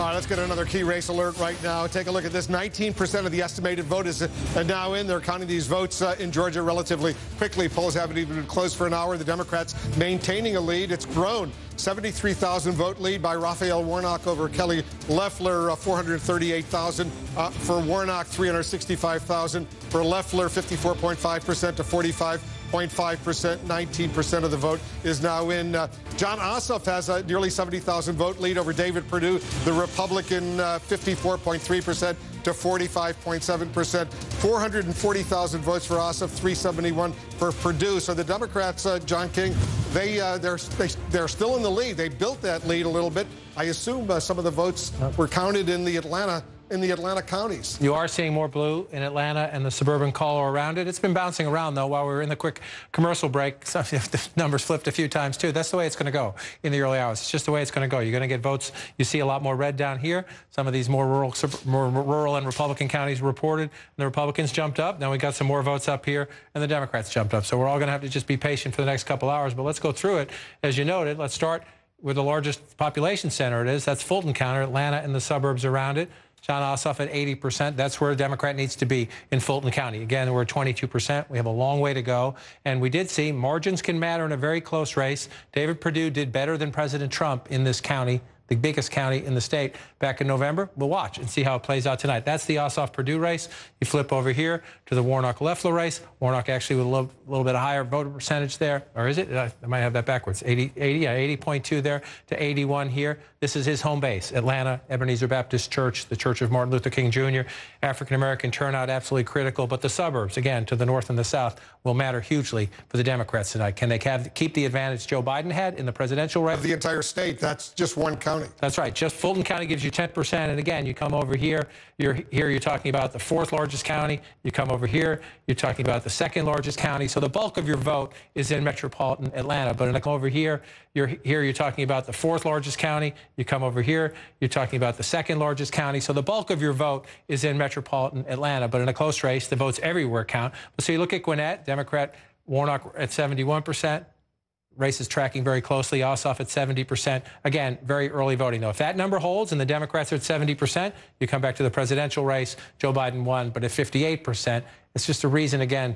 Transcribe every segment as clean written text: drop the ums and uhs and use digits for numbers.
All right, let's get another key race alert right now. Take a look at this. 19% of the estimated vote is now in. They're counting these votes in Georgia relatively quickly. Polls haven't even been closed for an hour. The Democrats maintaining a lead. It's grown. 73,000 vote lead by Raphael Warnock over Kelly Loeffler, 438,000. For Warnock, 365,000. For Loeffler, 54.5% to 45.5%. 19% of the vote is now in. John Ossoff has a nearly 70,000 vote lead over David Perdue, the Republican, 54.3% to 45.7%. 440,000 votes for Ossoff, 371 for Perdue. So the Democrats, John King, they're still in the lead. They built that lead a little bit. I assume some of the votes were counted in the Atlanta counties. You are seeing more blue in Atlanta and the suburban color around it. It's been bouncing around, though, while we were in the quick commercial break. So if the numbers flipped a few times, too. That's the way it's going to go in the early hours. It's just the way it's going to go. You're going to get votes. You see a lot more red down here. Some of these more rural and Republican counties reported, and the Republicans jumped up. Then we got some more votes up here, and the Democrats jumped up. So we're all going to have to just be patient for the next couple hours. But let's go through it. As you noted, let's start with the largest population center it is. That's Fulton County, Atlanta, and the suburbs around it. John Ossoff at 80%. That's where a Democrat needs to be in Fulton County. Again, we're at 22%. We have a long way to go. And we did see margins can matter in a very close race. David Perdue did better than President Trump in this county, the biggest county in the state, back in November. We'll watch and see how it plays out tonight. That's the Ossoff-Perdue race. You flip over here to the Warnock-Loeffler race. Warnock actually with a little bit higher voter percentage there. Or is it? I might have that backwards. 80.2 there to 81 here. This is his home base, Atlanta, Ebenezer Baptist Church, the Church of Martin Luther King Jr. African-American turnout, absolutely critical. But the suburbs, again, to the north and the south, will matter hugely for the Democrats tonight. Can they keep the advantage Joe Biden had in the presidential race? Of the entire state, that's just one county. That's right. Just Fulton County gives you 10%. And again, you come over here, you're talking about the fourth largest county. You come over here, you're talking about the second largest county. So the bulk of your vote is in metropolitan Atlanta. But when I come over here, you're talking about the fourth largest county. You come over here, you're talking about the second largest county. So the bulk of your vote is in metropolitan Atlanta. But in a close race, the votes everywhere count. So you look at Gwinnett, Democrat Warnock at 71%. Race is tracking very closely. Ossoff at 70%. Again, very early voting, though. If that number holds and the Democrats are at 70%, you come back to the presidential race. Joe Biden won, but at 58%, it's just a reason, again,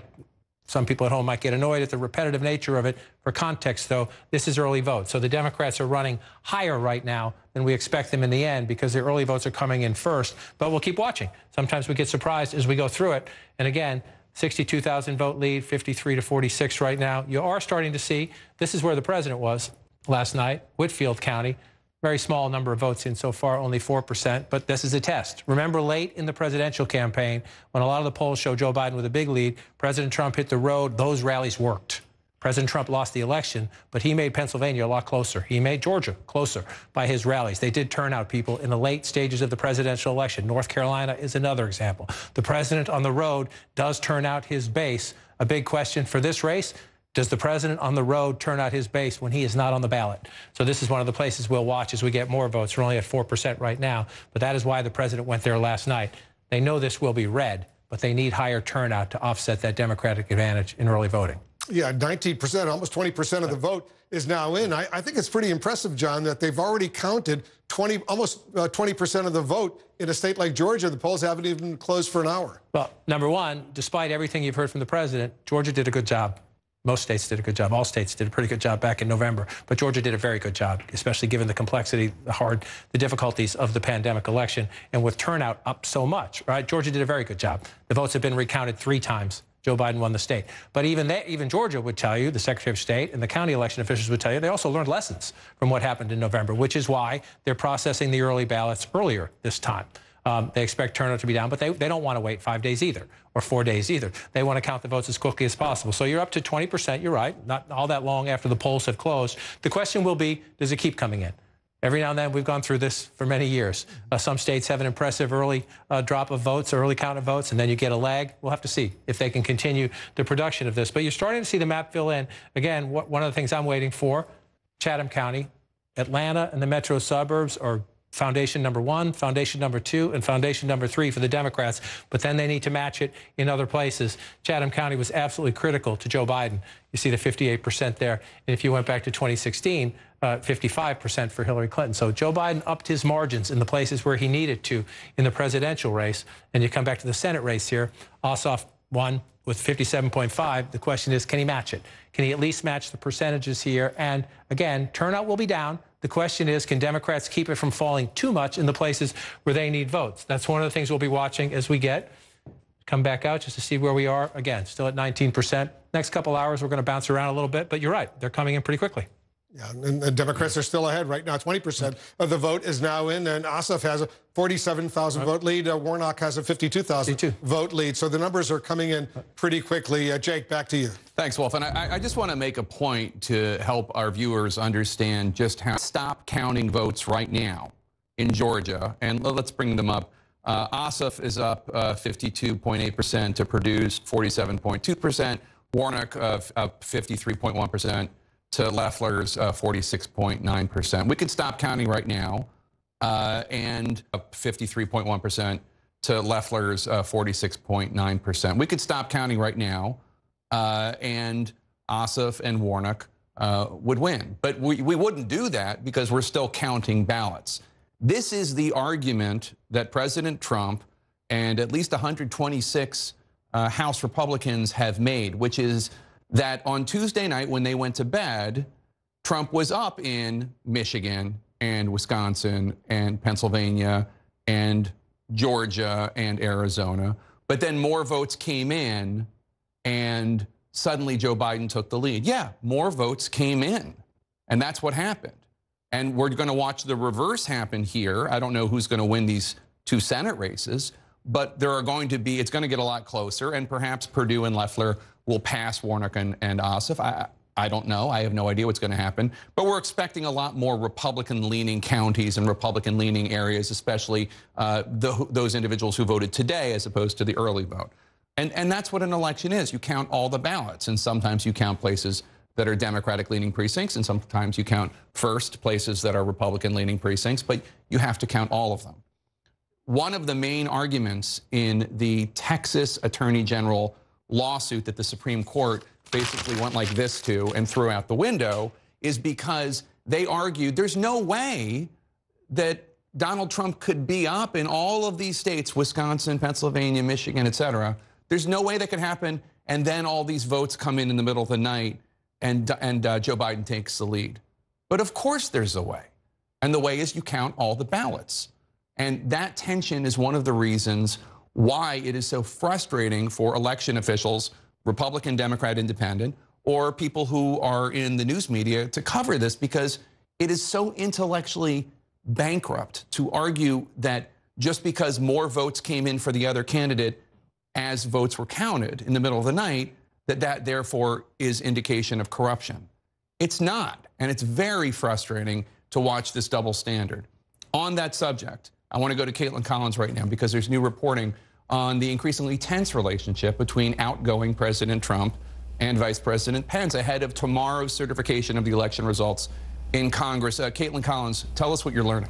some people at home might get annoyed at the repetitive nature of it. For context, though, this is early vote. So the Democrats are running higher right now than we expect them in the end because the early votes are coming in first. But we'll keep watching. Sometimes we get surprised as we go through it. And again, 62,000 vote lead, 53 to 46 right now. You are starting to see, this is where the president was last night, Whitfield County. Very small number of votes in so far, only 4%, but this is a test. Remember late in the presidential campaign, when a lot of the polls show Joe Biden with a big lead, President Trump hit the road, those rallies worked. President Trump lost the election, but he made Pennsylvania a lot closer. He made Georgia closer by his rallies. They did turn out people in the late stages of the presidential election. North Carolina is another example. The president on the road does turn out his base. A big question for this race, does the president on the road turn out his base when he is not on the ballot? So this is one of the places we'll watch as we get more votes. We're only at 4% right now, but that is why the president went there last night. They know this will be red, but they need higher turnout to offset that Democratic advantage in early voting. Yeah, 19%, almost 20% of the vote is now in. I think it's pretty impressive, John, that they've already counted almost 20% of the vote in a state like Georgia. The polls haven't even closed for an hour. Well, number one, despite everything you've heard from the president, Georgia did a good job. Most states did a good job. All states did a pretty good job back in November. But Georgia did a very good job, especially given the complexity, the difficulties of the pandemic election, and with turnout up so much, right? Georgia did a very good job. The votes have been recounted 3 times. Joe Biden won the state. But even Georgia would tell you, the Secretary of State and the county election officials would tell you, they also learned lessons from what happened in November, which is why they're processing the early ballots earlier this time. They expect turnout to be down, but they don't want to wait 5 days either, or 4 days either. They want to count the votes as quickly as possible. So you're up to 20%, you're right, not all that long after the polls have closed. The question will be, does it keep coming in? Every now and then, we've gone through this for many years. Some states have an impressive early drop of votes, early count of votes, and then you get a lag. We'll have to see if they can continue the production of this. But you're starting to see the map fill in. Again, one of the things I'm waiting for, Chatham County, Atlanta, and the metro suburbs are foundation number 1, foundation number 2, and foundation number 3 for the Democrats. But then they need to match it in other places. Chatham County was absolutely critical to Joe Biden. You see the 58% there. And if you went back to 2016, 55% for Hillary Clinton. So Joe Biden upped his margins in the places where he needed to in the presidential race. And you come back to the Senate race here. Ossoff won with 57.5. The question is, can he match it? Can he at least match the percentages here? And again, turnout will be down. The question is, can Democrats keep it from falling too much in the places where they need votes? That's one of the things we'll be watching as we come back out just to see where we are. Again, still at 19%. Next couple hours, we're going to bounce around a little bit, but you're right. They're coming in pretty quickly. Yeah, and the Democrats are still ahead right now. 20% of the vote is now in, and Ossoff has a 47,000 vote lead. Warnock has a 52,000 vote lead. So the numbers are coming in pretty quickly. Jake, back to you. Thanks, Wolf. And I just want to make a point to help our viewers understand just how stop counting votes right now in Georgia. And let's bring them up. Ossoff is up 52.8% to produce 47.2%. Warnock up 53.1%. to Loeffler's 46.9%. We could stop counting right now, and up 53.1% to Loeffler's 46.9%. We could stop counting right now, and Ossoff and Warnock would win. But we wouldn't do that because we're still counting ballots. This is the argument that President Trump and at least 126 House Republicans have made, which is that on Tuesday night when they went to bed, Trump was up in Michigan and Wisconsin and Pennsylvania and Georgia and Arizona. But then more votes came in and suddenly Joe Biden took the lead. Yeah, more votes came in. And that's what happened. And we're going to watch the reverse happen here. I don't know who's going to win these two Senate races, but there are going to be, it's going to get a lot closer, and perhaps Perdue and Loeffler will pass Warnock and Ossoff. I don't know. I have no idea what's going to happen. But we're expecting a lot more Republican-leaning counties and Republican-leaning areas, especially those individuals who voted today as opposed to the early vote. And that's what an election is. You count all the ballots, and sometimes you count places that are Democratic-leaning precincts, and sometimes you count first places that are Republican-leaning precincts, but you have to count all of them. One of the main arguments in the Texas Attorney General lawsuit that the Supreme Court basically went like this to and threw out the window is because they argued there's no way that Donald Trump could be up in all of these states, Wisconsin, Pennsylvania, Michigan, et cetera. There's no way that could happen, and then all these votes come in the middle of the night and Joe Biden takes the lead. But of course there's a way, and the way is you count all the ballots. And that tension is one of the reasons why it is so frustrating for election officials, Republican, Democrat, Independent, or people who are in the news media to cover this, because it is so intellectually bankrupt to argue that just because more votes came in for the other candidate as votes were counted in the middle of the night, that therefore is indication of corruption. It's not, and it's very frustrating to watch this double standard. On that subject, I want to go to Caitlin Collins right now because there's new reporting on the increasingly tense relationship between outgoing President Trump and Vice President Pence ahead of tomorrow's certification of the election results in Congress. Caitlin Collins, tell us what you're learning.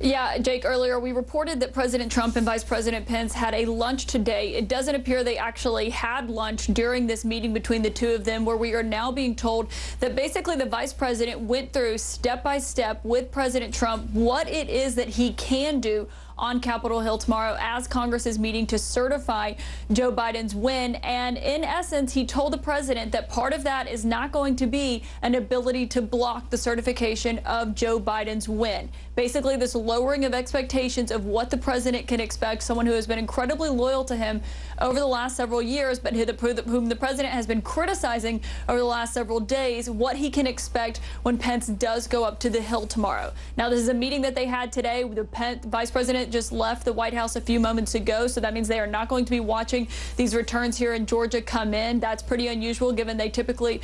Yeah, Jake, earlier we reported that President Trump and Vice President Pence had a lunch today. It doesn't appear they actually had lunch during this meeting between the two of them, where we are now being told that basically the vice president went through step by step with President Trump what it is that he can do on Capitol Hill tomorrow as Congress is meeting to certify Joe Biden's win. And in essence, he told the president that part of that is not going to be an ability to block the certification of Joe Biden's win. Basically, this lowering of expectations of what the president can expect, someone who has been incredibly loyal to him over the last several years, but whom the president has been criticizing over the last several days, what he can expect when Pence does go up to the Hill tomorrow. Now, this is a meeting that they had today. The vice president just left the White House a few moments ago, so that means they are not going to be watching these returns here in Georgia come in. That's pretty unusual, given they typically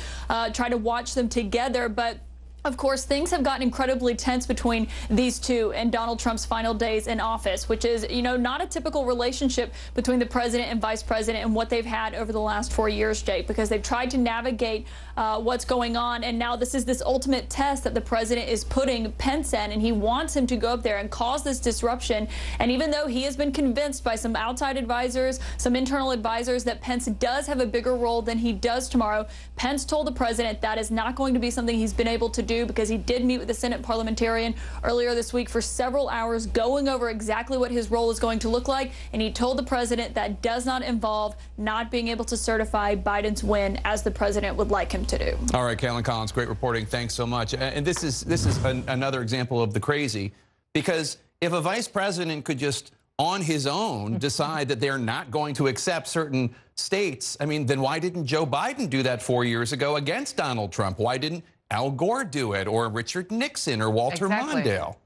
try to watch them together. But of course, things have gotten incredibly tense between these two and Donald Trump's final days in office, which is, not a typical relationship between the president and vice president and what they've had over the last 4 years, Jake, because they've tried to navigate what's going on. And now this is this ultimate test that the president is putting Pence in, and he wants him to go up there and cause this disruption. And even though he has been convinced by some outside advisors, some internal advisors, that Pence does have a bigger role than he does tomorrow, Pence told the president that is not going to be something he's been able to do do, because he did meet with the Senate parliamentarian earlier this week for several hours, going over exactly what his role is going to look like. And he told the president that does not involve not being able to certify Biden's win as the president would like him to do. All right, Caitlin Collins, great reporting. Thanks so much. And this is another example of the crazy, because if a vice president could just on his own decide that they're not going to accept certain states, I mean, then why didn't Joe Biden do that 4 years ago against Donald Trump? Why didn't Al Gore do it, or Richard Nixon, or Walter Mondale?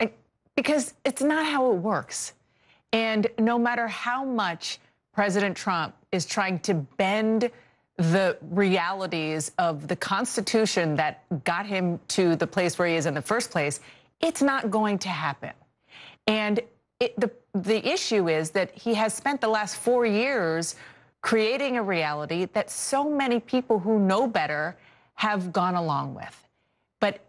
Because it's not how it works. And no matter how much President Trump is trying to bend the realities of the Constitution that got him to the place where he is in the first place, it's not going to happen. And the issue is that he has spent the last 4 years creating a reality that so many people who know better have gone along with. But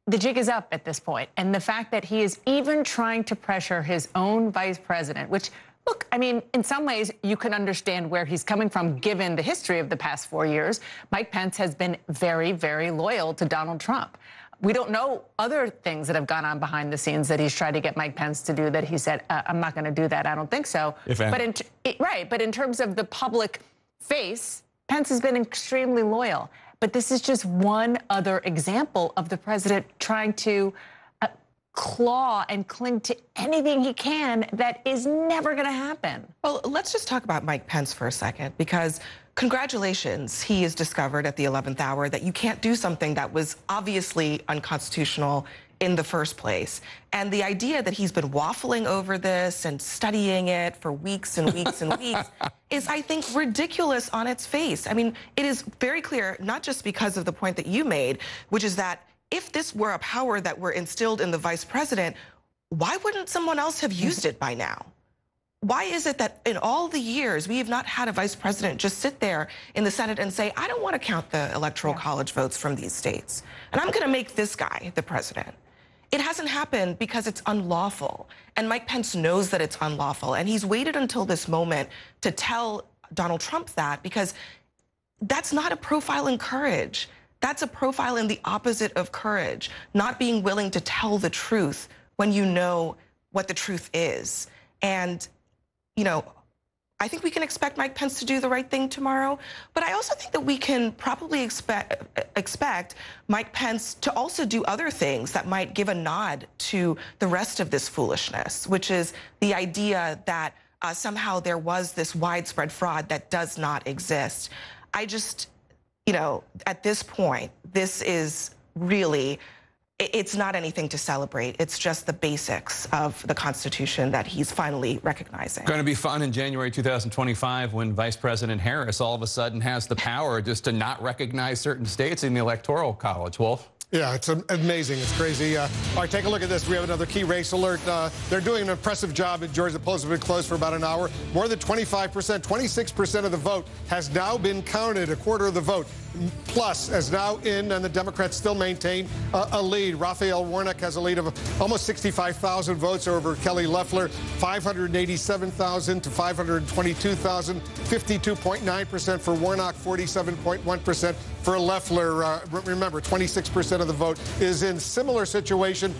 the jig is up at this point. And the fact that he is even trying to pressure his own vice president, which, look, I mean, in some ways, you can understand where he's coming from, given the history of the past 4 years. Mike Pence has been very, very loyal to Donald Trump. We don't know other things that have gone on behind the scenes that he's tried to get Mike Pence to do that he said, I'm not going to do that. I don't think so. But in terms of the public face, Pence has been extremely loyal. But this is just one other example of the president trying to claw and cling to anything he can that is never going to happen. Well, let's just talk about Mike Pence for a second, because congratulations, he has discovered at the 11th hour that you can't do something that was obviously unconstitutional in the first place. And the idea that he's been waffling over this and studying it for weeks and weeks and weeks is, I think, ridiculous on its face. I mean, it is very clear, not just because of the point that you made, which is that if this were a power that were instilled in the vice president, why wouldn't someone else have used it by now? Why is it that in all the years we have not had a vice president just sit there in the Senate and say, I don't want to count the electoral college votes from these states, and I'm going to make this guy the president? It hasn't happened because it's unlawful. And Mike Pence knows that it's unlawful. And he's waited until this moment to tell Donald Trump that, because that's not a profile in courage. That's a profile in the opposite of courage, not being willing to tell the truth when you know what the truth is. And, you know, I think we can expect Mike Pence to do the right thing tomorrow, but I also think that we can probably expect Mike Pence to also do other things that might give a nod to the rest of this foolishness, which is the idea that somehow there was this widespread fraud that does not exist. I just, you know, at this point, this is really, it's not anything to celebrate. It's just the basics of the Constitution that he's finally recognizing. Going to be fun in January 2025 when Vice President Harris all of a sudden has the power just to not recognize certain states in the Electoral College. Wolf? Yeah, it's amazing. It's crazy. All right, take a look at this. We have another key race alert. They're doing an impressive job in Georgia. The polls have been closed for about an hour. More than 25%, 26% of the vote has now been counted. A quarter of the vote plus is now in, and the Democrats still maintain a lead. Raphael Warnock has a lead of almost 65,000 votes over Kelly Loeffler, 587,000 to 522,000, 52.9% for Warnock, 47.1% for Loeffler. Remember, 26% of the vote is in similar situation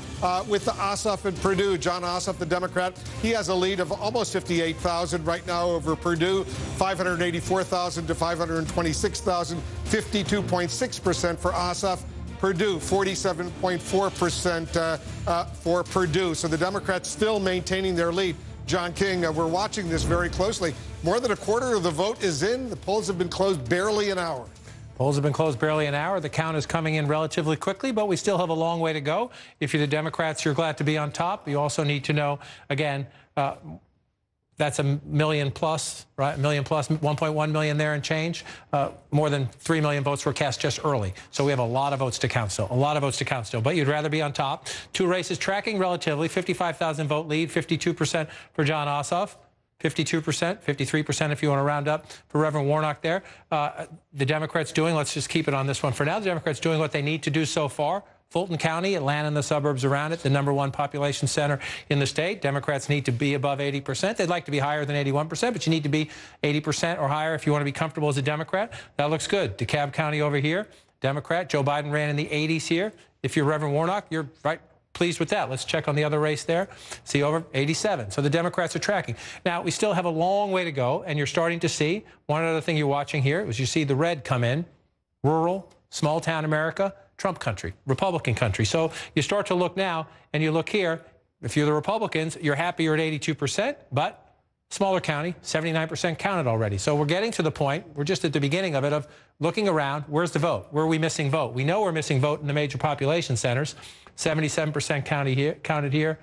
with the Ossoff and Perdue. John Ossoff, the Democrat, he has a lead of almost 58,000 right now over Perdue, 584,000 to 526,000, 52.6% for Ossoff. Perdue, 47.4% for Perdue. So the Democrats still maintaining their lead. John King, we're watching this very closely. More than a quarter of the vote is in. The polls have been closed barely an hour. Polls have been closed barely an hour. The count is coming in relatively quickly, but we still have a long way to go. If you're the Democrats, you're glad to be on top. You also need to know, again, that's a million plus, right? A million plus, 1.1 million there and change. More than 3 million votes were cast just early. So we have a lot of votes to count still, a lot of votes to count still. But you'd rather be on top. Two races tracking relatively, 55,000 vote lead, 52% for John Ossoff. 52%, 53% if you want to round up for Reverend Warnock there. The Democrats doing, let's just keep it on this one for now, the Democrats doing what they need to do so far. Fulton County, Atlanta and the suburbs around it, the #1 population center in the state. Democrats need to be above 80%. They'd like to be higher than 81%, but you need to be 80% or higher if you want to be comfortable as a Democrat. That looks good. Dekalb County over here, Democrat. Joe Biden ran in the 80s here. If you're Reverend Warnock, you're right pleased with that. Let's check on the other race there. See, over 87. So the Democrats are tracking. Now, we still have a long way to go, and you're starting to see one other thing you're watching here is you see the red come in, rural, small town America, Trump country, Republican country. So you start to look now, and you look here. If you're the Republicans, you're happier at 82%, but smaller county, 79% counted already. So we're getting to the point, we're just at the beginning of it, of looking around, where's the vote? Where are we missing vote? We know we're missing vote in the major population centers. 77% counted here,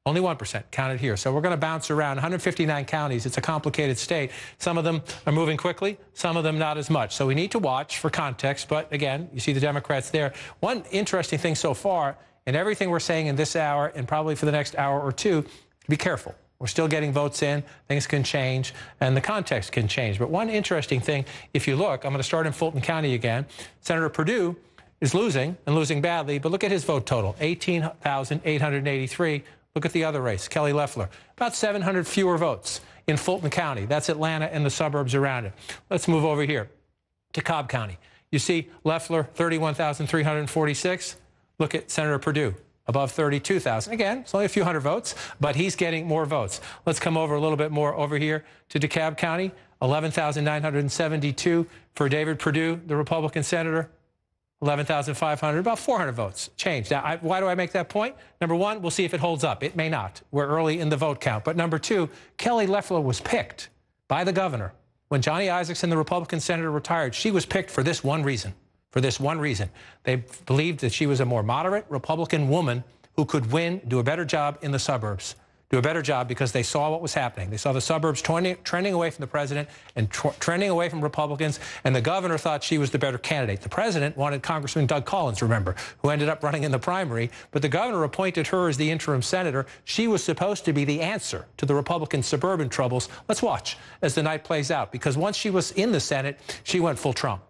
only 1% counted here. So we're going to bounce around 159 counties. It's a complicated state. Some of them are moving quickly, some of them not as much. So we need to watch for context. But again, you see the Democrats there. One interesting thing so far, and everything we're saying in this hour and probably for the next hour or two, be careful. We're still getting votes in. Things can change, and the context can change. But one interesting thing, if you look, I'm going to start in Fulton County again. Senator Perdue is losing, and losing badly, but look at his vote total, 18,883. Look at the other race, Kelly Loeffler. About 700 fewer votes in Fulton County. That's Atlanta and the suburbs around it. Let's move over here to Cobb County. You see Loeffler, 31,346. Look at Senator Perdue, above 32,000. Again, it's only a few hundred votes, but he's getting more votes. Let's come over a little bit more over here to Dekalb County, 11,972 for David Perdue, the Republican senator. 11,500, about 400 votes changed. Now, why do I make that point? Number one, we'll see if it holds up. It may not. We're early in the vote count. But number two, Kelly Loeffler was picked by the governor. When Johnny Isakson, the Republican senator, retired, she was picked for this one reason. For this one reason. They believed that she was a more moderate Republican woman who could win, do a better job in the suburbs. Do a better job because they saw what was happening. They saw the suburbs trending away from the president and trending away from Republicans, and the governor thought she was the better candidate. The president wanted Congressman Doug Collins, remember, who ended up running in the primary, but the governor appointed her as the interim senator. She was supposed to be the answer to the Republican suburban troubles. Let's watch as the night plays out, because once she was in the Senate, she went full Trump.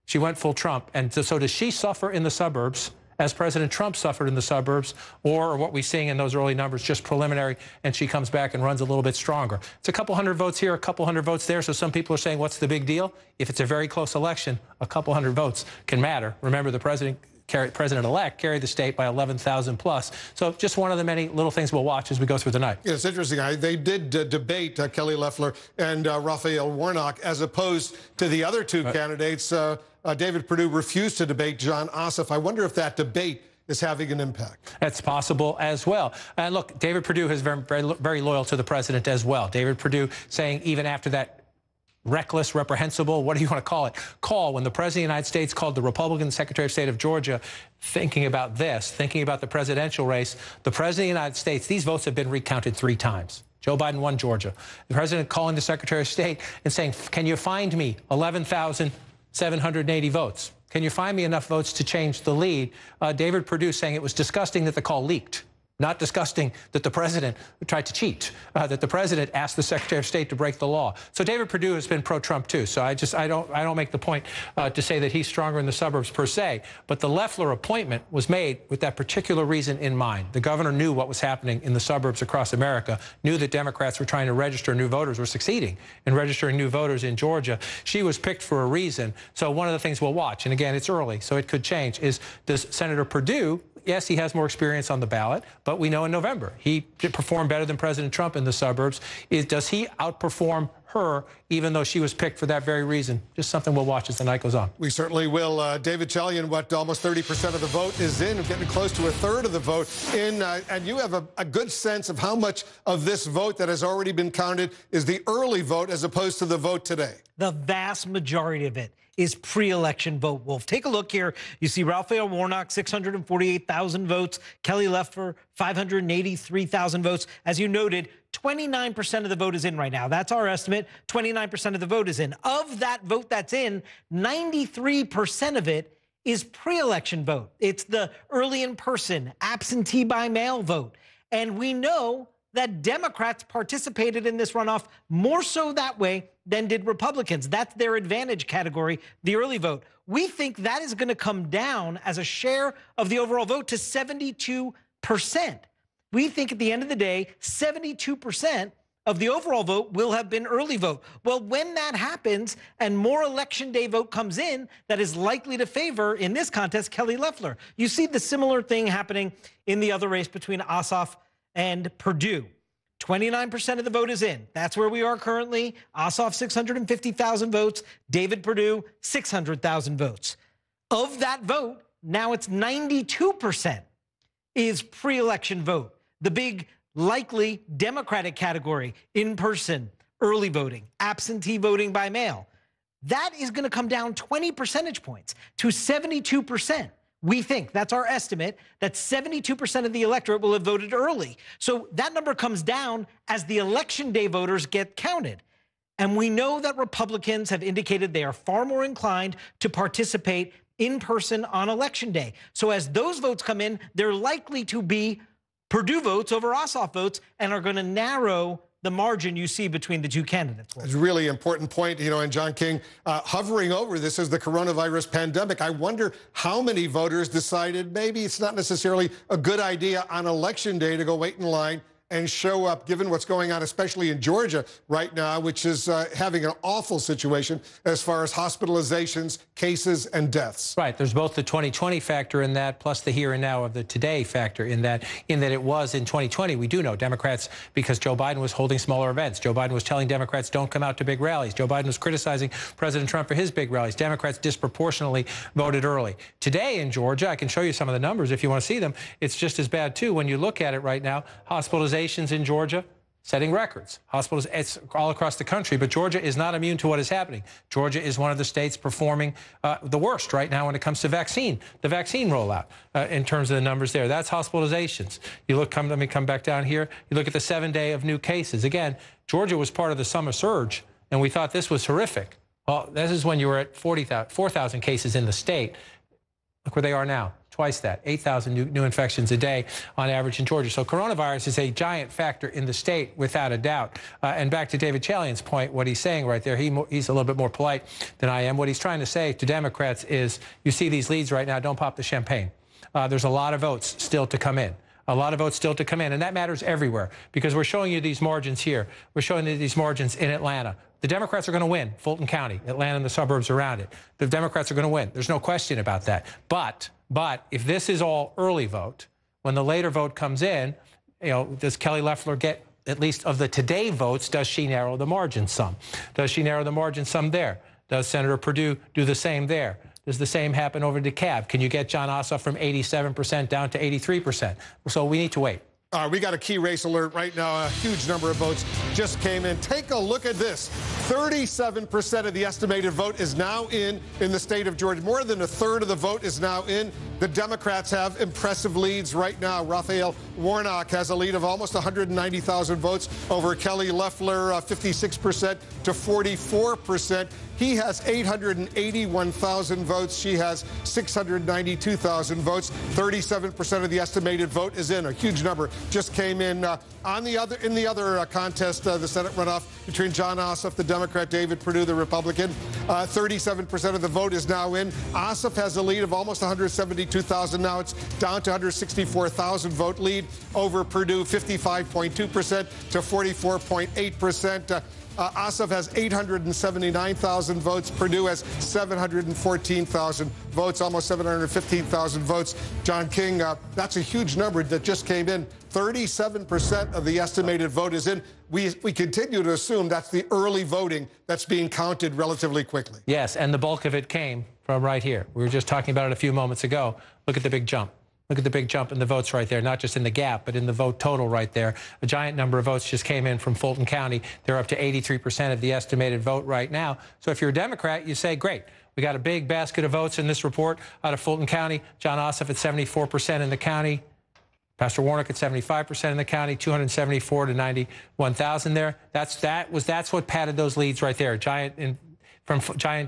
She went full Trump. And so does she suffer in the suburbs as President Trump suffered in the suburbs, or what we're seeing in those early numbers, just preliminary, and she comes back and runs a little bit stronger? It's a couple hundred votes here, a couple hundred votes there, so some people are saying, what's the big deal? If it's a very close election, a couple hundred votes can matter. Remember, the president-elect carried the state by 11,000 plus. So just one of the many little things we'll watch as we go through the night. Yeah, it's interesting. They did debate Kelly Loeffler and Raphael Warnock, as opposed to the other two candidates. David Perdue refused to debate Jon Ossoff. I wonder if that debate is having an impact. That's possible as well. And look, David Perdue is very loyal to the president as well. David Perdue saying even after that reckless, reprehensible, what do you want to call it, call when the President of the United States called the Republican Secretary of State of Georgia, thinking about this, thinking about the presidential race, the President of the United States, these votes have been recounted 3 times. Joe Biden won Georgia. The president calling the Secretary of State and saying, can you find me 11,780 votes? Can you find me enough votes to change the lead? David Perdue saying it was disgusting that the call leaked. Not disgusting that the president tried to cheat, that the president asked the Secretary of State to break the law. So David Perdue has been pro-Trump too. So I don't make the point to say that he's stronger in the suburbs per se. But the Loeffler appointment was made with that particular reason in mind. The governor knew what was happening in the suburbs across America, knew that Democrats were trying to register new voters, were succeeding in registering new voters in Georgia. She was picked for a reason. So one of the things we'll watch, and again, it's early, so it could change, is does Senator Perdue, yes, he has more experience on the ballot, but we know in November he did perform better than President Trump in the suburbs. Does he outperform her, even though she was picked for that very reason? Just something we'll watch as the night goes on. We certainly will. David Chalian, what, almost 30% of the vote is in, getting close to a third of the vote in, and you have a good sense of how much of this vote that has already been counted is the early vote as opposed to the vote today. The vast majority of it is pre-election vote, Wolf. Take a look here. You see Raphael Warnock, 648,000 votes. Kelly Loeffler, 583,000 votes. As you noted, 29% of the vote is in right now. That's our estimate. 29% of the vote is in. Of that vote that's in, 93% of it is pre-election vote. It's the early in-person, absentee by mail vote. And we know that Democrats participated in this runoff more so that way than did Republicans. That's their advantage category, the early vote. We think that is going to come down as a share of the overall vote to 72%. We think at the end of the day, 72% of the overall vote will have been early vote. Well, when that happens and more election day vote comes in, that is likely to favor, in this contest, Kelly Loeffler. You see the similar thing happening in the other race between Ossoff and Perdue. 29% of the vote is in. That's where we are currently. Ossoff, 650,000 votes. David Perdue, 600,000 votes. Of that vote, now it's 92% is pre-election vote. The big likely Democratic category, in-person, early voting, absentee voting by mail. That is going to come down 20 percentage points to 72%. We think, that's our estimate, that 72% of the electorate will have voted early. So that number comes down as the election day voters get counted. And we know that Republicans have indicated they are far more inclined to participate in person on election day. So as those votes come in, they're likely to be Perdue votes over Ossoff votes and are going to narrow the margin you see between the two candidates. It's a really important point, and John King, hovering over this is the coronavirus pandemic. I wonder how many voters decided maybe it's not necessarily a good idea on election day to go wait in line and show up, given what's going on, especially in Georgia right now, which is having an awful situation as far as hospitalizations, cases, and deaths. Right. There's both the 2020 factor in that, plus the here and now of the today factor in that it was in 2020. We do know Democrats, because Joe Biden was holding smaller events. Joe Biden was telling Democrats, don't come out to big rallies. Joe Biden was criticizing President Trump for his big rallies. Democrats disproportionately voted early. Today in Georgia, I can show you some of the numbers if you want to see them. It's just as bad, too. When you look at it right now, hospitalizations in Georgia, setting records. Hospitals, it's all across the country, but Georgia is not immune to what is happening. Georgia is one of the states performing the worst right now when it comes to the vaccine rollout in terms of the numbers there. That's hospitalizations. You look, let me come back down here. You look at the 7-day of new cases. Again, Georgia was part of the summer surge, and we thought this was horrific. Well, this is when you were at 4,000 cases in the state. Look where they are now. Twice that, 8,000 new infections a day on average in Georgia. So coronavirus is a giant factor in the state, without a doubt. And back to David Chalian's point, what he's saying right there, he's a little bit more polite than I am. What he's trying to say to Democrats is, you see these leads right now, don't pop the champagne. There's a lot of votes still to come in. A lot of votes still to come in, and that matters everywhere, because we're showing you these margins here. We're showing you these margins in Atlanta. The Democrats are going to win Fulton County, Atlanta and the suburbs around it. The Democrats are going to win. There's no question about that. But if this is all early vote, when the later vote comes in, does Kelly Loeffler get, at least of the today votes, does she narrow the margin some? Does she narrow the margin some there? Does Senator Perdue do the same there? Does the same happen over Dekalb? Can you get Jon Ossoff from 87% down to 83%? So we need to wait. We got a key race alert right now. A huge number of votes just came in. Take a look at this. 37% of the estimated vote is now in the state of Georgia. More than a third of the vote is now in. The Democrats have impressive leads right now. Raphael Warnock has a lead of almost 190,000 votes over Kelly Loeffler, 56% to 44%. He has 881,000 votes. She has 692,000 votes. 37% of the estimated vote is in. A huge number just came in. In the other contest, the Senate runoff between Jon Ossoff, the Democrat, David Perdue, the Republican. 37% of the vote is now in. Ossoff has a lead of almost 172,000. Now it's down to 164,000 vote lead over Perdue, 55.2% to 44.8%. Ossoff has 879,000 votes. Perdue has 714,000 votes, almost 715,000 votes. John King, that's a huge number that just came in. 37% of the estimated vote is in. We continue to assume that's the early voting that's being counted relatively quickly. Yes, and the bulk of it came from right here. We were just talking about it a few moments ago. Look at the big jump. Look at the big jump in the votes right there, not just in the gap, but in the vote total right there. A giant number of votes just came in from Fulton County. They're up to 83% of the estimated vote right now. So if you're a Democrat, you say, great. We got a big basket of votes in this report out of Fulton County. Jon Ossoff at 74% in the county. Pastor Warnock at 75% in the county, 274 to 91,000 there. That's what padded those leads right there. Giant from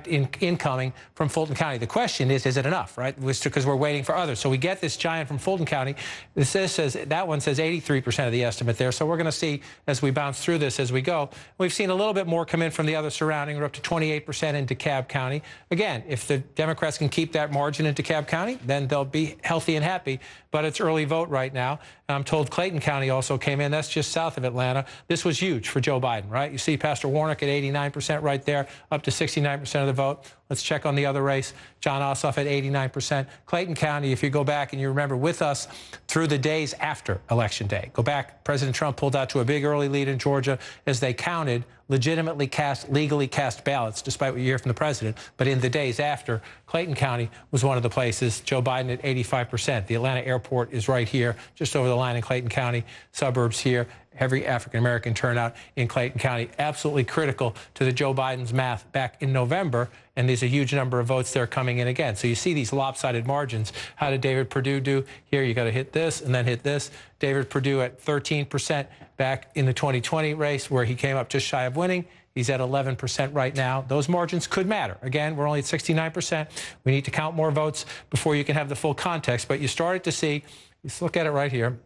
incoming from Fulton County. The question is it enough, right? Because we're waiting for others. So we get this giant from Fulton County. That one says 83% of the estimate there. So we're going to see as we bounce through this as we go. We've seen a little bit more come in from the other surrounding. We're up to 28% in Dekalb County. Again, if the Democrats can keep that margin in Dekalb County, then they'll be healthy and happy. But it's early vote right now. I'm told Clayton County also came in. That's just south of Atlanta. This was huge for Joe Biden, right? You see Pastor Warnock at 89% right there, up to 69% of the vote. Let's check on the other race. Jon Ossoff at 89%. Clayton County, if you go back and you remember with us through the days after Election Day, go back, President Trump pulled out to a big early lead in Georgia as they counted legitimately cast, legally cast ballots, despite what you hear from the president. But in the days after, Clayton County was one of the places. Joe Biden at 85%. The Atlanta airport is right here, just over the line in Clayton County, suburbs here. Heavy African-American turnout in Clayton County. Absolutely critical to the Joe Biden's math back in November. And there's a huge number of votes there coming in again. So you see these lopsided margins. How did David Perdue do? Here, you got to hit this and then hit this. David Perdue at 13% back in the 2020 race, where he came up just shy of winning. He's at 11% right now. Those margins could matter. Again, we're only at 69%. We need to count more votes before you can have the full context. But you started to see, let's look at it right here.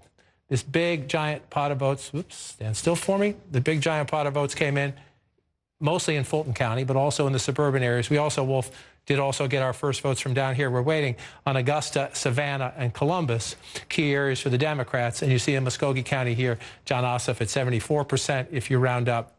This big, giant pot of votes, oops, stand still for me. The big, giant pot of votes came in, mostly in Fulton County, but also in the suburban areas. We also, Wolf, did also get our first votes from down here. We're waiting on Augusta, Savannah, and Columbus, key areas for the Democrats. And you see in Muskogee County here, Jon Ossoff at 74% if you round up.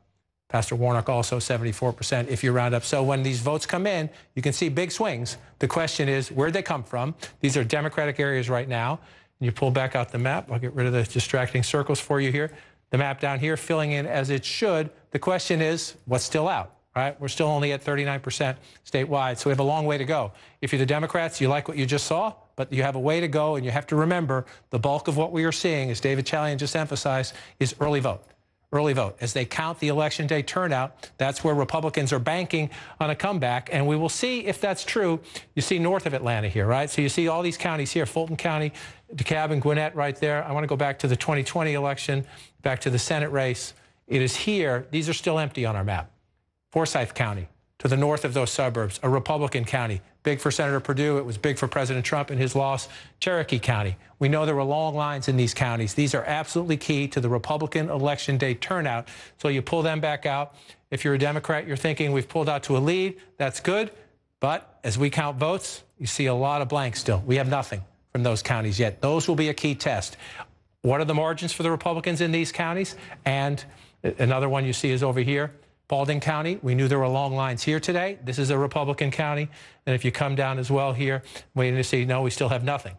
Pastor Warnock also 74% if you round up. So when these votes come in, you can see big swings. The question is, where'd they come from? These are Democratic areas right now. You pull back out the map. I'll get rid of the distracting circles for you here. The map down here filling in as it should. The question is, what's still out, right? We're still only at 39% statewide, so we have a long way to go. If you're the Democrats, you like what you just saw, but you have a way to go, and you have to remember the bulk of what we are seeing, as David Chalian just emphasized, is early vote. Early vote. As they count the Election Day turnout, that's where Republicans are banking on a comeback, and we will see if that's true. You see north of Atlanta here, right? So you see all these counties here, Fulton County, DeKalb and Gwinnett right there. I want to go back to the 2020 election, back to the Senate race. It is here. These are still empty on our map. Forsyth County, to the north of those suburbs, a Republican county. Big for Senator Perdue. It was big for President Trump in his loss. Cherokee County. We know there were long lines in these counties. These are absolutely key to the Republican Election Day turnout. So you pull them back out. If you're a Democrat, you're thinking we've pulled out to a lead. That's good. But as we count votes, you see a lot of blanks still. We have nothing from those counties yet. Those will be a key test. What are the margins for the Republicans in these counties? And another one you see is over here. Baldwin County, we knew there were long lines here today. This is a Republican county. And if you come down as well here, waiting to see, no, we still have nothing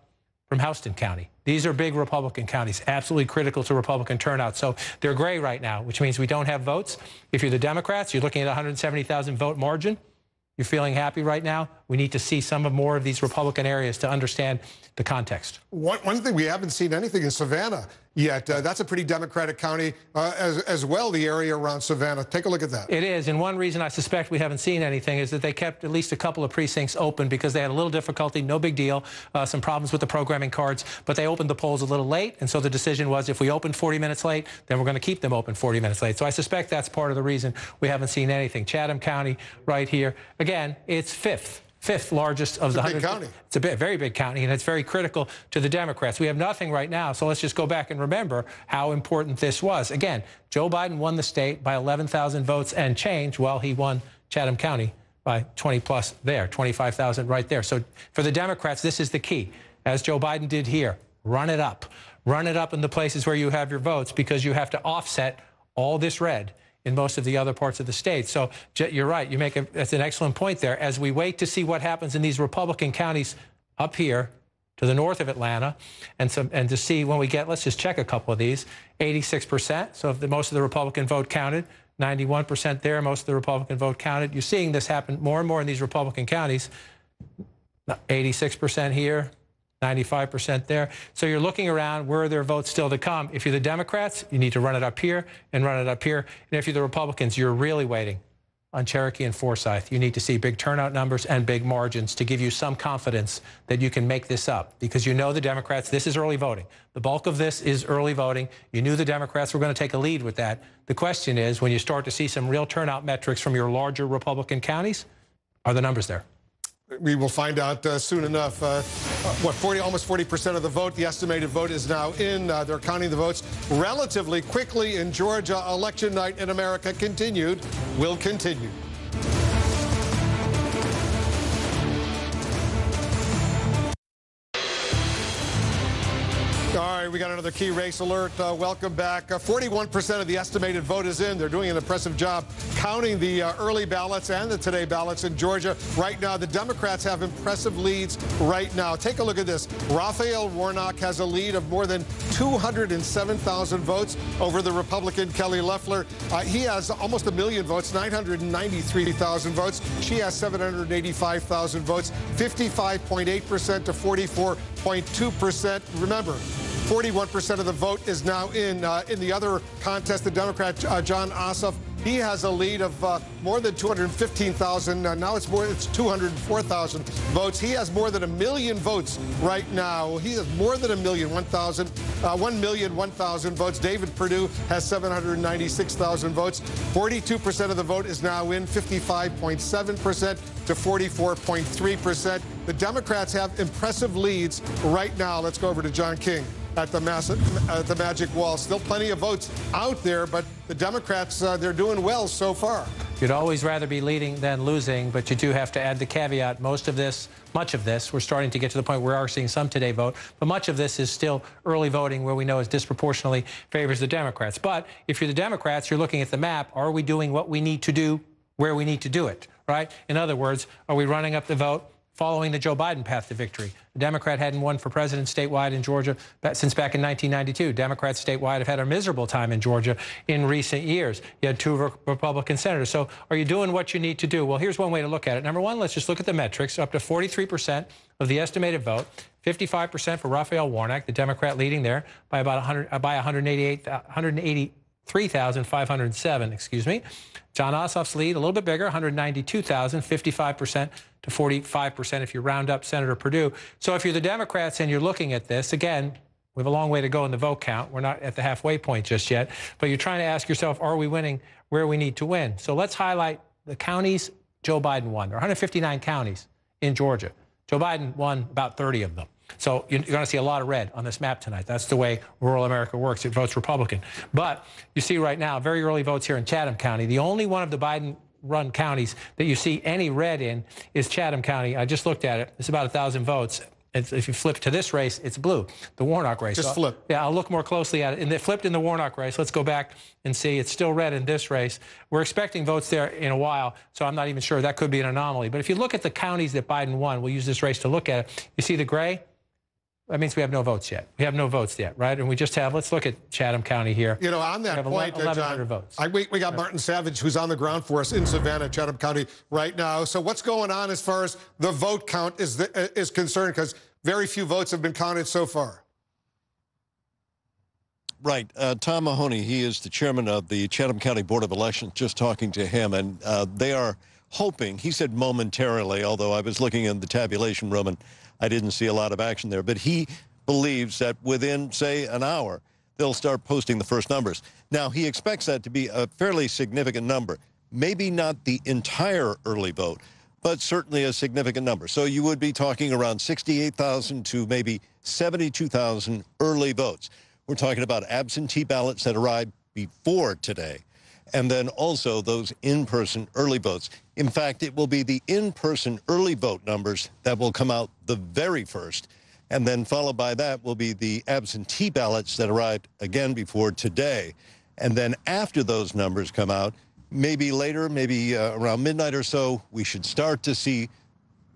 from Houston County. These are big Republican counties, absolutely critical to Republican turnout. So they're gray right now, which means we don't have votes. If you're the Democrats, you're looking at a 170,000 vote margin. You're feeling happy right now. We need to see some more of these Republican areas to understand the context. One thing, we haven't seen anything in Savannah yet. That's a pretty Democratic county as well, the area around Savannah. Take a look at that. It is. And one reason I suspect we haven't seen anything is that they kept at least a couple of precincts open because they had a little difficulty, no big deal, some problems with the programming cards, but they opened the polls a little late. And so the decision was if we open 40 minutes late, then we're going to keep them open 40 minutes late. So I suspect that's part of the reason we haven't seen anything. Chatham County right here. Again, it's fifth largest of the 100. County. It's a very big county, and it's very critical to the Democrats. We have nothing right now, so let's just go back and remember how important this was. Again, Joe Biden won the state by 11,000 votes and change, while he won Chatham County by 20 plus there, 25,000 right there. So for the Democrats, this is the key. As Joe Biden did here, run it up. Run it up in the places where you have your votes, because you have to offset all this red in most of the other parts of the state. So you're right. That's an excellent point there. As we wait to see what happens in these Republican counties up here to the north of Atlanta, and to see when we get, let's just check a couple of these, 86%. So if most of the Republican vote counted, 91% there, most of the Republican vote counted. You're seeing this happen more and more in these Republican counties. 86% here, 95% there. So you're looking around, where are there votes still to come? If you're the Democrats, you need to run it up here and run it up here. And if you're the Republicans, you're really waiting on Cherokee and Forsyth. You need to see big turnout numbers and big margins to give you some confidence that you can make this up, because you know the Democrats, this is early voting. The bulk of this is early voting. You knew the Democrats were going to take a lead with that. The question is, when you start to see some real turnout metrics from your larger Republican counties, are the numbers there? We will find out soon enough. Almost 40% of the vote, the estimated vote, is now in. They're counting the votes relatively quickly in Georgia. Election night in America continued, will continue. All right, we got another key race alert. Welcome back. 41% of the estimated vote is in. They're doing an impressive job counting the early ballots and the today ballots in Georgia. Right now, the Democrats have impressive leads right now. Take a look at this. Raphael Warnock has a lead of more than 207,000 votes over the Republican Kelly Loeffler. He has almost 1 million votes, 993,000 votes. She has 785,000 votes, 55.8% to 44.2%. Remember, 41% of the vote is now in. In the other contest, the Democrat Jon Ossoff, he has a lead of more than 215,000. Now it's 204,000 votes. He has more than 1 million votes right now. He has more than 1,001,000 votes. David Perdue has 796,000 votes. 42% of the vote is now in, 55.7% to 44.3%. The Democrats have impressive leads right now. Let's go over to John King at the Magic Wall. Still plenty of votes out there, but the Democrats, they're doing well so far. You'd always rather be leading than losing, but you do have to add the caveat. Much of this, we're starting to get to the point where we are seeing some today vote, but much of this is still early voting where we know is disproportionately favors the Democrats. But if you're the Democrats, you're looking at the map. Are we doing what we need to do where we need to do it, right? In other words, are we running up the vote following the Joe Biden path to victory? The Democrat hadn't won for president statewide in Georgia since back in 1992. Democrats statewide have had a miserable time in Georgia in recent years. You had 2 Republican senators. So are you doing what you need to do? Well, here's one way to look at it. Number one, let's just look at the metrics. Up to 43% of the estimated vote, 55% for Raphael Warnock, the Democrat leading there by about 183,507, excuse me. Jon Ossoff's lead, a little bit bigger, 192,000, 55% to 45% if you round up Senator Perdue. So if you're the Democrats and you're looking at this, again, we have a long way to go in the vote count. We're not at the halfway point just yet, but you're trying to ask yourself, are we winning where we need to win? So let's highlight the counties Joe Biden won. There are 159 counties in Georgia. Joe Biden won about 30 of them. So you're going to see a lot of red on this map tonight. That's the way rural America works. It votes Republican. But you see right now, very early votes here in Chatham County. The only one of the Biden-run counties that you see any red in is Chatham County. I just looked at it. It's about 1,000 votes. If you flip to this race, it's blue, the Warnock race. Just flip. Yeah, I'll look more closely at it. And they flipped in the Warnock race. Let's go back and see. It's still red in this race. We're expecting votes there in a while, so I'm not even sure. That could be an anomaly. But if you look at the counties that Biden won, we'll use this race to look at it. You see the gray? That means we have no votes yet. We have no votes yet, right? And we just have, let's look at Chatham County here. You know, on that point, 1,100 votes. We got Martin Savage, who's on the ground for us in Savannah, Chatham County right now. So what's going on as far as the vote count is concerned? Because very few votes have been counted so far. Right. Tom Mahoney, he is the chairman of the Chatham County Board of Elections, just talking to him, and they are hoping, he said momentarily, although I was looking in the tabulation room and I didn't see a lot of action there, but he believes that within, say, an hour, they'll start posting the first numbers. Now, he expects that to be a fairly significant number, maybe not the entire early vote, but certainly a significant number. So you would be talking around 68,000 to maybe 72,000 early votes. We're talking about absentee ballots that arrived before today, and then also those in-person early votes. In fact, it will be the in-person early vote numbers that will come out the very first, and then followed by that will be the absentee ballots that arrived again before today. And then after those numbers come out, maybe later, maybe around midnight or so, we should start to see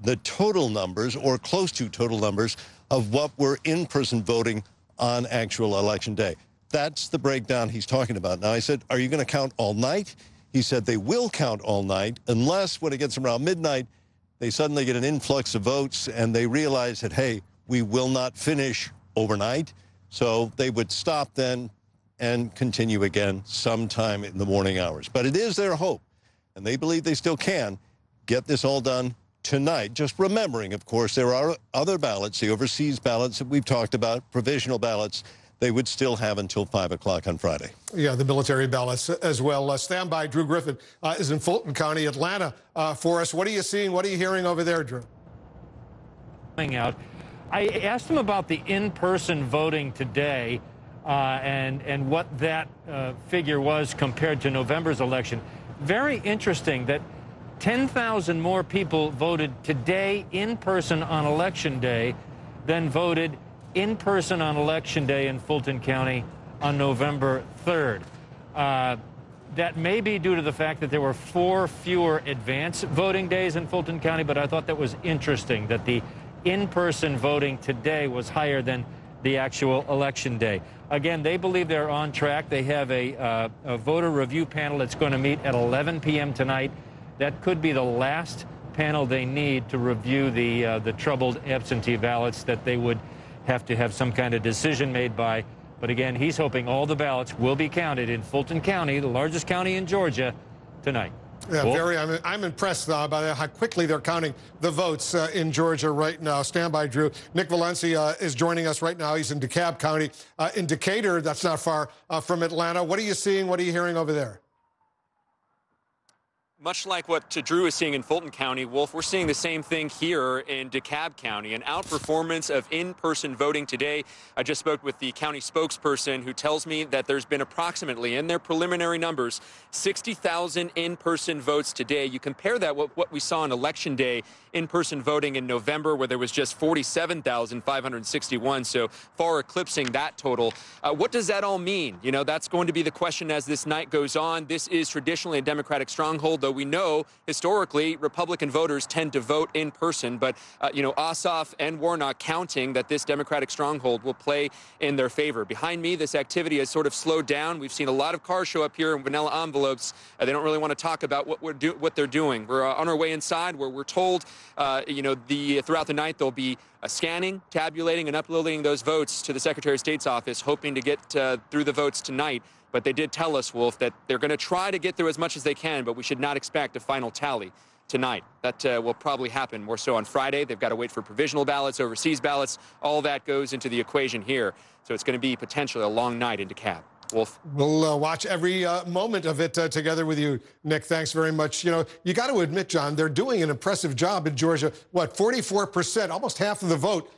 the total numbers or close to total numbers of what were in-person voting on actual election day. That's the breakdown he's talking about. Now, I said, are you going to count all night? He said they will count all night unless when it gets around midnight, they suddenly get an influx of votes and they realize that, hey, we will not finish overnight. So they would stop then and continue again sometime in the morning hours. But it is their hope and they believe they still can get this all done tonight. Just remembering, of course, there are other ballots, the overseas ballots that we've talked about, provisional ballots, they would still have until 5 o'clock on Friday. Yeah, the military ballots as well. Stand by. Drew Griffin is in Fulton County, Atlanta, for us. What are you seeing? What are you hearing over there, Drew? Out. I asked him about the in-person voting today and what that figure was compared to November's election. Very interesting that 10,000 more people voted today in person on Election Day than voted in person on Election Day in Fulton County on November 3rd. That may be due to the fact that there were 4 fewer advance voting days in Fulton County, but I thought that was interesting that the in-person voting today was higher than the actual Election Day. Again, they believe they're on track. They have a voter review panel that's going to meet at 11 p.m. tonight. That could be the last panel they need to review the troubled absentee ballots that they would have to have some kind of decision made by. But again, he's hoping all the ballots will be counted in Fulton County, the largest county in Georgia, tonight. Yeah, I'm impressed by how quickly they're counting the votes in Georgia right now. Stand by, Drew. Nick Valencia is joining us right now. He's in Dekalb County. In Decatur, that's not far from Atlanta. What are you seeing? What are you hearing over there? Much like what Drew is seeing in Fulton County, Wolf, we're seeing the same thing here in Dekalb County, an outperformance of in-person voting today. I just spoke with the county spokesperson who tells me that there's been approximately, in their preliminary numbers, 60,000 in-person votes today. You compare that with what we saw on Election Day, in-person voting in November, where there was just 47,561, so far eclipsing that total. What does that all mean? You know, that's going to be the question as this night goes on. This is traditionally a Democratic stronghold, though we know historically Republican voters tend to vote in person, but you know, Ossoff and Warnock counting that this Democratic stronghold will play in their favor. Behind me, this activity has sort of slowed down. We've seen a lot of cars show up here in vanilla envelopes. They don't really want to talk about what they're doing. We're on our way inside, where we're told, you know, throughout the night they'll be scanning, tabulating, and uploading those votes to the Secretary of State's office, hoping to get through the votes tonight. But they did tell us, Wolf, that they're going to try to get through as much as they can, but we should not expect a final tally tonight. That will probably happen more so on Friday. They've got to wait for provisional ballots, overseas ballots. All that goes into the equation here. So it's going to be potentially a long night in Dekalb. Wolf. We'll watch every moment of it together with you, Nick. Thanks very much. You know, you got to admit, John, they're doing an impressive job in Georgia. What, 44%, almost half of the vote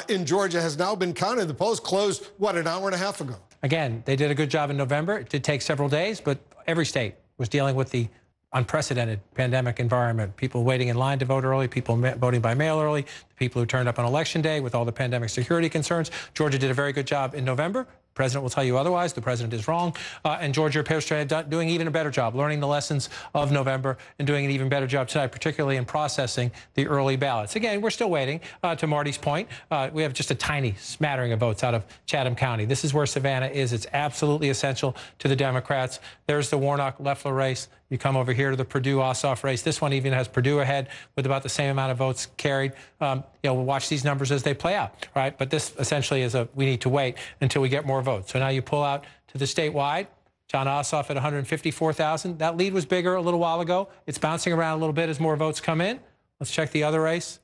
in Georgia has now been counted. The polls closed, what, an hour and a half ago? Again, they did a good job in November. It did take several days, but every state was dealing with the unprecedented pandemic environment. People waiting in line to vote early, people voting by mail early, the people who turned up on Election Day with all the pandemic security concerns. Georgia did a very good job in November. The president will tell you otherwise. The president is wrong. And Georgia appears to be doing even a better job, learning the lessons of November and doing an even better job tonight, particularly in processing the early ballots. Again, we're still waiting. To Marty's point, we have just a tiny smattering of votes out of Chatham County. This is where Savannah is. It's absolutely essential to the Democrats. There's the Warnock-Loeffler race. You come over here to the Perdue-Ossoff race. This one even has Perdue ahead with about the same amount of votes carried. You know, we'll watch these numbers as they play out, right? But this essentially is we need to wait until we get more votes. So now you pull out to the statewide. John Ossoff at 154,000. That lead was bigger a little while ago. It's bouncing around a little bit as more votes come in. Let's check the other race.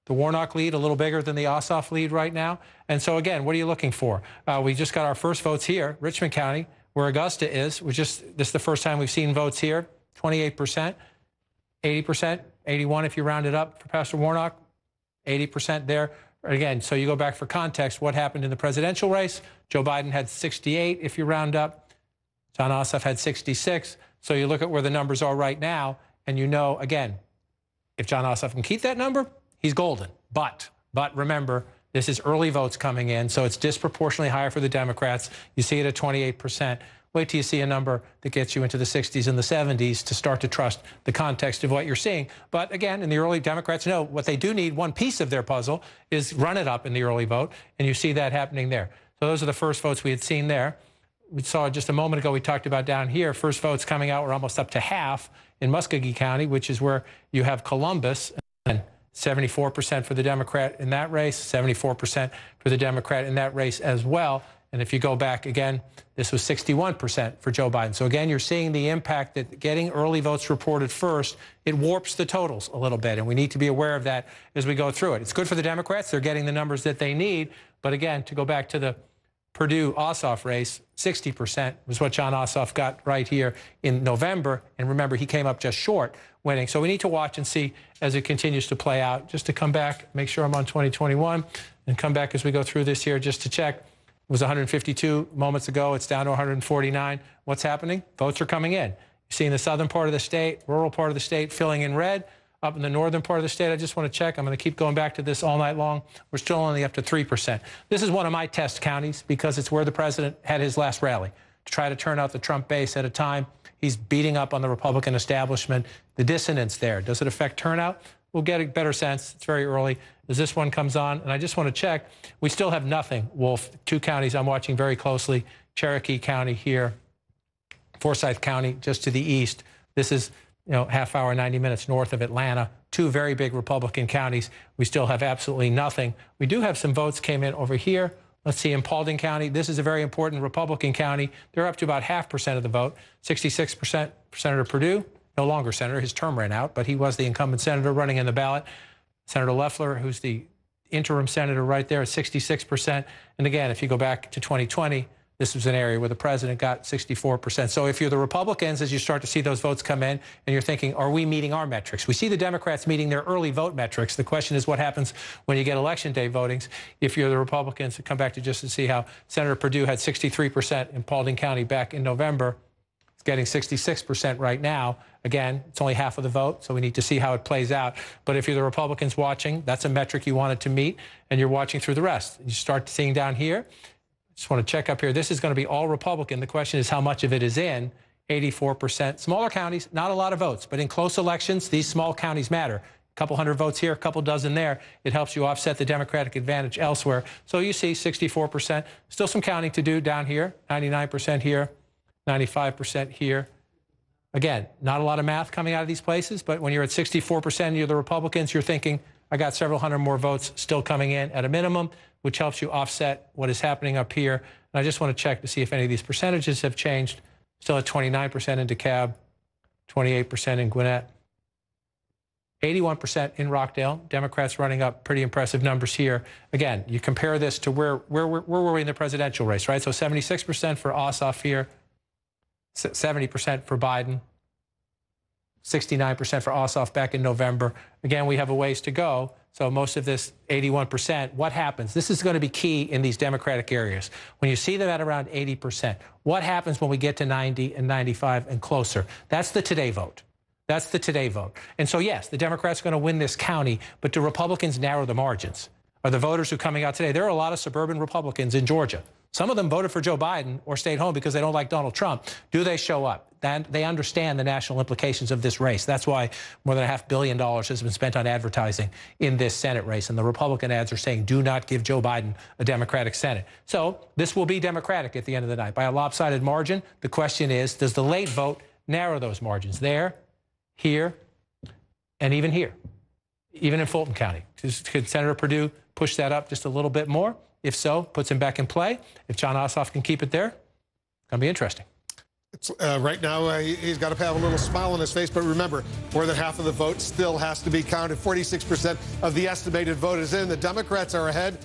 The Warnock lead a little bigger than the Ossoff lead right now. And so again, what are you looking for? We just got our first votes here, Richmond County, where Augusta is. This is the first time we've seen votes here. 28%, 80%, 81 if you round it up for Pastor Warnock, 80% there. Again, so you go back for context, what happened in the presidential race? Joe Biden had 68 if you round up. John Ossoff had 66. So you look at where the numbers are right now, and you know, again, if John Ossoff can keep that number, he's golden. But remember, this is early votes coming in, so it's disproportionately higher for the Democrats. You see it at 28%. Wait till you see a number that gets you into the 60s and the 70s to start to trust the context of what you're seeing. But again, in the early, Democrats know what they do need. One piece of their puzzle is run it up in the early vote, and you see that happening there. So those are the first votes we had seen there. We saw just a moment ago, we talked about down here, first votes coming out were almost up to half in Muskogee County, which is where you have Columbus, and 74% for the Democrat in that race, 74% for the Democrat in that race as well. And if you go back again, this was 61% for Joe Biden. So again, you're seeing the impact that getting early votes reported first, it warps the totals a little bit. And we need to be aware of that as we go through it. It's good for the Democrats. They're getting the numbers that they need. But again, to go back to the Perdue-Ossoff race, 60% was what Jon Ossoff got right here in November. And remember, he came up just short winning. So we need to watch and see as it continues to play out. Just to come back, make sure I'm on 2021, and come back as we go through this here just to check. It was 152 moments ago. It's down to 149. What's happening? Votes are coming in. You see in the southern part of the state, rural part of the state filling in red. Up in the northern part of the state, I just want to check. I'm going to keep going back to this all night long. We're still only up to 3%. This is one of my test counties because it's where the president had his last rally to try to turn out the Trump base at a time he's beating up on the Republican establishment. The dissonance there, does it affect turnout? We'll get a better sense. It's very early as this one comes on. And I just want to check. We still have nothing, Wolf. 2 counties I'm watching very closely. Cherokee County here, Forsyth County just to the east. This is half hour, 90 minutes north of Atlanta. 2 very big Republican counties. We still have absolutely nothing. We do have some votes came in over here. Let's see, in Paulding County, this is a very important Republican county. They're up to about 0.5% of the vote. 66% for Senator Perdue, no longer senator. His term ran out, but he was the incumbent senator running in the ballot. Senator Loeffler, who's the interim senator right there at 66%. And again, if you go back to 2020, this was an area where the president got 64%. So if you're the Republicans, as you start to see those votes come in, and you're thinking, are we meeting our metrics? We see the Democrats meeting their early vote metrics. The question is what happens when you get Election Day votings. If you're the Republicans, come back to just to see how Senator Perdue had 63% in Paulding County back in November. It's getting 66% right now. Again, it's only half of the vote, so we need to see how it plays out. But if you're the Republicans watching, that's a metric you wanted to meet, and you're watching through the rest. You start seeing down here. Just want to check up here. This is going to be all Republican. The question is how much of it is in. 84%. Smaller counties, not a lot of votes. But in close elections, these small counties matter. A couple hundred votes here, a couple dozen there. It helps you offset the Democratic advantage elsewhere. So you see 64%. Still some counting to do down here. 99% here, 95% here. Again, not a lot of math coming out of these places. But when you're at 64% and you're the Republicans, you're thinking, I got several hundred more votes still coming in at a minimum, which helps you offset what is happening up here. And I just want to check to see if any of these percentages have changed. Still at 29% in Dekalb, 28% in Gwinnett, 81% in Rockdale. Democrats running up pretty impressive numbers here. Again, you compare this to where were we in the presidential race, right? So 76% for Ossoff here, 70% for Biden, 69% for Ossoff back in November. Again, we have a ways to go. So most of this 81%, what happens? This is going to be key in these Democratic areas. When you see them at around 80%, what happens when we get to 90 and 95 and closer? That's the today vote. That's the today vote. And so, yes, the Democrats are going to win this county, but do Republicans narrow the margins? Are the voters who are coming out today? There are a lot of suburban Republicans in Georgia. Some of them voted for Joe Biden or stayed home because they don't like Donald Trump. Do they show up? And they understand the national implications of this race. That's why more than $500 million has been spent on advertising in this Senate race. And the Republican ads are saying, do not give Joe Biden a Democratic Senate. So this will be Democratic at the end of the night by a lopsided margin. The question is, does the late vote narrow those margins there, here, and even here, even in Fulton County? Could Senator Perdue push that up just a little bit more? If so, puts him back in play. If Jon Ossoff can keep it there, it's going to be interesting. It's, right now, he's got to have a little smile on his face. But remember, more than half of the vote still has to be counted. 46% of the estimated vote is in. The Democrats are ahead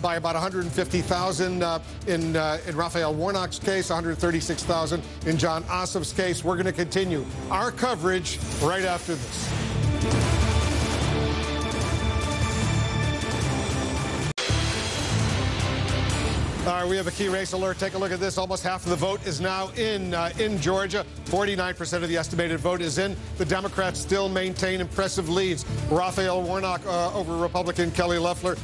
by about 150,000 in Raphael Warnock's case, 136,000 in Jon Ossoff's case. We're going to continue our coverage right after this. All right, we have a key race alert. Take a look at this. Almost half of the vote is now in Georgia. 49% of the estimated vote is in. The Democrats still maintain impressive leads. Raphael Warnock over Republican Kelly Loeffler.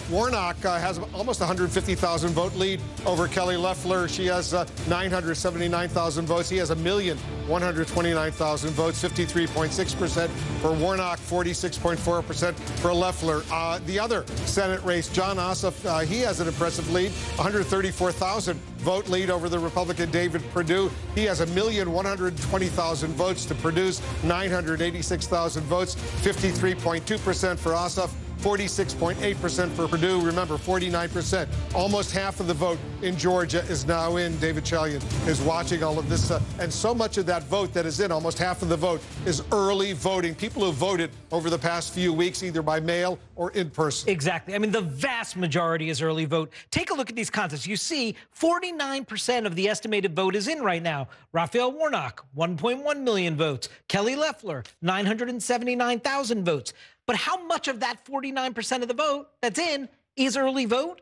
Warnock has almost 150,000 vote lead over Kelly Loeffler. She has 979,000 votes. He has 1,129,000 votes, 53.6% for Warnock, 46.4% for Loeffler. The other Senate race, Jon Ossoff, he has an impressive lead, 134,000 vote lead over the Republican David Perdue. He has 1,120,000 votes to Purdue's 986,000 votes, 53.2% for Ossoff. 46.8% for Purdue. Remember, 49%. Almost half of the vote in Georgia is now in. David Chalian is watching all of this. And so much of that vote that is in, almost half of the vote, is early voting. People who voted over the past few weeks, either by mail or in person. Exactly. I mean, the vast majority is early vote. Take a look at these contests. You see 49% of the estimated vote is in right now. Raphael Warnock, 1.1 million votes. Kelly Loeffler, 979,000 votes. But how much of that 49% of the vote that's in is early vote?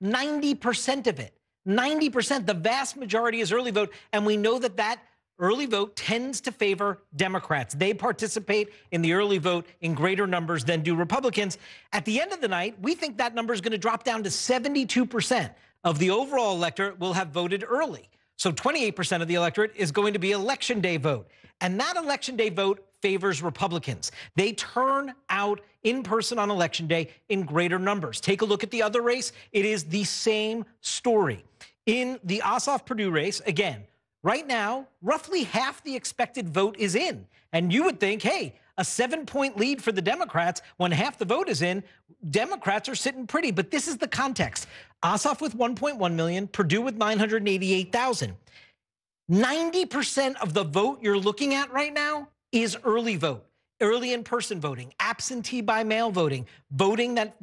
90% of it. 90%, the vast majority is early vote. And we know that that early vote tends to favor Democrats. They participate in the early vote in greater numbers than do Republicans. At the end of the night, we think that number is going to drop down to 72% of the overall electorate will have voted early. So 28% of the electorate is going to be election day vote. And that election day vote favors Republicans. They turn out in person on election day in greater numbers. Take a look at the other race. It is the same story. In the Ossoff-Purdue race, again, right now, roughly half the expected vote is in. And you would think, hey, a 7-point lead for the Democrats when half the vote is in, Democrats are sitting pretty. But this is the context. Ossoff with 1.1 million, Purdue with 988,000. 90% of the vote you're looking at right now is early vote, early in-person voting, absentee by mail voting, voting that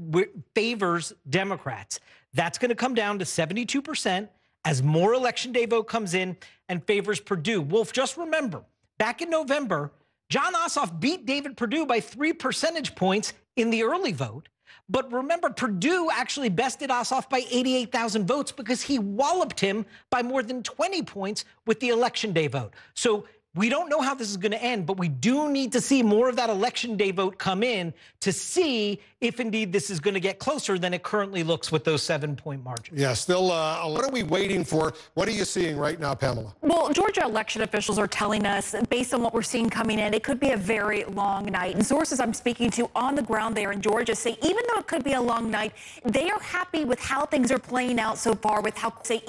favors Democrats. That's going to come down to 72% as more election day vote comes in and favors Purdue. Wolf, just remember, back in November, Jon Ossoff beat David Perdue by 3 percentage points in the early vote. But remember, Perdue actually bested Ossoff by 88,000 votes because he walloped him by more than 20 points with the election day vote. So we don't know how this is going to end, but we do need to see more of that election day vote come in to see if indeed this is going to get closer than it currently looks with those 7-point margins. Yeah, still, what are we waiting for? What are you seeing right now, Pamela? Well, Georgia election officials are telling us, based on what we're seeing coming in, it could be a very long night. And sources I'm speaking to on the ground there in Georgia say even though it could be a long night, they are happy with how things are playing out so far. With how things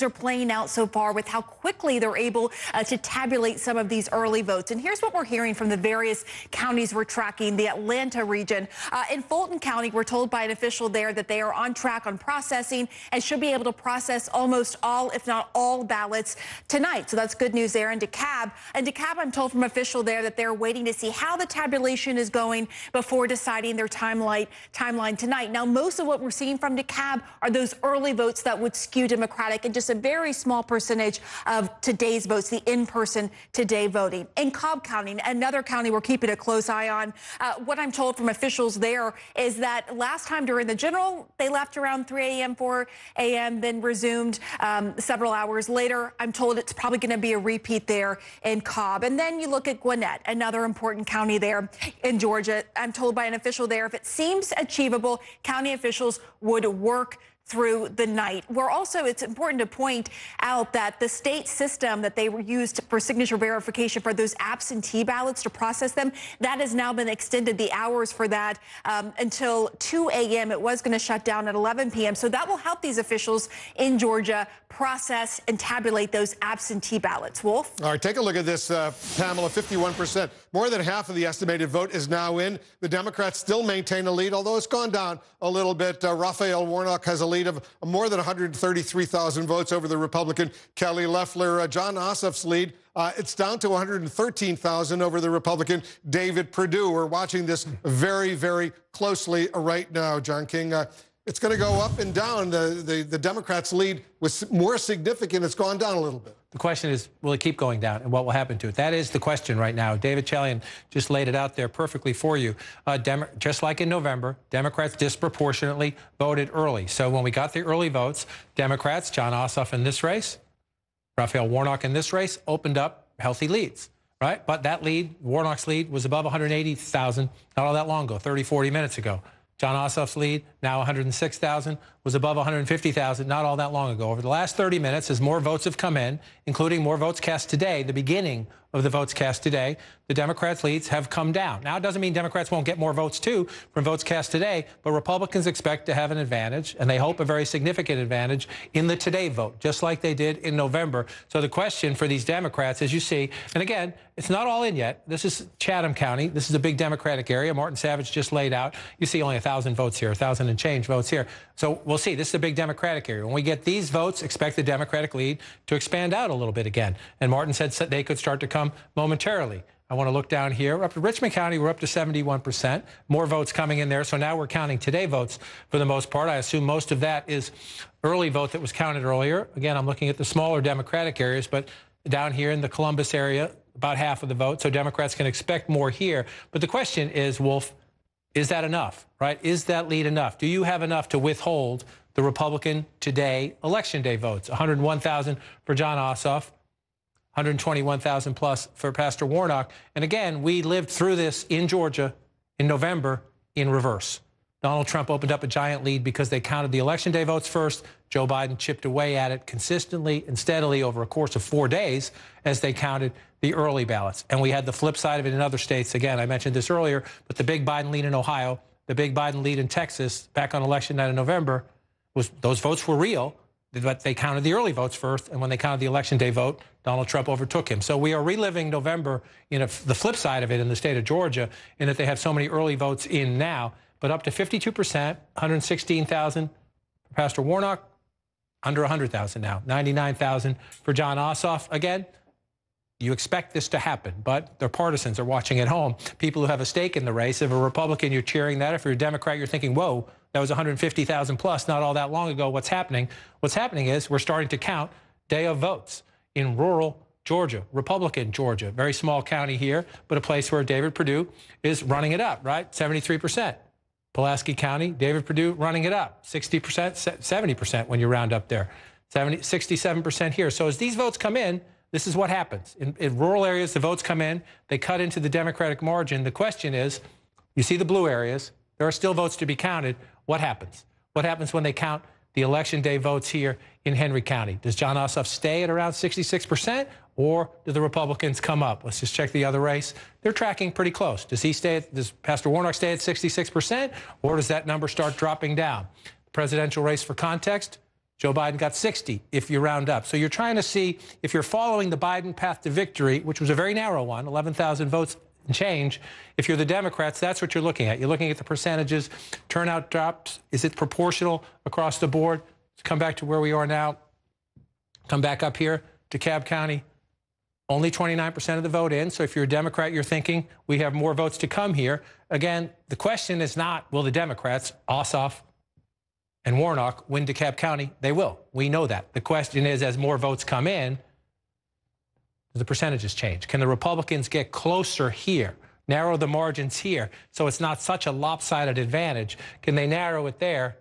are playing out so far, with how quickly they're able to tabulate some of these early votes. And here's what we're hearing from the various counties we're tracking, the Atlanta region. In Fulton County, we're told by an official there that they are on track on processing and should be able to process almost all, if not all, ballots tonight. So that's good news there. In Dekalb, I'm told from an official there that they're waiting to see how the tabulation is going before deciding their timeline tonight. Now, most of what we're seeing from Dekalb are those early votes that would skew Democratic, and just a very small percentage of today's votes, the in-person today voting. In Cobb County, another county we're keeping a close eye on, what I'm told from officials there is that last time during the general, they left around 3 a.m., 4 a.m., then resumed several hours later. I'm told it's probably going to be a repeat there in Cobb. And then you look at Gwinnett, another important county there in Georgia. I'm told by an official there, if it seems achievable, county officials would work through the night. It's important to point out that the state system that they were used for signature verification for those absentee ballots to process them, that has now been extended, the hours for that, until 2 a.m. It was going to shut down at 11 p.m. So that will help these officials in Georgia process and tabulate those absentee ballots. Wolf? All right, take a look at this, Pamela, 51%. More than half of the estimated vote is now in. The Democrats still maintain a lead, although it's gone down a little bit. Raphael Warnock has a lead of more than 133,000 votes over the Republican Kelly Loeffler. Jon Ossoff's lead, it's down to 113,000 over the Republican David Perdue. We're watching this very, very closely right now, John King. It's going to go up and down. The Democrats' lead was more significant. It's gone down a little bit. The question is, will it keep going down, and what will happen to it? That is the question right now. David Chalian just laid it out there perfectly for you. Just like in November, Democrats disproportionately voted early. So when we got the early votes, Democrats, Jon Ossoff in this race, Raphael Warnock in this race, opened up healthy leads, right? But that lead, Warnock's lead, was above 180,000 not all that long ago, 30, 40 minutes ago. Jon Ossoff's lead, now 106,000. was above 150,000 not all that long ago. Over the last 30 minutes, as more votes have come in, including more votes cast today, the beginning of the votes cast today, the Democrats' leads have come down. Now, it doesn't mean Democrats won't get more votes, too, from votes cast today, but Republicans expect to have an advantage, and they hope a very significant advantage in the today vote, just like they did in November. So the question for these Democrats, as you see, and again, it's not all in yet. This is Chatham County. This is a big Democratic area. Martin Savage just laid out. You see only 1,000 votes here, 1,000 and change votes here. So we'll see. This is a big Democratic area. When we get these votes, expect the Democratic lead to expand out a little bit again. And Martin said they could start to come momentarily. I want to look down here. We're up to Richmond County. We're up to 71%. More votes coming in there. So now we're counting today votes for the most part. I assume most of that is early vote that was counted earlier. Again, I'm looking at the smaller Democratic areas, but down here in the Columbus area, about half of the vote. So Democrats can expect more here. But the question is, Wolf, is that enough, right? Is that lead enough? Do you have enough to withhold the Republican today election day votes? 101,000 for John Ossoff, 121,000 plus for Pastor Warnock. And again, we lived through this in Georgia in November in reverse. Donald Trump opened up a giant lead because they counted the election day votes first. Joe Biden chipped away at it consistently and steadily over a course of 4 days as they counted the early ballots. And we had the flip side of it in other states. Again, I mentioned this earlier, but the big Biden lead in Ohio, the big Biden lead in Texas back on election night in November, those votes were real, but they counted the early votes first. And when they counted the election day vote, Donald Trump overtook him. So we are reliving November in the flip side of it in the state of Georgia, in that they have so many early votes in now. But up to 52%, 116,000 for Pastor Warnock, under 100,000 now, 99,000 for John Ossoff. Again, you expect this to happen, but their partisans are watching at home. People who have a stake in the race. If a Republican, you're cheering that. If you're a Democrat, you're thinking, whoa, that was 150,000 plus not all that long ago. What's happening? What's happening is we're starting to count day of votes in rural Georgia, Republican Georgia, very small county here, but a place where David Perdue is running it up, right? 73%. Pulaski County, David Perdue running it up, 60%, 70% when you round up there, 67% here. So as these votes come in, this is what happens. In rural areas, the votes come in, they cut into the Democratic margin. The question is, you see the blue areas, there are still votes to be counted. What happens? What happens when they count the election day votes here in Henry County? Does John Ossoff stay at around 66%, or do the Republicans come up? Let's just check the other race. They're tracking pretty close. Does Pastor Warnock stay at 66%, or does that number start dropping down? The presidential race, for context, Joe Biden got 60 if you round up. So you're trying to see if you're following the Biden path to victory, which was a very narrow one, 11,000 votes and change. If you're the Democrats, that's what you're looking at. You're looking at the percentages. Turnout drops. Is it proportional across the board? Let's come back to where we are now. Come back up here to Cobb County. Only 29% of the vote in. So if you're a Democrat, you're thinking we have more votes to come here. Again, the question is not, will the Democrats, Ossoff and Warnock, win DeKalb County? They will. We know that. The question is, as more votes come in, do the percentages change? Can the Republicans get closer here, narrow the margins here, so it's not such a lopsided advantage? Can they narrow it there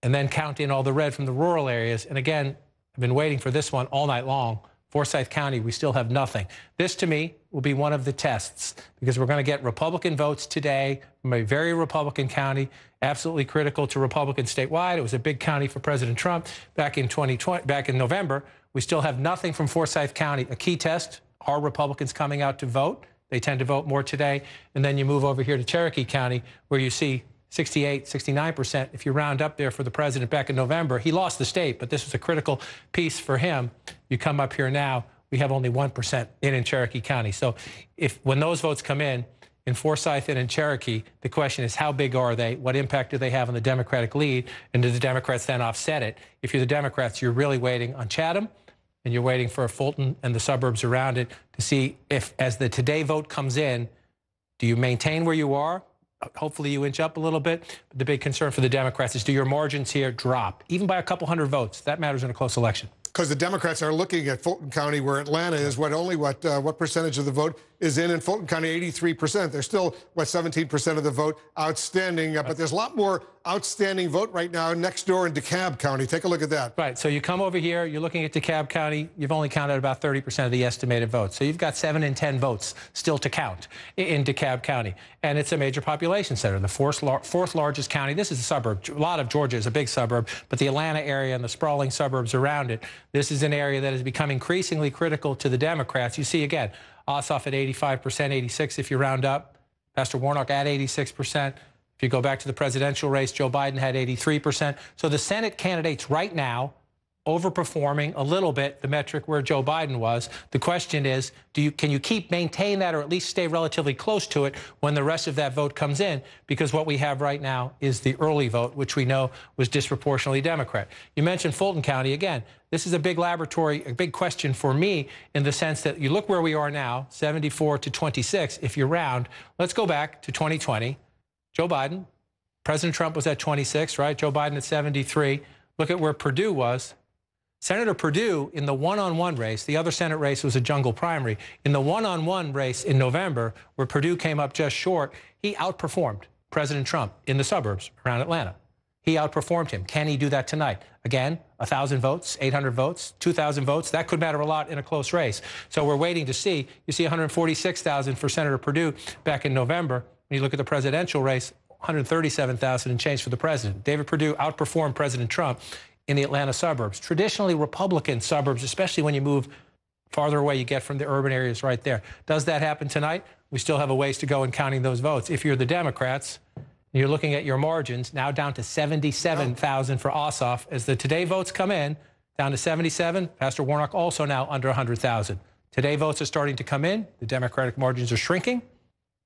and then count in all the red from the rural areas? And again, I've been waiting for this one all night long. Forsyth County, we still have nothing. This, to me, will be one of the tests, because we're going to get Republican votes today from a very Republican county, absolutely critical to Republicans statewide. It was a big county for President Trump back in 2020, back in November. We still have nothing from Forsyth County. A key test, are Republicans coming out to vote? They tend to vote more today. And then you move over here to Cherokee County, where you see 68, 69%. If you round up there for the president back in November, he lost the state, but this was a critical piece for him. You come up here now, we have only 1% in Cherokee County. So when those votes come in Forsyth and in Cherokee, the question is, how big are they? What impact do they have on the Democratic lead? And do the Democrats then offset it? If you're the Democrats, you're really waiting on Chatham, and you're waiting for Fulton and the suburbs around it to see if, as the today vote comes in, do you maintain where you are? Hopefully you inch up a little bit. But the big concern for the Democrats is, do your margins here drop, even by a couple hundred votes? That matters in a close election. Because the Democrats are looking at Fulton County, where Atlanta is, what percentage of the vote is in Fulton County, 83%. There's still, 17% of the vote outstanding, but there's a lot more outstanding vote right now next door in Dekalb County. Take a look at that. Right, so you come over here, you're looking at Dekalb County, you've only counted about 30% of the estimated votes. So you've got 7 in 10 votes still to count in Dekalb County. And it's a major population center, the fourth largest county. This is a suburb. A lot of Georgia is a big suburb, but the Atlanta area and the sprawling suburbs around it, this is an area that has become increasingly critical to the Democrats. You see, again, Ossoff at 85%, 86 if you round up. Pastor Warnock at 86%. If you go back to the presidential race, Joe Biden had 83%. So the Senate candidates right now overperforming a little bit the metric where Joe Biden was. The question is, can you maintain that or at least stay relatively close to it when the rest of that vote comes in? Because what we have right now is the early vote, which we know was disproportionately Democrat. You mentioned Fulton County. Again, this is a big laboratory, a big question for me in the sense that you look where we are now, 74 to 26, if you round. Let's go back to 2020. Joe Biden, President Trump was at 26, right? Joe Biden at 73. Look at where Perdue was. Senator Perdue in the one-on-one race, the other Senate race was a jungle primary. In the one-on-one race in November, where Perdue came up just short, he outperformed President Trump in the suburbs around Atlanta. He outperformed him. Can he do that tonight? Again, 1,000 votes, 800 votes, 2,000 votes. That could matter a lot in a close race. So we're waiting to see. You see 146,000 for Senator Perdue back in November. When you look at the presidential race, 137,000 and change for the president. David Perdue outperformed President Trump in the Atlanta suburbs. Traditionally Republican suburbs, especially when you move farther away, you get from the urban areas right there. Does that happen tonight? We still have a ways to go in counting those votes. If you're the Democrats, you're looking at your margins now down to 77,000 for Ossoff. As the today votes come in, down to 77, Pastor Warnock also now under 100,000. Today votes are starting to come in. The Democratic margins are shrinking.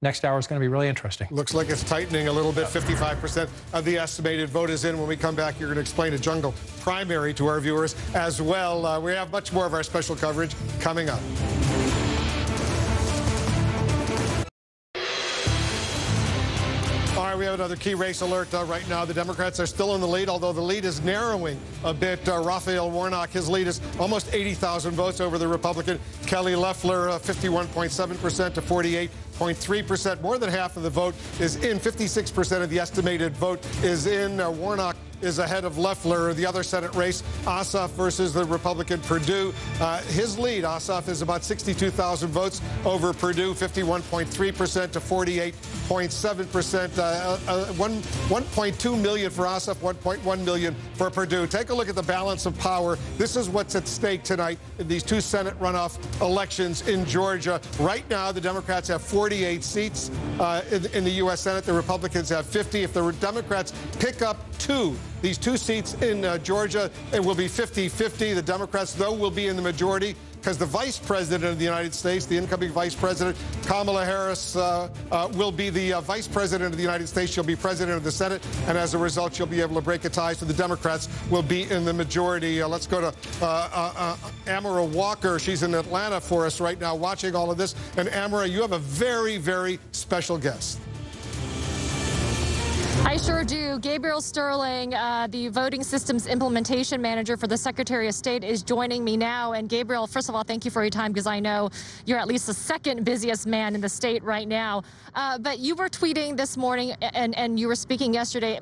Next hour is going to be really interesting. Looks like it's tightening a little bit. 55% of the estimated vote is in. When we come back, you're going to explain a jungle primary to our viewers as well. We have much more of our special coverage coming up. All right, we have another key race alert right now. The Democrats are still in the lead, although the lead is narrowing a bit. Raphael Warnock, his lead is almost 80,000 votes over the Republican Kelly Loeffler, 51.7% to 48.3%. More than half of the vote is in. 56% of the estimated vote is in. Warnock is ahead of Loeffler. The other Senate race, Ossoff versus the Republican Perdue. His lead, Ossoff, is about 62,000 votes over Perdue, 51.3% to 48.7%. 1.2 million for Ossoff, 1.1 million for Perdue. Take a look at the balance of power. This is what's at stake tonight in these two Senate runoff elections in Georgia. Right now, the Democrats have 48 seats in the U.S. Senate. The Republicans have 50. If the Democrats pick up these two seats in Georgia, it will be 50-50. The Democrats, though, will be in the majority because the vice president of the United States, the incoming vice president, Kamala Harris, will be the vice president of the United States. She'll be president of the Senate, and as a result, she'll be able to break a tie. So the Democrats will be in the majority. Let's go to Amara Walker. She's in Atlanta for us right now watching all of this. And Amara, you have a very, very special guest. I sure do. Gabriel Sterling, the voting systems implementation manager for the Secretary of State, is joining me now. And Gabriel, first of all, thank you for your time, because I know you're at least the second busiest man in the state right now. But you were tweeting this morning and you were speaking yesterday,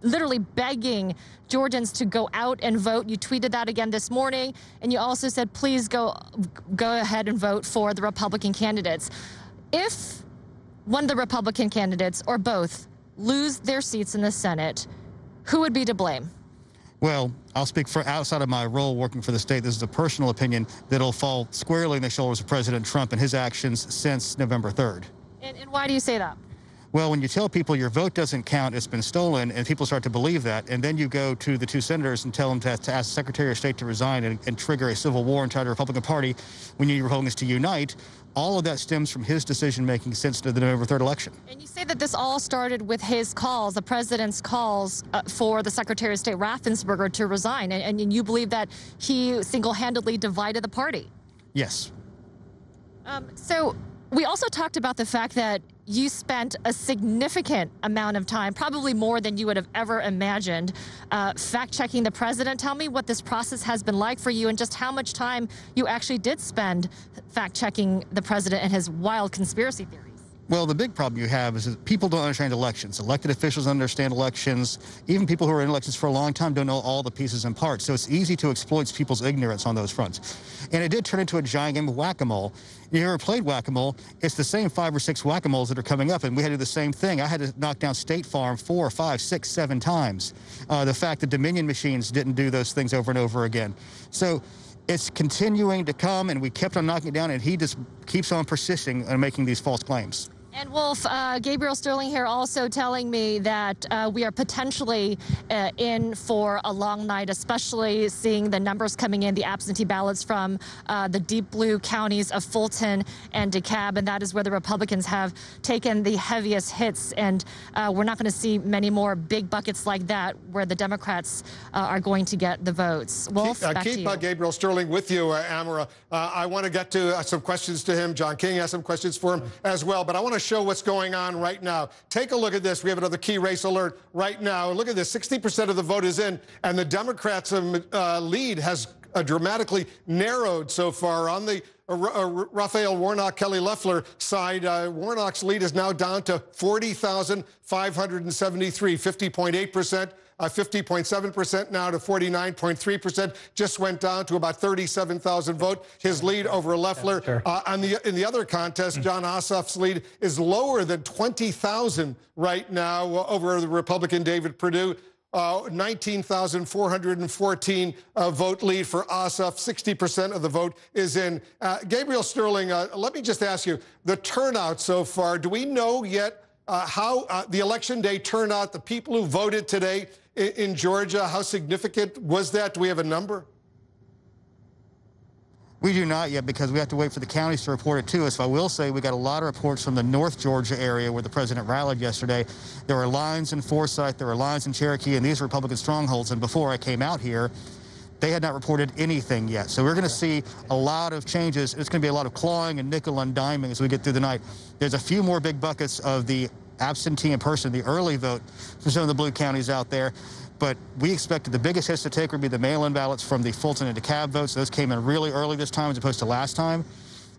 literally begging Georgians to go out and vote. You tweeted that again this morning. And you also said, please go ahead and vote for the Republican candidates. If one of the Republican candidates or both lose their seats in the Senate, who would be to blame? Well, I'll speak for outside of my role working for the state. This is a personal opinion that'll fall squarely on the shoulders of President Trump and his actions since November 3rd. And why do you say that? Well, when you tell people your vote doesn't count, it's been stolen, and people start to believe that, and then you go to the two senators and tell them to ask the Secretary of State to resign and trigger a civil war inside the Republican Party, when you need Republicans to unite, all of that stems from his decision-making since the November 3rd election. And you say that this all started with his calls, the president's calls for the Secretary of State Raffensperger to resign, and you believe that he single-handedly divided the party? Yes. So we also talked about the fact that you spent a significant amount of time, probably more than you would have ever imagined, fact-checking the president. Tell me what this process has been like for you and just how much time you actually did spend fact-checking the president and his wild conspiracy theories. Well, the big problem you have is that people don't understand elections. Elected officials understand elections. Even people who are in elections for a long time don't know all the pieces and parts. So it's easy to exploit people's ignorance on those fronts. And it did turn into a giant game of whack-a-mole. You ever played whack-a-mole? It's the same 5 or 6 whack-a-moles that are coming up, and we had to do the same thing. I had to knock down State Farm 4, 5, 6, 7 times. The fact that Dominion machines didn't do those things over and over again. So it's continuing to come, and we kept on knocking it down, and he just keeps on persisting and making these false claims. And Wolf, Gabriel Sterling here also telling me that we are potentially in for a long night, especially seeing the numbers coming in, the absentee ballots from the deep blue counties of Fulton and Dekalb, and that is where the Republicans have taken the heaviest hits. And we're not going to see many more big buckets like that where the Democrats are going to get the votes. Wolf, back to you. Gabriel Sterling with you, Amara. I want to get to some questions to him. John King has some questions for him as well, but I want to show what's going on right now. Take a look at this. We have another key race alert right now. Look at this. 60% of the vote is in, and the Democrats' lead has dramatically narrowed so far. On the Raphael Warnock, Kelly Loeffler side, Warnock's lead is now down to 40,573, 50.8%. 50.7% now to 49.3%. Just went down to about 37,000 votes. His lead over Loeffler. In the other contest, John Ossoff's lead is lower than 20,000 right now over the Republican David Perdue. 19,414 vote lead for Ossoff. 60% of the vote is in. Gabriel Sterling, let me just ask you, the turnout so far, do we know yet how the election day turnout, the people who voted today in Georgia, how significant was that? Do we have a number? We do not yet because we have to wait for the counties to report it to us. I will say we got a lot of reports from the North Georgia area where the president rallied yesterday. There were lines in Forsyth, there were lines in Cherokee, and these are Republican strongholds. And before I came out here, they had not reported anything yet. So we're going to see a lot of changes. It's going to be a lot of clawing and nickel and diming as we get through the night. There's a few more big buckets of the absentee in person, the early vote for some of the blue counties out there. But we expected the biggest hits to take would be the mail-in ballots from the Fulton and DeKalb votes. Those came in really early this time as opposed to last time.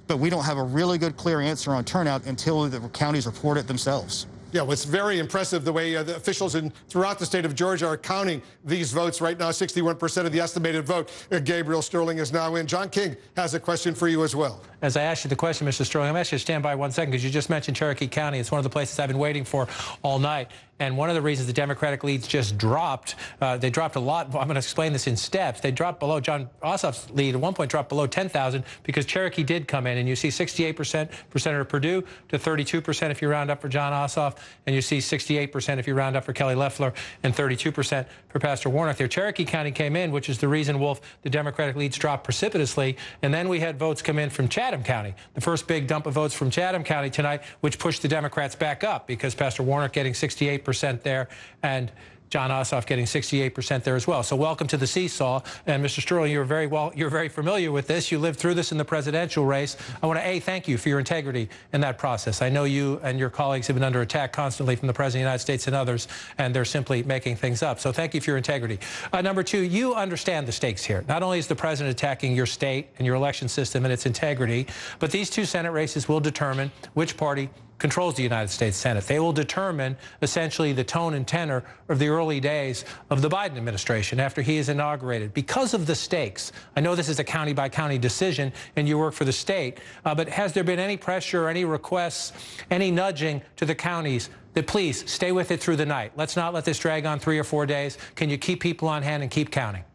But we don't have a really good, clear answer on turnout until the counties report it themselves. Yeah, well, it's very impressive the way the officials throughout the state of Georgia are counting these votes right now. 61% of the estimated vote. Gabriel Sterling is now in. John King has a question for you as well. As I asked you the question, Mr. Sterling, I'm asking you to stand by 1 second because you just mentioned Cherokee County. It's one of the places I've been waiting for all night. And one of the reasons the Democratic leads just dropped, they dropped a lot. I'm going to explain this in steps. They dropped below John Ossoff's lead. At one point, dropped below 10,000 because Cherokee did come in. And you see 68% for Senator Perdue to 32% if you round up for John Ossoff. And you see 68% if you round up for Kelly Loeffler and 32% for Pastor Warnock there. Cherokee County came in, which is the reason, Wolf, the Democratic leads dropped precipitously. And then we had votes come in from Chatham County. The first big dump of votes from Chatham County tonight, which pushed the Democrats back up because Pastor Warnock getting 68% there, and John Ossoff getting 68% there as well. So welcome to the seesaw. And Mr. Sterling, you're very familiar with this. You lived through this in the presidential race. I want to, thank you for your integrity in that process. I know you and your colleagues have been under attack constantly from the President of the United States and others, and they're simply making things up. So thank you for your integrity. Number two, you understand the stakes here. Not only is the president attacking your state and your election system and its integrity, but these two Senate races will determine which party controls the United States Senate. They will determine essentially the tone and tenor of the early days of the Biden administration after he is inaugurated. Because of the stakes, I know this is a county-by-county decision and you work for the state, but has there been any pressure, any requests, any nudging to the counties that please stay with it through the night? Let's not let this drag on 3 or 4 days. Can you keep people on hand and keep counting?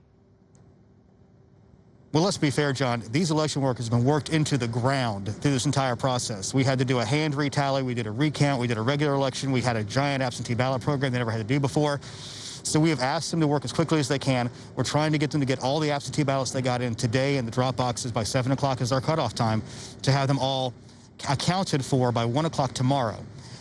Well, let's be fair, John. These election workers have been worked into the ground through this entire process. We had to do a hand retally. We did a recount. We did a regular election. We had a giant absentee ballot program they never had to do before. So we have asked them to work as quickly as they can. We're trying to get them to get all the absentee ballots they got in today in the drop boxes by 7 o'clock is our cutoff time to have them all accounted for by 1 o'clock tomorrow.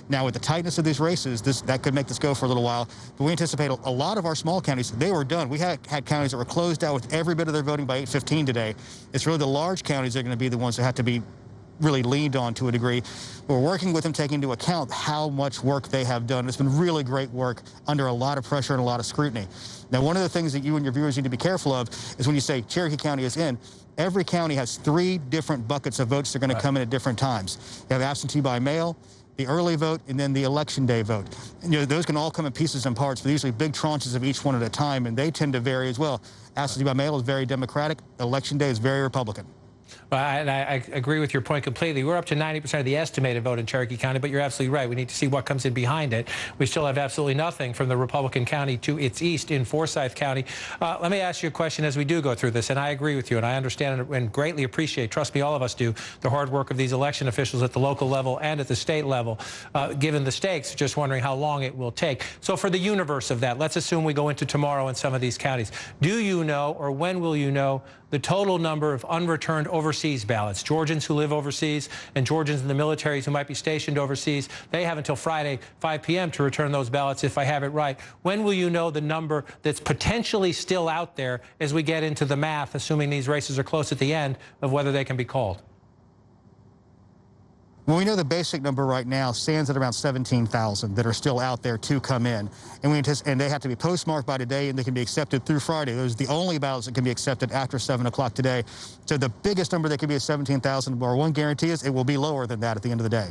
Now, with the tightness of these races, that could make this go for a little while. But we anticipate a lot of our small counties, they were done. We had counties that were closed out with every bit of their voting by 8:15 today. It's really the large counties that are going to be the ones that have to be really leaned on to a degree. We're working with them, taking into account how much work they have done. It's been really great work under a lot of pressure and a lot of scrutiny. Now, one of the things that you and your viewers need to be careful of is when you say Cherokee County is in, every county has 3 different buckets of votes that are going to come in at different times. You have absentee by mail, the early vote, and then the election day vote. And, those can all come in pieces and parts, but usually big tranches of each one at a time, and they tend to vary as well. Absentee by mail is very Democratic. Election day is very Republican. And I agree with your point completely. We're up to 90% of the estimated vote in Cherokee County, but you're absolutely right. We need to see what comes in behind it. We still have absolutely nothing from the Republican county to its east in Forsyth County. Let me ask you a question as we do go through this, and I agree with you, and I understand and greatly appreciate, trust me, all of us do, the hard work of these election officials at the local level and at the state level, given the stakes, just wondering how long it will take. So for the universe of that, let's assume we go into tomorrow in some of these counties. Do you know, or when will you know, the total number of unreturned overseas ballots? Georgians who live overseas and Georgians in the militaries who might be stationed overseas, they have until Friday, 5 p.m. to return those ballots, if I have it right. When will you know the number that's potentially still out there as we get into the math, assuming these races are close at the end, of whether they can be called? Well, we know the basic number right now stands at around 17,000 that are still out there to come in. And they have to be postmarked by today, and they can be accepted through Friday. Those are the only ballots that can be accepted after 7 o'clock today. So the biggest number that can be is 17,000. Our one guarantee is it will be lower than that at the end of the day.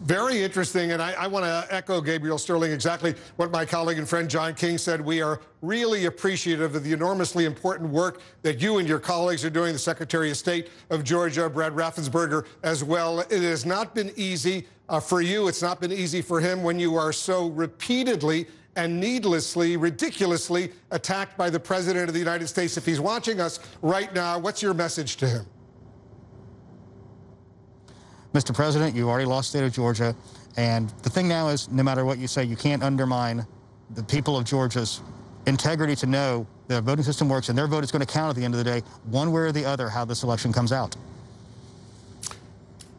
Very interesting, and I want to echo Gabriel Sterling exactly what my colleague and friend John King said. We are really appreciative of the enormously important work that you and your colleagues are doing, the Secretary of State of Georgia, Brad Raffensperger, as well. It has not been easy for you. It's not been easy for him when you are so repeatedly and needlessly, ridiculously attacked by the President of the United States. If he's watching us right now, what's your message to him? Mr. President, you already lost the state of Georgia, and the thing now is, no matter what you say, you can't undermine the people of Georgia's integrity to know the voting system works, and their vote is going to count at the end of the day, one way or the other, how this election comes out.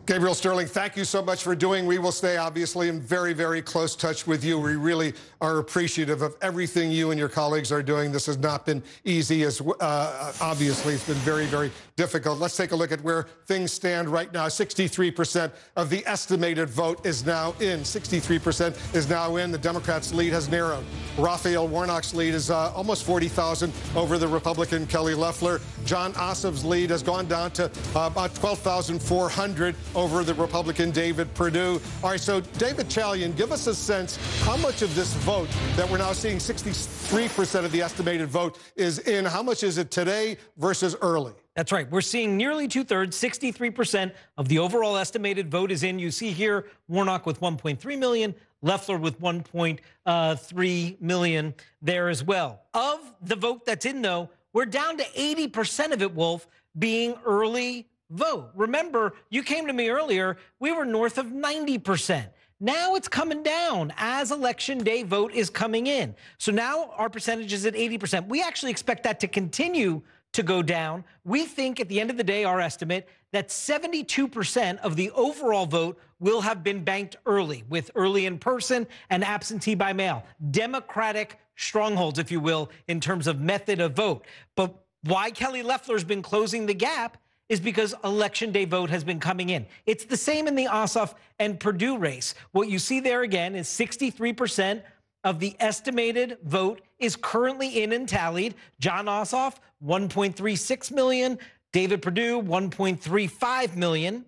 Gabriel Sterling, thank you so much for doing. We will stay, obviously, in very, very close touch with you. We really are appreciative of everything you and your colleagues are doing. This has not been easy, as obviously it's been very, very difficult. Let's take a look at where things stand right now. 63% of the estimated vote is now in. 63% is now in. The Democrats' lead has narrowed. Raphael Warnock's lead is almost 40,000 over the Republican Kelly Loeffler. Jon Ossoff's lead has gone down to about 12,400 over the Republican David Perdue. All right, so David Chalian, give us a sense how much of this vote that we're now seeing 63% of the estimated vote is in. How much is it today versus early? That's right. We're seeing nearly 2/3, 63% of the overall estimated vote is in. You see here Warnock with 1.3 million, Loeffler with 1.3 million there as well. Of the vote that's in, though, we're down to 80% of it, Wolf, being early vote. Remember, you came to me earlier, we were north of 90%. Now it's coming down as election day vote is coming in. So now our percentage is at 80%. We actually expect that to continue to go down. We think at the end of the day, our estimate, that 72% of the overall vote will have been banked early, with early in person and absentee by mail. Democratic strongholds, if you will, in terms of method of vote. But why Kelly Loeffler's been closing the gap is because election day vote has been coming in. It's the same in the Ossoff and Perdue race. What you see there again is 63% of the estimated vote is currently in and tallied. Jon Ossoff, 1.36 million. David Perdue, 1.35 million.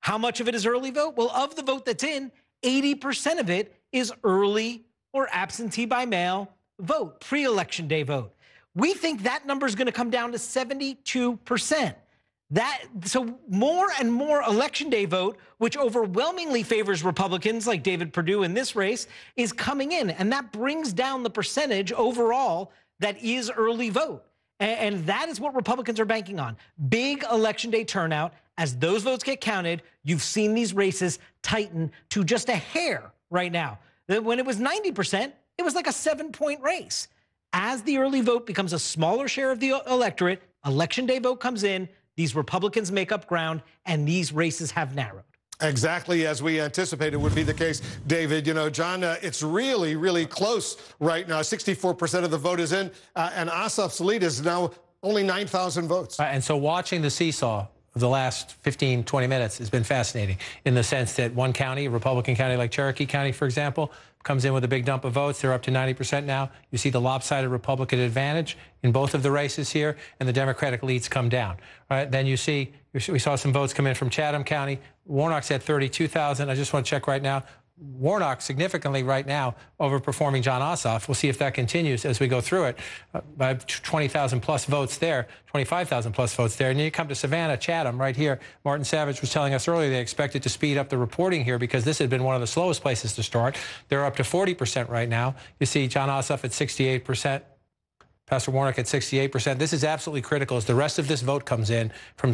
How much of it is early vote? Well, of the vote that's in, 80% of it is early or absentee by mail vote, pre-election day vote. We think that number is going to come down to 72%. So more and more election day vote, which overwhelmingly favors Republicans like David Perdue in this race, is coming in. And that brings down the percentage overall that is early vote. And that is what Republicans are banking on. Big election day turnout. As those votes get counted, you've seen these races tighten to just a hair right now. When it was 90%, it was like a 7-point race. As the early vote becomes a smaller share of the electorate, election day vote comes in, these Republicans make up ground, and these races have narrowed. Exactly as we anticipated would be the case, David. You know, John, it's really, really close right now. 64% of the vote is in, and Ossoff's lead is now only 9,000 votes. And so watching the seesaw of the last 15, 20 minutes has been fascinating in the sense that one county, a Republican county like Cherokee County, for example, comes in with a big dump of votes. They're up to 90% now. You see the lopsided Republican advantage in both of the races here, and the Democratic leads come down. All right, then you see, we saw some votes come in from Chatham County. Warnock's at 32,000. I just want to check right now. Warnock significantly right now overperforming Jon Ossoff. We'll see if that continues as we go through it. By 20,000 plus votes there, 25,000 plus votes there. And then you come to Savannah, Chatham, right here. Martin Savage was telling us earlier they expected to speed up the reporting here because this had been one of the slowest places to start. They're up to 40% right now. You see Jon Ossoff at 68%. Pastor Warnock at 68%. This is absolutely critical as the rest of this vote comes in from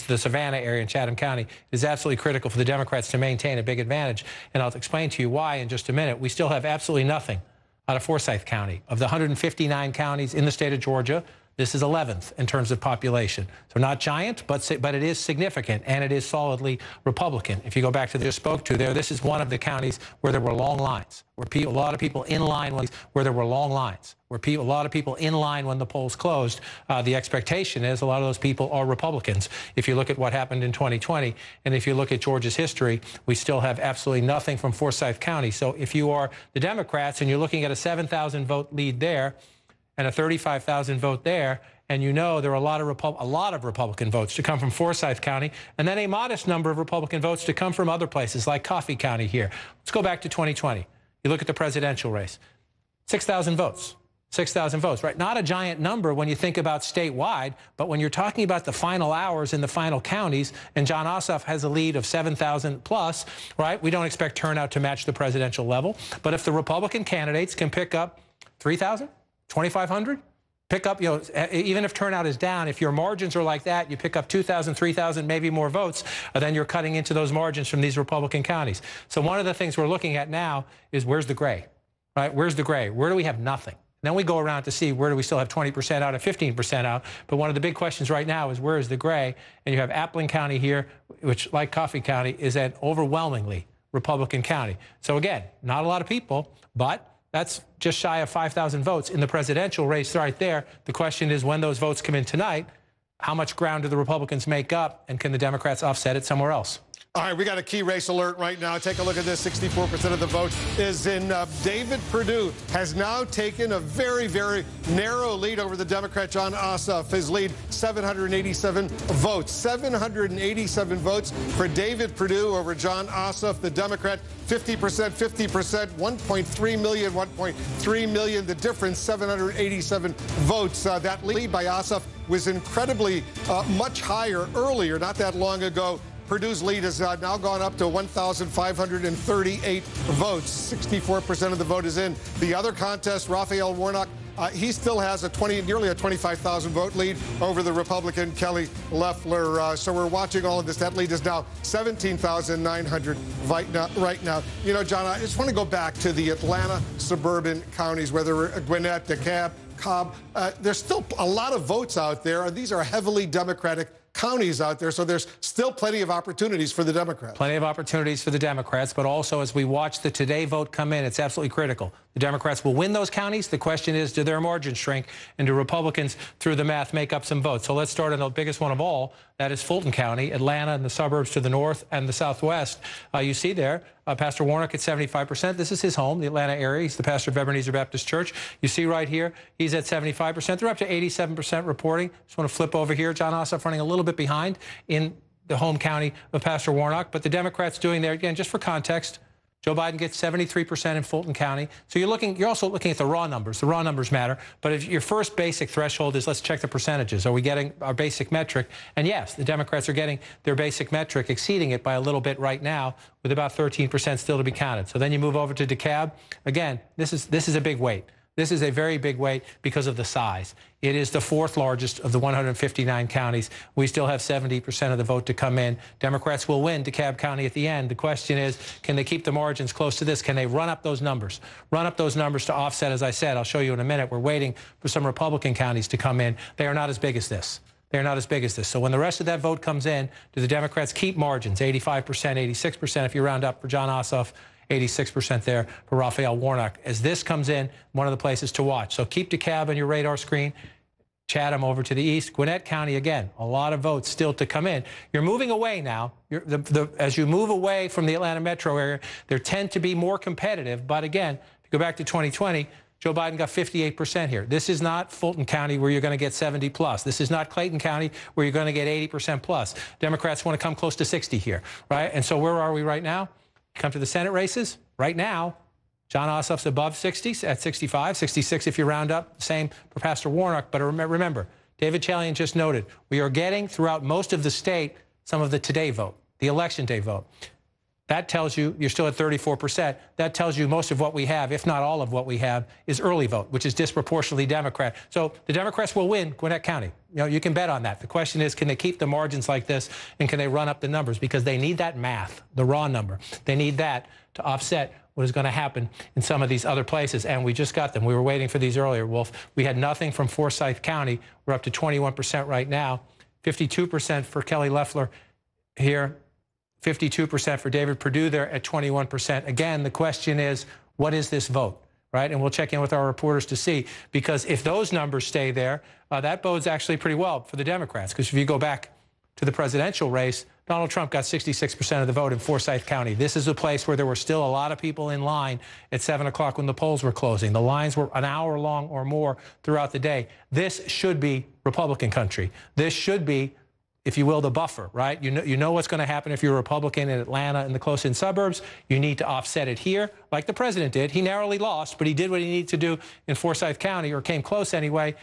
the Savannah area in Chatham County. It is absolutely critical for the Democrats to maintain a big advantage. And I'll explain to you why in just a minute. We still have absolutely nothing out of Forsyth County. Of the 159 counties in the state of Georgia, this is 11th in terms of population. So not giant, but it is significant, and it is solidly Republican. If you go back to the spoke to there, this is one of the counties where there were long lines, where a lot of people in line, where there were long lines, where a lot of people in line when the polls closed. The expectation is a lot of those people are Republicans. If you look at what happened in 2020, and if you look at Georgia's history, we still have absolutely nothing from Forsyth County. So if you are the Democrats and you're looking at a 7,000 vote lead there, and a 35,000 vote there, and you know there are a lot of Republican votes to come from Forsyth County, and then a modest number of Republican votes to come from other places like Coffee County here. Let's go back to 2020. You look at the presidential race. 6,000 votes. 6,000 votes, right? Not a giant number when you think about statewide, but when you're talking about the final hours in the final counties, and Jon Ossoff has a lead of 7,000 plus, right? We don't expect turnout to match the presidential level, but if the Republican candidates can pick up 3,000, 2,500, pick up, even if turnout is down, if your margins are like that, you pick up 2,000, 3,000, maybe more votes, then you're cutting into those margins from these Republican counties. So one of the things we're looking at now is where's the gray, right? Where's the gray? Where do we have nothing? Then we go around to see where do we still have 20% out and 15% out. But one of the big questions right now is where is the gray? And you have Appling County here, which, like Coffee County, is an overwhelmingly Republican county. So again, not a lot of people, but that's just shy of 5,000 votes in the presidential race right there. The question is when those votes come in tonight, how much ground do the Republicans make up, and can the Democrats offset it somewhere else? All right, we got a key race alert right now. Take a look at this. 64% of the vote is in David Perdue has now taken a very, very narrow lead over the Democrat Jon Ossoff. His lead, 787 votes. 787 votes for David Perdue over Jon Ossoff, the Democrat. 50%, 50%, 1.3 million, 1.3 million. The difference, 787 votes. That lead by Ossoff was incredibly much higher earlier, not that long ago. Perdue's lead has now gone up to 1,538 votes. 64% of the vote is in. The other contest, Raphael Warnock, he still has nearly a 25,000 vote lead over the Republican Kelly Loeffler. So we're watching all of this. That lead is now 17,900 right now. You know, John, I just want to go back to the Atlanta suburban counties, whether Gwinnett, Dekalb, Cobb. There's still a lot of votes out there. These are heavily Democratic counties out there, so there's still plenty of opportunities for the Democrats. Plenty of opportunities for the Democrats, but also as we watch the today vote come in, it's absolutely critical. The Democrats will win those counties. The question is, do their margins shrink, and do Republicans, through the math, make up some votes? So let's start on the biggest one of all. That is Fulton County, Atlanta, and the suburbs to the north and the southwest. You see there, Pastor Warnock at 75%. This is his home, the Atlanta area. He's the pastor of Ebenezer Baptist Church. You see right here, he's at 75%. They're up to 87% reporting. Just want to flip over here. Jon Ossoff running a little bit behind in the home county of Pastor Warnock. But the Democrats doing there, again, just for context, Joe Biden gets 73% in Fulton County. So you're also looking at the raw numbers. The raw numbers matter. But if your first basic threshold is let's check the percentages. Are we getting our basic metric? And yes, the Democrats are getting their basic metric, exceeding it by a little bit right now, with about 13% still to be counted. So then you move over to Dekalb. Again, this is a big weight. This is a very big weight because of the size. It is the fourth largest of the 159 counties. We still have 70% of the vote to come in. Democrats will win Dekalb County at the end. The question is, can they keep the margins close to this? Can they run up those numbers? Run up those numbers to offset, as I said. I'll show you in a minute. We're waiting for some Republican counties to come in. They are not as big as this. They're not as big as this. So when the rest of that vote comes in, do the Democrats keep margins? 85%, 86% if you round up for Jon Ossoff. 86% there for Raphael Warnock. As this comes in, one of the places to watch. So keep Dekalb on your radar screen. Chatham over to the east. Gwinnett County, again, a lot of votes still to come in. You're moving away now. As you move away from the Atlanta metro area, there tend to be more competitive. But again, if you go back to 2020, Joe Biden got 58% here. This is not Fulton County where you're going to get 70 plus. This is not Clayton County where you're going to get 80% plus. Democrats want to come close to 60 here, right? And so where are we right now? Come to the Senate races. Right now, John Ossoff's above 60 at 65, 66 if you round up. Same for Pastor Warnock. But remember, David Chalian just noted, we are getting throughout most of the state some of the today vote, the election day vote. That tells you you're still at 34%. That tells you most of what we have, if not all of what we have, is early vote, which is disproportionately Democrat. So the Democrats will win Gwinnett County. You know, you can bet on that. The question is, can they keep the margins like this, and can they run up the numbers? Because they need that math, the raw number. They need that to offset what is going to happen in some of these other places. And we just got them. We were waiting for these earlier, Wolf. We had nothing from Forsyth County. We're up to 21% right now. 52% for Kelly Loeffler here. 52% for David Perdue there at 21%. Again, the question is, what is this vote, right? And we'll check in with our reporters to see, because if those numbers stay there, that bodes actually pretty well for the Democrats. Because if you go back to the presidential race, Donald Trump got 66% of the vote in Forsyth County. This is a place where there were still a lot of people in line at 7 o'clock when the polls were closing. The lines were an hour long or more throughout the day. This should be Republican country. This should be, if you will, the buffer, right? You know what's going to happen if you're a Republican in Atlanta and the close-in suburbs. You need to offset it here, like the president did. He narrowly lost, but he did what he needed to do in Forsyth County, or came close anyway.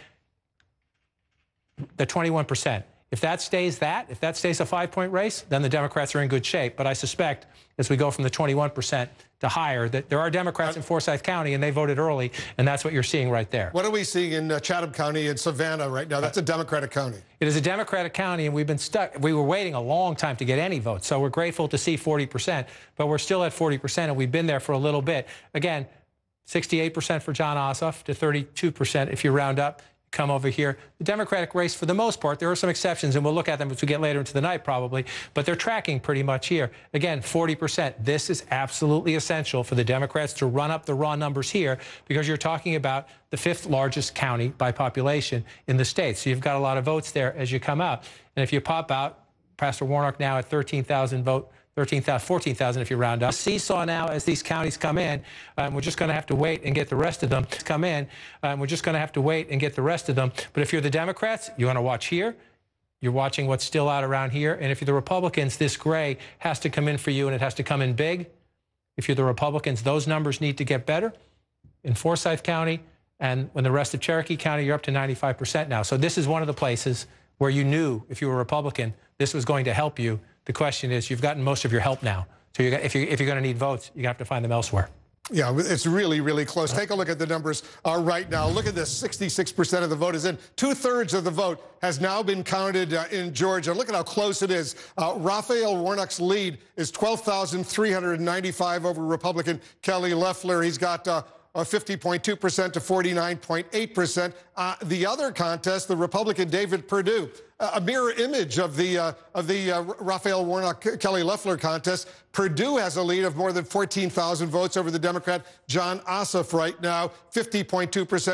The 21%. If that stays a 5-point race, then the Democrats are in good shape. But I suspect as we go from the 21% to higher, that there are Democrats in Forsyth County, and they voted early, and that's what you're seeing right there. What are we seeing in Chatham County and Savannah right now? That's a Democratic county. It is a Democratic county, and we've been stuck. We were waiting a long time to get any votes, so we're grateful to see 40%, but we're still at 40%, and we've been there for a little bit. Again, 68% for John Ossoff to 32% if you round up. Come over here. The Democratic race, for the most part, there are some exceptions, and we'll look at them as we get later into the night probably, but they're tracking pretty much here. Again, 40%. This is absolutely essential for the Democrats to run up the raw numbers here, because you're talking about the 5th largest county by population in the state. So you've got a lot of votes there as you come out. And if you pop out, Pastor Warnock now at 13,000 vote. 14,000 if you round up. Seesaw now as these counties come in. We're just going to have to wait and get the rest of them come in. We're just going to have to wait and get the rest of them. But if you're the Democrats, you want to watch here. You're watching what's still out around here. And if you're the Republicans, this gray has to come in for you, and it has to come in big. If you're the Republicans, those numbers need to get better in Forsyth County. And when the rest of Cherokee County, you're up to 95% now. So this is one of the places where you knew, if you were a Republican, this was going to help you. The question is, you've gotten most of your help now. So if you're going to need votes, you have to find them elsewhere. Yeah, it's really, really close. Take a look at the numbers right now. Look at this. 66% of the vote is in. 2/3 of the vote has now been counted in Georgia. Look at how close it is. Raphael Warnock's lead is 12,395 over Republican Kelly Loeffler. He's got 50.2% to 49.8%. The other contest, the Republican David Perdue, a mirror image of the Raphael Warnock Kelly Loeffler contest. Perdue has a lead of more than 14,000 votes over the Democrat John Ossoff right now, 50.2%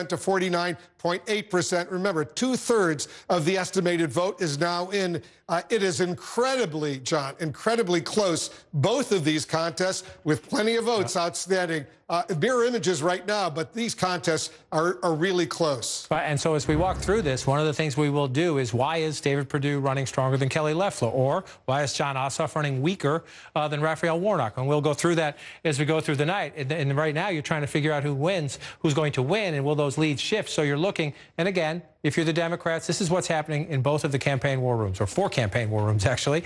to 49.8%. Remember, 2/3 of the estimated vote is now in. It is incredibly, John, incredibly close. Both of these contests with plenty of votes outstanding. Mirror images right now, but these contests are really close. And so as we walk through this, one of the things we will do is, why is David Perdue running stronger than Kelly Loeffler? Or why is John Ossoff running weaker than Raphael Warnock? And we'll go through that as we go through the night. And right now, you're trying to figure out who wins, who's going to win, and will those leads shift? So you're looking, and again, if you're the Democrats, this is what's happening in both of the campaign war rooms, or 4 campaign war rooms, actually,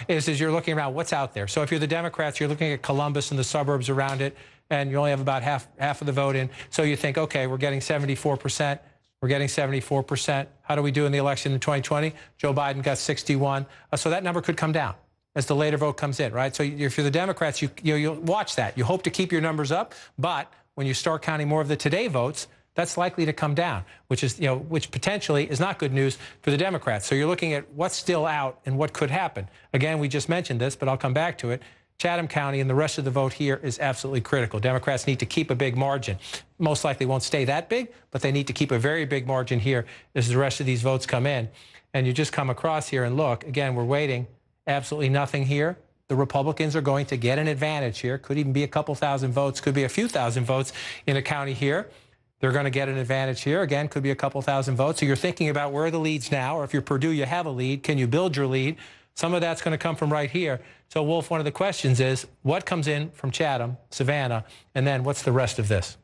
is you're looking around what's out there. So if you're the Democrats, you're looking at Columbus and the suburbs around it, and you only have about half of the vote in. So you think, okay, we're getting 74%. We're getting 74%. How do we do in the election in 2020? Joe Biden got 61. So that number could come down as the later vote comes in, right? So if you're the Democrats, you'll watch that. You hope to keep your numbers up, but when you start counting more of the today votes, that's likely to come down, which potentially is not good news for the Democrats. So you're looking at what's still out and what could happen. Again, we just mentioned this, but I'll come back to it. Chatham County and the rest of the vote here is absolutely critical. Democrats need to keep a big margin. Most likely won't stay that big, but they need to keep a very big margin here as the rest of these votes come in. And you just come across here and look, again, we're waiting. Absolutely nothing here. The Republicans are going to get an advantage here. Could even be a couple thousand votes, could be a few thousand votes in a county here. They're going to get an advantage here. Again, could be a couple thousand votes. So you're thinking about where are the leads now, or if you're Purdue, you have a lead. Can you build your lead? Some of that's going to come from right here. So, Wolf, one of the questions is, what comes in from Chatham, Savannah, and then what's the rest of this?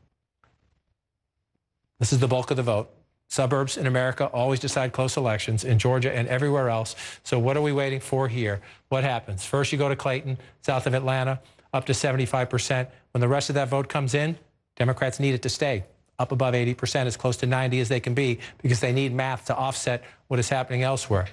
This is the bulk of the vote. Suburbs in America always decide close elections, in Georgia and everywhere else. So what are we waiting for here? What happens? First, you go to Clayton, south of Atlanta, up to 75%. When the rest of that vote comes in, Democrats need it to stay up above 80%, as close to 90 as they can be, because they need math to offset what is happening elsewhere.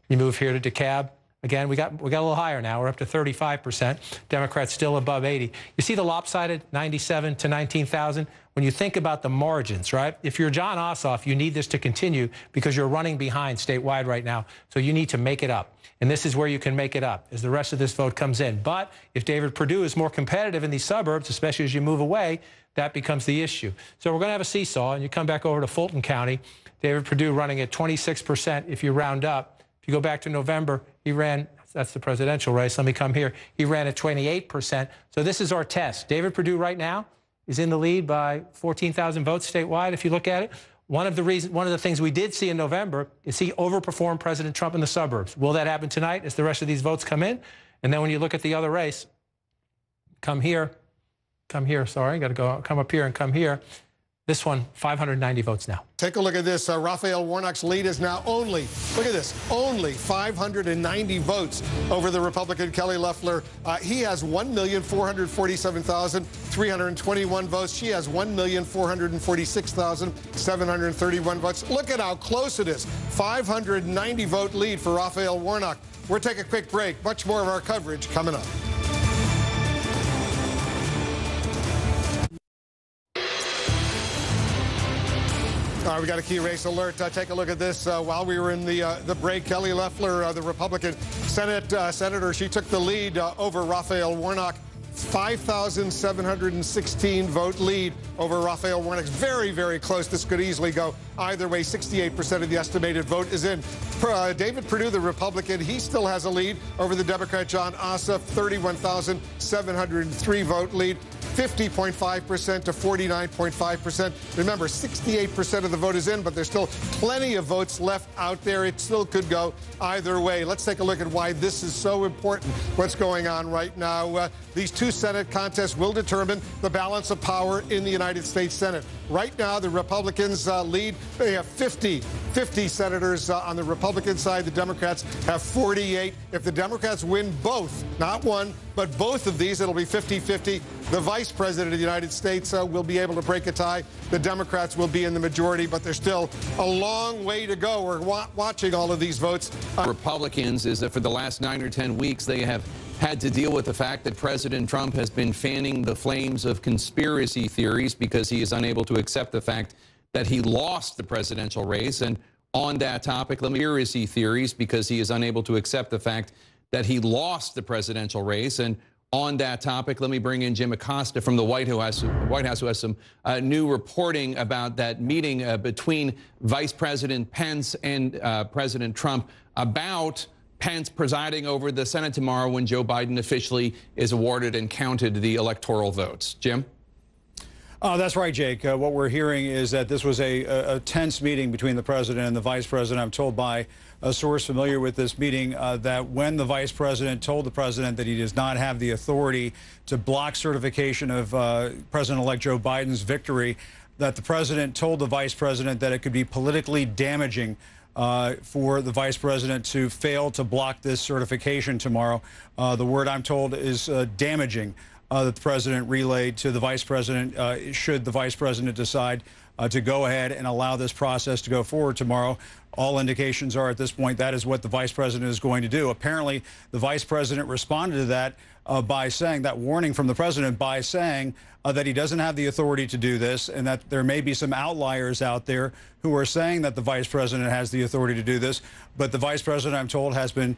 You move here to Dekalb. Again, we got a little higher now. We're up to 35%. Democrats still above 80. You see the lopsided 97 to 19,000? When you think about the margins, right? If you're Jon Ossoff, you need this to continue because you're running behind statewide right now. So you need to make it up. And this is where you can make it up as the rest of this vote comes in. But if David Perdue is more competitive in these suburbs, especially as you move away, that becomes the issue. So we're going to have a seesaw, and you come back over to Fulton County. David Perdue running at 26% if you round up. If you go back to November, he ran, that's the presidential race. Let me come here. He ran at 28%. So this is our test. David Perdue right now is in the lead by 14,000 votes statewide. If you look at it, one of the things we did see in November is he overperformed President Trump in the suburbs. Will that happen tonight as the rest of these votes come in? And then when you look at the other race, come here, sorry, got to go, come up here and come here. This one, 590 votes now. Take a look at this. Raphael Warnock's lead is now only, look at this, only 590 votes over the Republican Kelly Loeffler. He has 1,447,321 votes. She has 1,446,731 votes. Look at how close it is. 590 vote lead for Raphael Warnock. We'll take a quick break. Much more of our coverage coming up. All right, we got a key race alert. Take a look at this. While we were in the break, Kelly Loeffler, the Republican senator, she took the lead over Raphael Warnock. 5,716 vote lead over Raphael Warnock. Very, very close. This could easily go either way. 68% of the estimated vote is in. David Perdue, the Republican, he still has a lead over the Democrat Jon Ossoff. 31,703 vote lead. 50.5% to 49.5%. Remember, 68% of the vote is in, but there's still plenty of votes left out there. It still could go either way. Let's take a look at why this is so important, what's going on right now. These two Senate contests will determine the balance of power in the United States Senate. Right now, the Republicans lead. They have 50 senators on the Republican side. The Democrats have 48. If the Democrats win both, not one, but both of these, it'll be 50-50. The vice president of the United States will be able to break a tie. The Democrats will be in the majority, but there's still a long way to go. We're watching all of these votes. Republicans is that for the last 9 or 10 weeks, they have had to deal with the fact that President Trump has been fanning the flames of conspiracy theories because he is unable to accept the fact that he lost the presidential race. And on that topic, conspiracy theories, because he is unable to accept the fact that he lost the presidential race. And on that topic, let me bring in Jim Acosta from the White House, who has some new reporting about that meeting between Vice President Pence and President Trump about Pence presiding over the Senate tomorrow when Joe Biden officially is awarded and counted the electoral votes. Jim? That's right, Jake. What we're hearing is that this was a tense meeting between the president and the vice president. I'm told by a source familiar with this meeting that when the vice president told the president that he does not have the authority to block certification of President-elect Joe Biden's victory, that the president told the vice president that it could be politically damaging for the vice president to fail to block this certification tomorrow. The word I'm told is damaging. That the president relayed to the vice president should the vice president decide to go ahead and allow this process to go forward tomorrow. all indications are at this point that is what the vice president is going to do. Apparently, the vice president responded to that by saying, that warning from the president, by saying that he doesn't have the authority to do this, and that there may be some outliers out there who are saying that the vice president has the authority to do this. But the vice president, I'm told, has been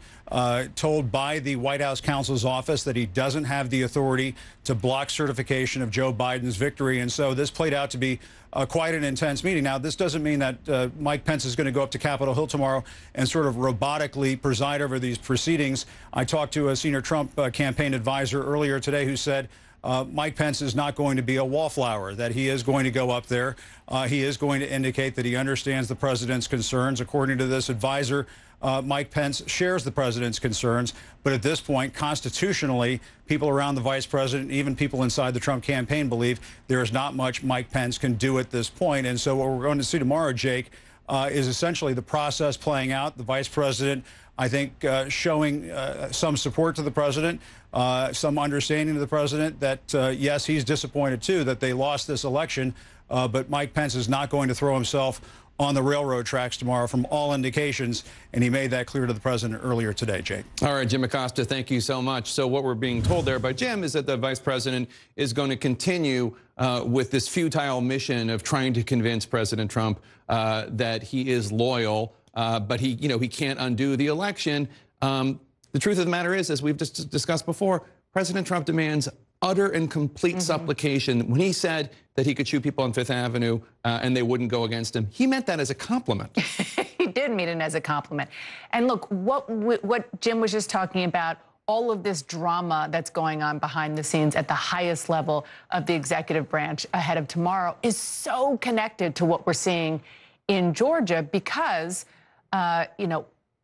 told by the White House counsel's office that he doesn't have the authority to block certification of Joe Biden's victory. And so this played out to be quite an intense meeting. Now, this doesn't mean that Mike Pence is going to go up to Capitol Hill tomorrow and sort of robotically preside over these proceedings. I talked to a senior Trump campaign advisor earlier today who said Mike Pence is not going to be a wallflower, that he is going to go up there. He is going to indicate that he understands the president's concerns. According to this advisor, Mike Pence shares the president's concerns. But at this point, constitutionally, people around the vice president, even people inside the Trump campaign, believe there is not much Mike Pence can do at this point. And so what we're going to see tomorrow, Jake, is essentially the process playing out. The vice president, I think, showing some support to the president, some understanding to the president that, yes, he's disappointed, too, that they lost this election. But Mike Pence is not going to throw himself on the railroad tracks tomorrow from all indications, and he made that clear to the president earlier today, Jake. All right, Jim Acosta, thank you so much. So what we're being told there by Jim is that the vice president is going to continue with this futile mission of trying to convince President Trump that he is loyal, but he can't undo the election. The truth of the matter is, as we've just discussed before, President Trump demands utter and complete supplication. When he said that he could shoot people on Fifth Avenue and they wouldn't go against him, he meant that as a compliment. He did mean it as a compliment. And look, what Jim was just talking about, all of this drama that's going on behind the scenes at the highest level of the executive branch ahead of tomorrow is so connected to what we're seeing in Georgia because,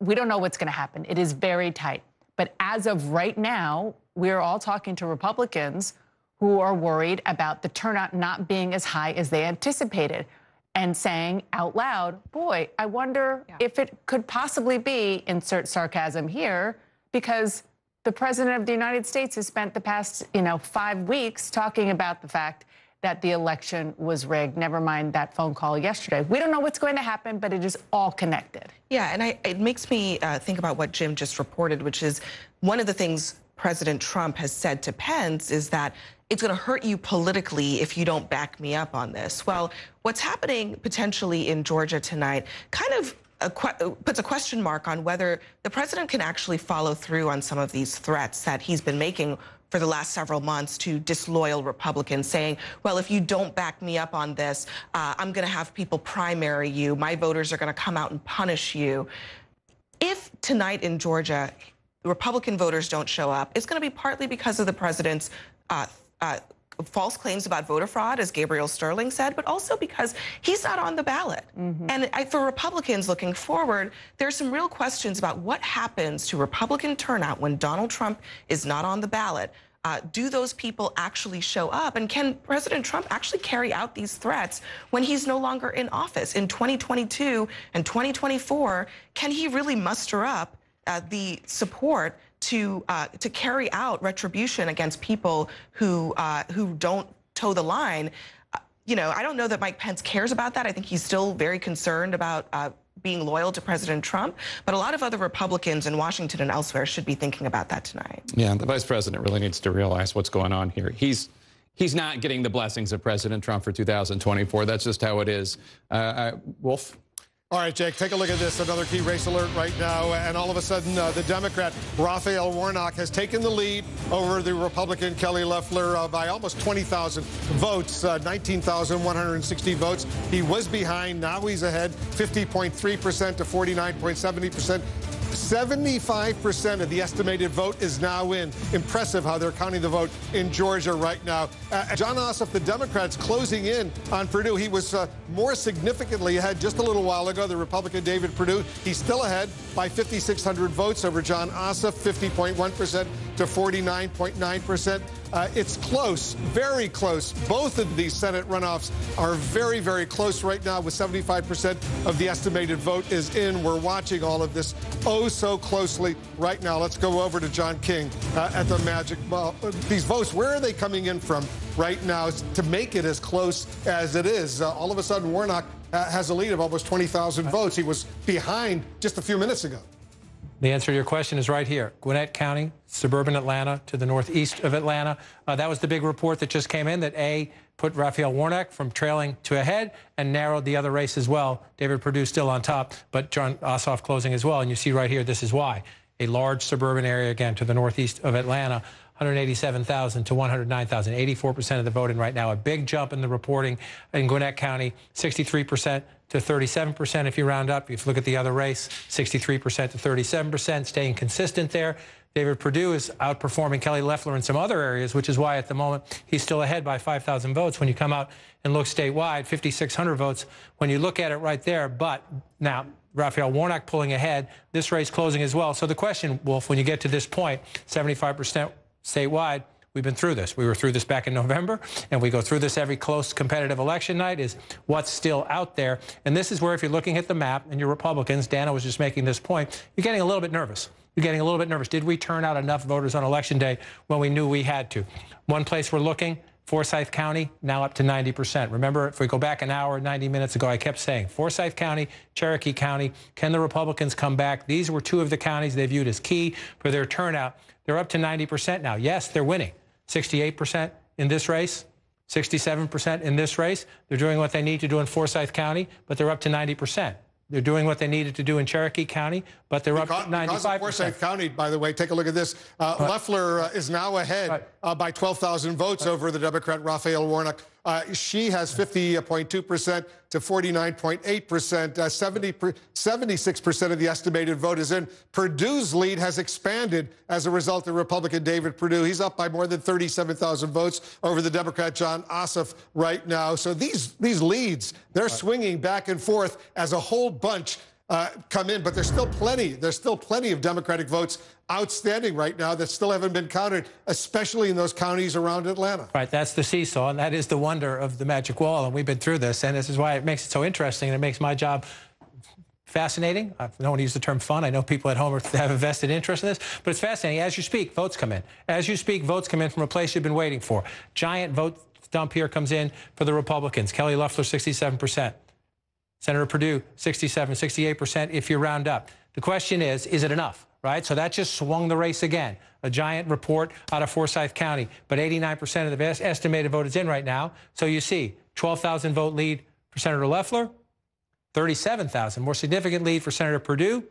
we don't know what's going to happen. It is very tight. But as of right now, we're all talking to Republicans who are worried about the turnout not being as high as they anticipated and saying out loud, boy, I wonder if it could possibly be, insert sarcasm here, because the president of the United States has spent the past, 5 weeks talking about the fact that the election was rigged, never mind that phone call yesterday. We don't know what's going to happen, but it is all connected. Yeah, and it makes me think about what Jim just reported, which is one of the things President Trump has said to Pence is that it's going to hurt you politically if you don't back me up on this. Well, what's happening potentially in Georgia tonight kind of puts a question mark on whether the president can actually follow through on some of these threats that he's been making for the last several months to disloyal Republicans, saying, well, if you don't back me up on this, I'm going to have people primary you. My voters are going to come out and punish you. If tonight in Georgia, Republican voters don't show up, it's going to be partly because of the president's false claims about voter fraud, as Gabriel Sterling said, but also because he's not on the ballot. And for Republicans looking forward, there's some real questions about what happens to Republican turnout when Donald Trump is not on the ballot. Do those people actually show up? And can President Trump actually carry out these threats when he's no longer in office? In 2022 and 2024, can he really muster up the support to carry out retribution against people who don't toe the line? I don't know that Mike Pence cares about that. I think he's still very concerned about being loyal to President Trump. But a lot of other Republicans in Washington and elsewhere should be thinking about that tonight. Yeah, the vice president really needs to realize what's going on here. He's not getting the blessings of President Trump for 2024. That's just how it is. Wolf? All right, Jake, take a look at this. Another key race alert right now. And all of a sudden, the Democrat, Raphael Warnock, has taken the lead over the Republican, Kelly Loeffler, by almost 20,000 votes, 19,160 votes. He was behind. Now he's ahead, 50.3% to 49.70%. 75% of the estimated vote is now in. Impressive how they're counting the vote in Georgia right now. John Ossoff, the Democrats, closing in on Perdue. He was more significantly ahead just a little while ago. The Republican David Perdue, he's still ahead by 5,600 votes over John Ossoff, 50.1% to 49.9%. It's close, very close. Both of these Senate runoffs are very, very close right now, with 75% of the estimated vote is in. We're watching all of this so closely right now. Let's go over to John King at the Magic. Well, these votes, where are they coming in from right now to make it as close as it is? All of a sudden, Warnock has a lead of almost 20,000 votes. He was behind just a few minutes ago. The answer to your question is right here. Gwinnett County, suburban Atlanta to the northeast of Atlanta. That was the big report that just came in that put Raphael Warnock from trailing to ahead and narrowed the other race as well. David Perdue still on top, but Jon Ossoff closing as well. And you see right here, this is why. A large suburban area, again, to the northeast of Atlanta, 187,000 to 109,000, 84% of the vote in right now. A big jump in the reporting in Gwinnett County, 63% to 37% if you round up. If you look at the other race, 63% to 37%, staying consistent there. David Perdue is outperforming Kelly Loeffler in some other areas, which is why at the moment he's still ahead by 5,000 votes. When you come out and look statewide, 5,600 votes when you look at it right there. But now Raphael Warnock pulling ahead, this race closing as well. So the question, Wolf, when you get to this point, 75% statewide, we've been through this. We were through this back in November, and we go through this every close competitive election night, is what's still out there. And this is where, if you're looking at the map and you're Republicans, Dana was just making this point, you're getting a little bit nervous. You're getting a little bit nervous. Did we turn out enough voters on Election Day when we knew we had to? One place we're looking, Forsyth County, now up to 90%. Remember, if we go back an hour, 90 minutes ago, I kept saying, Forsyth County, Cherokee County, can the Republicans come back? These were two of the counties they viewed as key for their turnout. They're up to 90% now. Yes, they're winning. 68% in this race, 67% in this race. They're doing what they need to do in Forsyth County, but they're up to 90%. They're doing what they needed to do in Cherokee County, but they're up to 95%. Because of Forsyth County, by the way, take a look at this. Loeffler is now ahead by 12,000 votes over the Democrat Raphael Warnock. She has 50.2% to 49.8%. 76% of the estimated vote is in. Perdue's lead has expanded as a result of Republican David Perdue. He's up by more than 37,000 votes over the Democrat Jon Ossoff right now. So these leads, they're swinging back and forth as a whole bunch come in, but there's still plenty of Democratic votes outstanding right now that still haven't been counted, especially in those counties around Atlanta. Right, that's the seesaw, and that is the wonder of the magic wall, and we've been through this, and this is why it makes it so interesting, and it makes my job fascinating. I don't want to use the term fun. I know people at home have a vested interest in this, but it's fascinating. As you speak, votes come in. As you speak, votes come in from a place you've been waiting for. Giant vote dump here comes in for the Republicans. Kelly Loeffler, 67%. Senator Perdue, 67, 68% if you round up. The question is it enough, right? So that just swung the race again. A giant report out of Forsyth County, but 89% of the estimated vote is in right now. So you see 12,000 vote lead for Senator Loeffler, 37,000, more significant lead for Senator Perdue.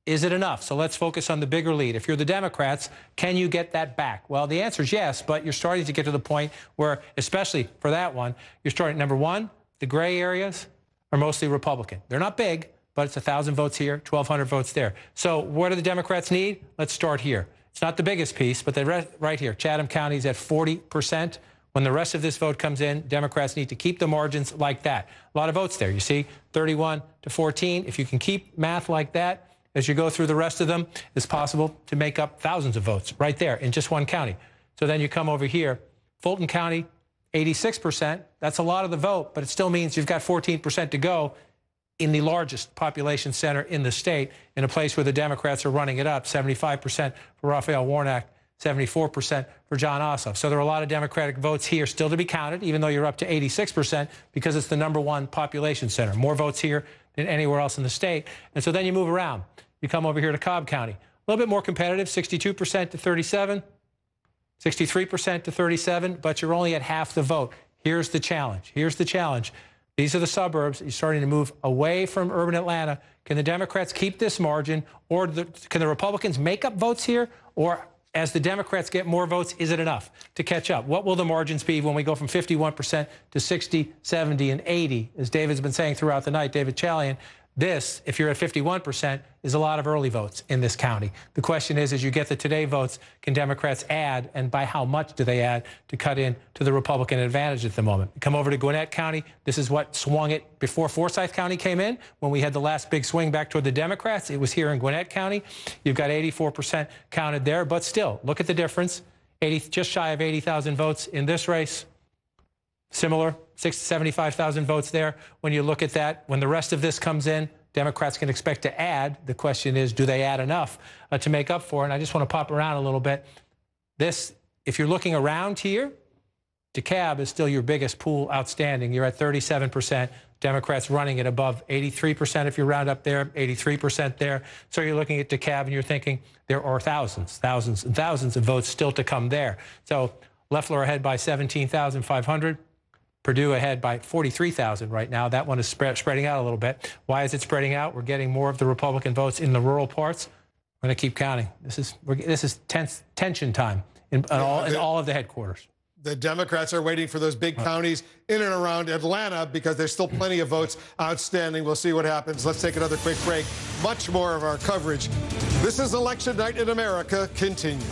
Is it enough? So let's focus on the bigger lead. If you're the Democrats, can you get that back? Well, the answer is yes, but you're starting to get to the point where, especially for that one, you're starting, number one, the gray areas are mostly Republican. They're not big, but it's 1,000 votes here, 1,200 votes there. So what do the Democrats need? Let's start here. It's not the biggest piece, but right here, Chatham County is at 40%. When the rest of this vote comes in, Democrats need to keep the margins like that. A lot of votes there. You see, 31 to 14. If you can keep math like that as you go through the rest of them, it's possible to make up thousands of votes right there in just one county. So then you come over here, Fulton County, 86%. That's a lot of the vote, but it still means you've got 14% to go in the largest population center in the state, in a place where the Democrats are running it up, 75% for Raphael Warnock, 74% for Jon Ossoff. So there are a lot of Democratic votes here still to be counted, even though you're up to 86%, because it's the #1 population center. More votes here than anywhere else in the state. And so then you move around. You come over here to Cobb County. A little bit more competitive, 62% to 37. 63% to 37, but you're only at half the vote. Here's the challenge. Here's the challenge. These are the suburbs. You're starting to move away from urban Atlanta. Can the Democrats keep this margin, or can the Republicans make up votes here? Or as the Democrats get more votes, is it enough to catch up? What will the margins be when we go from 51% to 60, 70, and 80? As David's been saying throughout the night, David Chalian, this, if you're at 51%, is a lot of early votes in this county. The question is, as you get the today votes, can Democrats add, and by how much do they add to cut in to the Republican advantage at the moment? Come over to Gwinnett County. This is what swung it before Forsyth County came in. When we had the last big swing back toward the Democrats, it was here in Gwinnett County. You've got 84% counted there, but still, look at the difference. Just shy of 80,000 votes in this race. Similar, 75,000 votes there. When you look at that, when the rest of this comes in, Democrats can expect to add. The question is, do they add enough to make up for it? And I just want to pop around a little bit. This, if you're looking around here, DeKalb is still your biggest pool outstanding. You're at 37%. Democrats running at above 83% if you round up there, 83% there. So you're looking at DeKalb and you're thinking there are thousands of votes still to come there. So Loeffler ahead by 17,500. Purdue ahead by 43,000 right now. That one is spreading out a little bit. Why is it spreading out? We're getting more of the Republican votes in the rural parts. We're going to keep counting. This is tension time in all of the headquarters. The Democrats are waiting for those big counties in and around Atlanta because there's still plenty of votes outstanding. We'll see what happens. Let's take another quick break. Much more of our coverage. This is Election Night in America. Continue.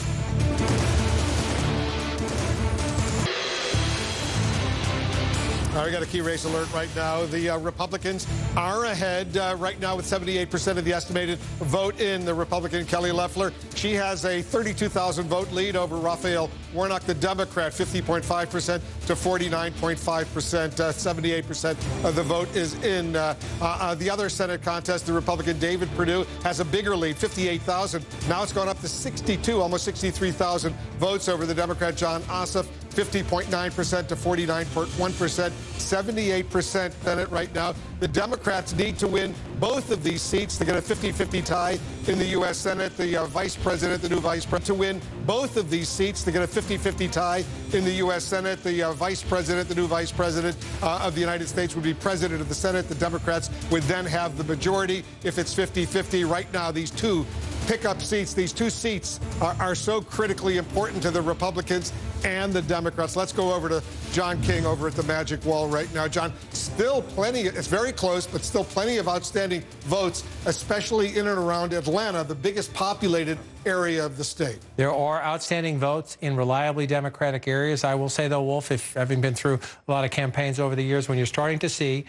All right, we got a key race alert right now. The Republicans are ahead right now with 78% of the estimated vote in. The Republican Kelly Loeffler, she has a 32,000 vote lead over Raphael Warnock, the Democrat, 50.5% to 49.5%. 78% of the vote is in. The other Senate contest, the Republican David Perdue has a bigger lead, 58,000. Now it's gone up to 62, almost 63,000 votes over the Democrat John Ossoff, 50.9% to 49.1%. 78% Senate right now. The Democrats need to win both of these seats to get a 50-50 tie in the U.S. Senate. The vice president, the new vice president, to win both of these seats to get a 50-50 tie in the U.S. Senate. The vice president, the new vice president of the United States would be president of the Senate. The Democrats would then have the majority if it's 50-50. Right now, these two pickup seats, these two seats are so critically important to the Republicans and the Democrats. Let's go over to John King over at the Magic Wall right now. John, still plenty, it's very close, but still plenty of outstanding votes, especially in and around Atlanta, the biggest populated area of the state. There are outstanding votes in reliably Democratic areas. I will say, though, Wolf, if having been through a lot of campaigns over the years, when you're starting to see,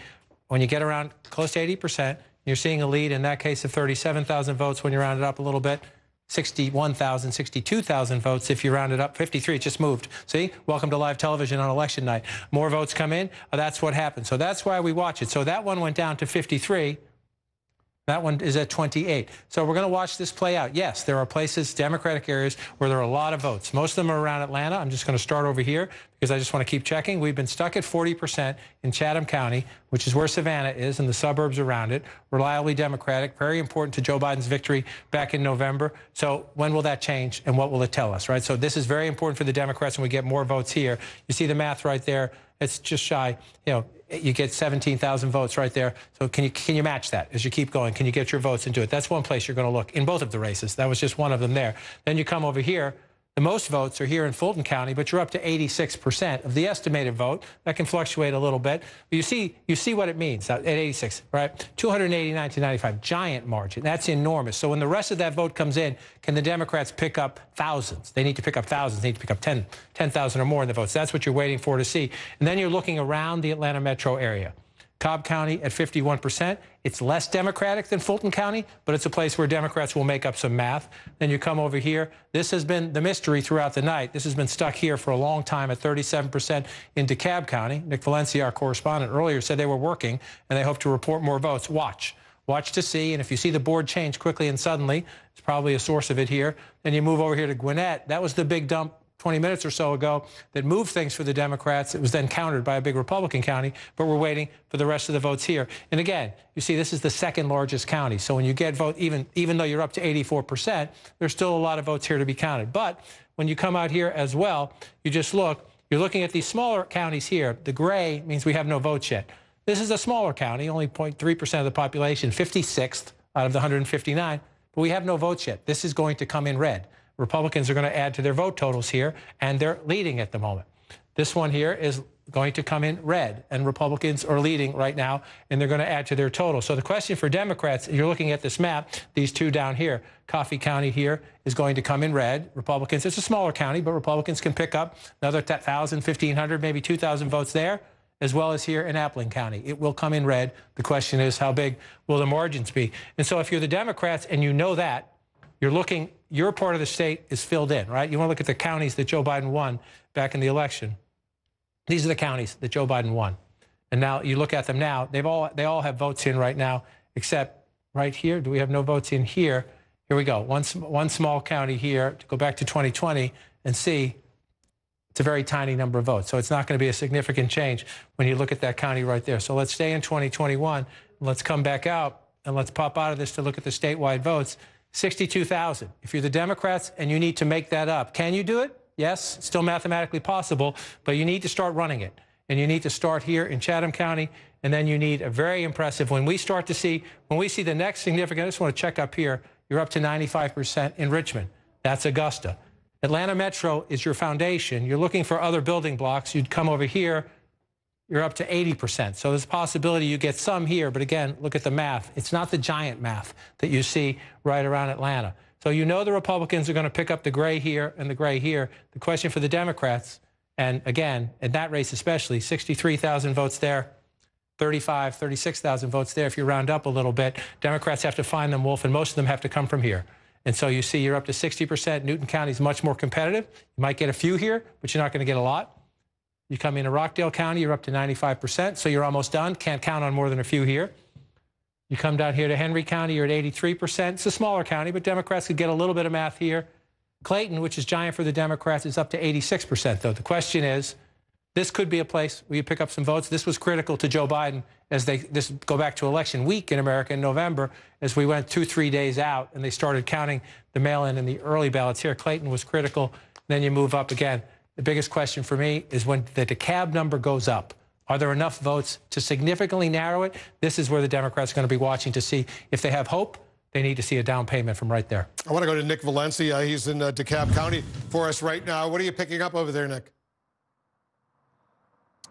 when you get around close to 80%, you're seeing a lead, in that case, of 37,000 votes. When you round it up a little bit, 61,000, 62,000 votes. If you round it up, 53, it just moved. See? Welcome to live television on election night. More votes come in. That's what happens. So that's why we watch it. So that one went down to 53. That one is at 28. So we're going to watch this play out. Yes, there are places, Democratic areas, where there are a lot of votes. Most of them are around Atlanta. I'm just going to start over here because I just want to keep checking. We've been stuck at 40% in Chatham County, which is where Savannah is, and the suburbs around it. Reliably Democratic, very important to Joe Biden's victory back in November. So when will that change, and what will it tell us, right? So this is very important for the Democrats, and we get more votes here. You see the math right there. It's just shy, you get 17,000 votes right there. So can you match that as you keep going? Can you get your votes into it? That's one place you're going to look in both of the races. That was just one of them there. Then you come over here. The most votes are here in Fulton County, but you're up to 86% of the estimated vote. That can fluctuate a little bit. But you see what it means at 86, right? 289 to 95, giant margin. That's enormous. So when the rest of that vote comes in, can the Democrats pick up thousands? They need to pick up thousands. They need to pick up 10,000 or more in the votes. That's what you're waiting for to see. And then you're looking around the Atlanta metro area. Cobb County at 51%. It's less Democratic than Fulton County, but it's a place where Democrats will make up some math. Then you come over here. This has been the mystery throughout the night. This has been stuck here for a long time at 37% in Dekalb County. Nick Valencia, our correspondent, earlier said they were working, and they hope to report more votes. Watch to see, and if you see the board change quickly and suddenly, it's probably a source of it here. Then you move over here to Gwinnett. That was the big dump 20 minutes or so ago that moved things for the Democrats. It was then countered by a big Republican county, but we're waiting for the rest of the votes here. And again, you see this is the second largest county. So when you get vote, even though you're up to 84%, there's still a lot of votes here to be counted. But when you come out here as well, you just look, you're looking at these smaller counties here. The gray means we have no votes yet. This is a smaller county, only 0.3% of the population, 56th out of the 159, but we have no votes yet. This is going to come in red. Republicans are going to add to their vote totals here, and they're leading at the moment. This one here is going to come in red, and Republicans are leading right now, and they're going to add to their total. So the question for Democrats, you're looking at this map, these two down here, Coffee County here is going to come in red. Republicans, it's a smaller county, but Republicans can pick up another 1,000, 1,500, maybe 2,000 votes there, as well as here in Appling County. It will come in red. The question is, how big will the margins be? And so if you're the Democrats and you know that, you're looking, your part of the state is filled in, right? You want to look at the counties that Joe Biden won back in the election. These are the counties that Joe Biden won. And now you look at them now, they all have votes in right now, except right here. Do we have no votes in here? Here we go. One small county here, to go back to 2020 and see It's a very tiny number of votes. So it's not going to be a significant change when you look at that county right there. So let's stay in 2021. Let's come back out and let's pop out of this to look at the statewide votes. 62,000. If you're the Democrats and you need to make that up, can you do it? Yes, it's still mathematically possible, but you need to start running it. And you need to start here in Chatham County, and then you need a very impressive, when we see the next significant, I just want to check up here, you're up to 95% in Richmond. That's Augusta. Atlanta Metro is your foundation. You're looking for other building blocks. You'd come over here, you're up to 80%. So there's a possibility you get some here, but again, look at the math. It's not the giant math that you see right around Atlanta. So you know the Republicans are going to pick up the gray here and the gray here. The question for the Democrats, and again, in that race especially, 63,000 votes there, 36,000 votes there. If you round up a little bit, Democrats have to find them, Wolf, and most of them have to come from here. And so you see you're up to 60%. Newton County is much more competitive. You might get a few here, but you're not going to get a lot. You come into Rockdale County, you're up to 95%, so you're almost done. Can't count on more than a few here. You come down here to Henry County, you're at 83%. It's a smaller county, but Democrats could get a little bit of math here. Clayton, which is giant for the Democrats, is up to 86%, though. The question is, this could be a place where you pick up some votes. This was critical to Joe Biden as this go back to election week in America in November, as we went 2-3 days out and they started counting the mail-in and the early ballots here. Clayton was critical. Then you move up again. The biggest question for me is when the Dekalb number goes up, are there enough votes to significantly narrow it? This is where the Democrats are going to be watching to see if they have hope. They need to see a down payment from right there. I want to go to Nick Valencia. He's in Dekalb County for us right now. What are you picking up over there, Nick?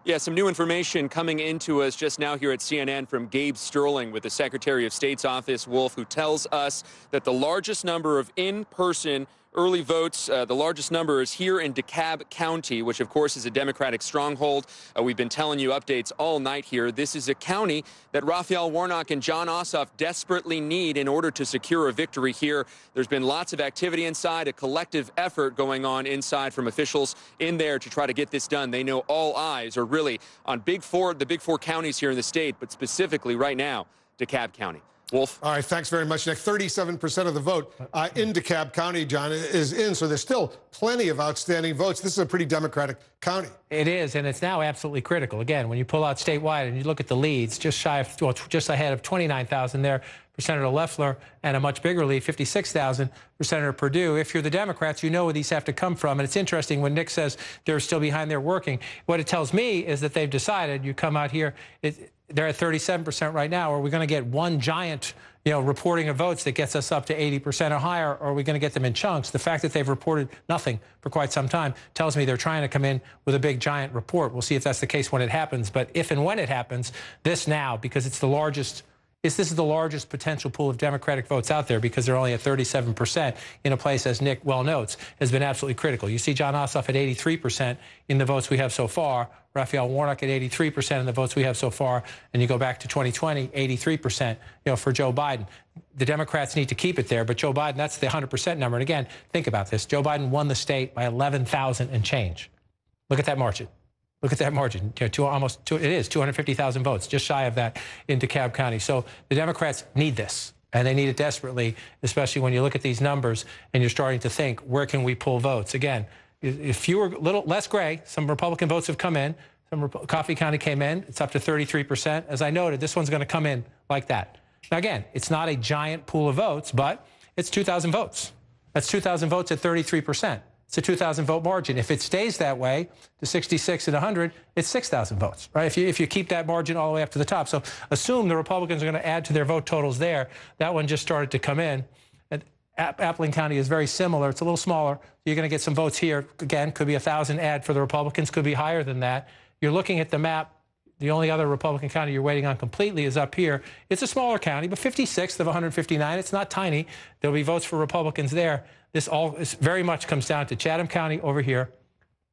Yeah, some new information coming into us just now here at CNN from Gabe Sterling with the Secretary of State's office, Wolf, who tells us that the largest number of in-person early votes, the largest number is here in Dekalb County, which of course is a Democratic stronghold. We've been telling you updates all night here. This is a county that Raphael Warnock and Jon Ossoff desperately need in order to secure a victory here. There's been lots of activity inside, a collective effort going on inside from officials in there to try to get this done. They know all eyes are really on the big four counties here in the state, but specifically right now, Dekalb County. Wolf. All right, thanks very much, Nick. 37% of the vote in Dekalb County, John, is in, so there's still plenty of outstanding votes. This is a pretty Democratic county. It is, and it's now absolutely critical. Again, when you pull out statewide and you look at the leads, just ahead of 29,000 there for Senator Loeffler, and a much bigger lead, 56,000 for Senator Perdue. If you're the Democrats, you know where these have to come from. And it's interesting when Nick says they're still behind, they're working. What it tells me is that they've decided, you come out here, they're at 37% right now. Are we going to get one giant, reporting of votes that gets us up to 80% or higher, or are we going to get them in chunks? The fact that they've reported nothing for quite some time tells me they're trying to come in with a big giant report. We'll see if that's the case when it happens. But if and when it happens, this now, because it's the largest, this is the largest potential pool of Democratic votes out there, because they're only at 37% in a place, as Nick well notes, has been absolutely critical. You see Jon Ossoff at 83% in the votes we have so far, Raphael Warnock at 83% in the votes we have so far, and you go back to 2020, 83%, for Joe Biden. The Democrats need to keep it there, but Joe Biden, that's the 100% number. And again, think about this. Joe Biden won the state by 11,000 and change. Look at that margin. Look at that margin. It is 250,000 votes, just shy of that in Dekalb County. So the Democrats need this, and they need it desperately, especially when you look at these numbers and you're starting to think, where can we pull votes? Again, if you were a little less gray, some Republican votes have come in. Coffee County came in. It's up to 33%. As I noted, this one's going to come in like that. Now, again, it's not a giant pool of votes, but it's 2,000 votes. That's 2,000 votes at 33%. It's a 2,000 vote margin. If it stays that way to 66 and 100, it's 6,000 votes, right? If you keep that margin all the way up to the top. So assume the Republicans are going to add to their vote totals there. That one just started to come in. Appling County is very similar. It's a little smaller. You're going to get some votes here. Again, could be 1,000 add for the Republicans, could be higher than that. You're looking at the map. The only other Republican county you're waiting on completely is up here. It's a smaller county, but 56th of 159. It's not tiny. There'll be votes for Republicans there. This very much comes down to Chatham County over here.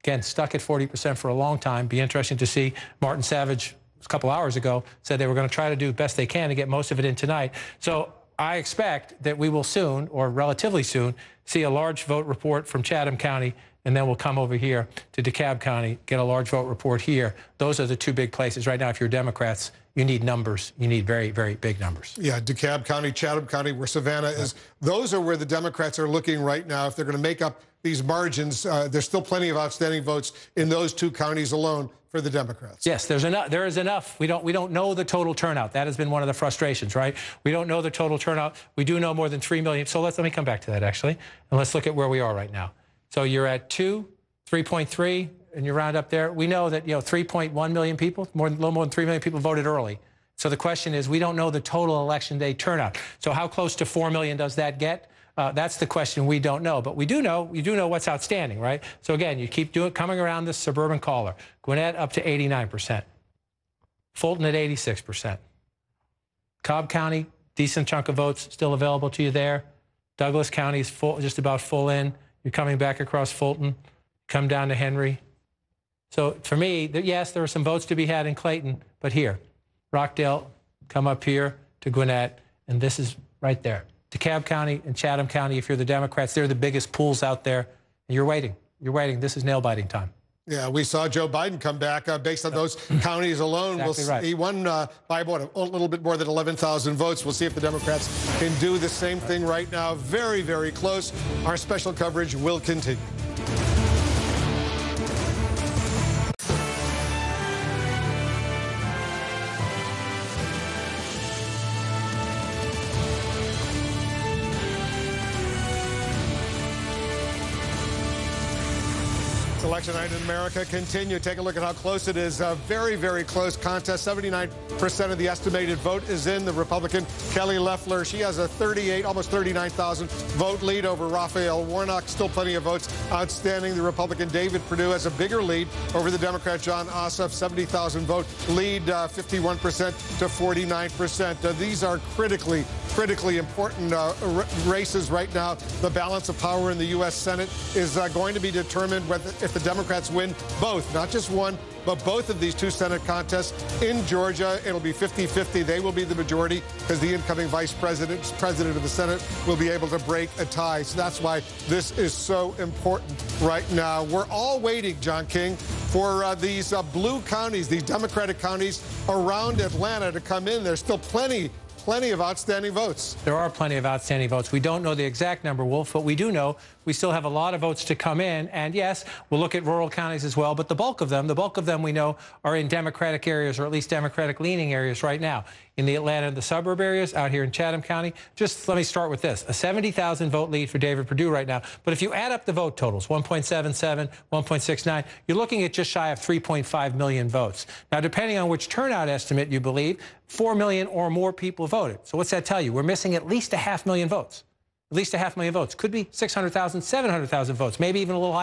Again, stuck at 40% for a long time. Be interesting to see. Martin Savage, a couple hours ago, said they were going to try to do the best they can to get most of it in tonight. So I expect that we will soon, or relatively soon, see a large vote report from Chatham County, and then we'll come over here to Dekalb County, get a large vote report here. Those are the two big places right now, if you're Democrats, you need numbers. You need very, very big numbers. Yeah, DeKalb County, Chatham County, where Savannah is. Those are where the Democrats are looking right now. If they're going to make up these margins, there's still plenty of outstanding votes in those two counties alone for the Democrats. Yes, there is enough. We don't know the total turnout. That has been one of the frustrations, right? We don't know the total turnout. We do know more than 3 million. So let me come back to that, actually, and let's look at where we are right now. So you're at 3.3, and you round up there. We know that 3.1 million people, a little more than 3 million people voted early. So the question is, we don't know the total election day turnout. So how close to 4 million does that get? That's the question we don't know. But we do know what's outstanding, right? So again, you keep coming around this suburban caller. Gwinnett up to 89%. Fulton at 86%. Cobb County, decent chunk of votes still available to you there. Douglas County is just about full in. You're coming back across Fulton. Come down to Henry. So for me, yes, there are some votes to be had in Clayton, but here, Rockdale, come up here to Gwinnett, and this is right there. DeKalb County and Chatham County, if you're the Democrats, they're the biggest pools out there. And you're waiting. You're waiting. This is nail-biting time. Yeah, we saw Joe Biden come back based on those counties alone. Exactly right. He won by about a little bit more than 11,000 votes. We'll see if the Democrats can do the same thing right now. Very, very close. Our special coverage will continue. Election night in America continue. Take a look at how close it is. A very, very close contest. 79% of the estimated vote is in the Republican Kelly Loeffler. She has a 38, almost 39,000 vote lead over Raphael Warnock. Still plenty of votes outstanding. The Republican David Perdue has a bigger lead over the Democrat Jon Ossoff. 70,000 vote lead, 51% to 49%. These are critically important races right now. The balance of power in the U.S. Senate is going to be determined if the Democrats win both, not just one, but both of these two Senate contests. In Georgia, it'll be 50-50. They will be the majority because the incoming president of the Senate will be able to break a tie. So that's why this is so important right now. We're all waiting, John King, for these blue counties, these Democratic counties around Atlanta to come in. There's still plenty of outstanding votes. There are plenty of outstanding votes. We don't know the exact number, Wolf, but we do know we still have a lot of votes to come in. And yes, we'll look at rural counties as well, but the bulk of them we know are in Democratic areas, or at least Democratic-leaning areas right now. In the Atlanta and the suburb areas, out here in Chatham County, just let me start with this. A 70,000 vote lead for David Perdue right now. But if you add up the vote totals, 1.77, 1.69, you're looking at just shy of 3.5 million votes. Now, depending on which turnout estimate you believe, 4 million or more people voted. So what's that tell you? We're missing at least 500,000 votes. At least 500,000 votes. Could be 600,000, 700,000 votes, maybe even a little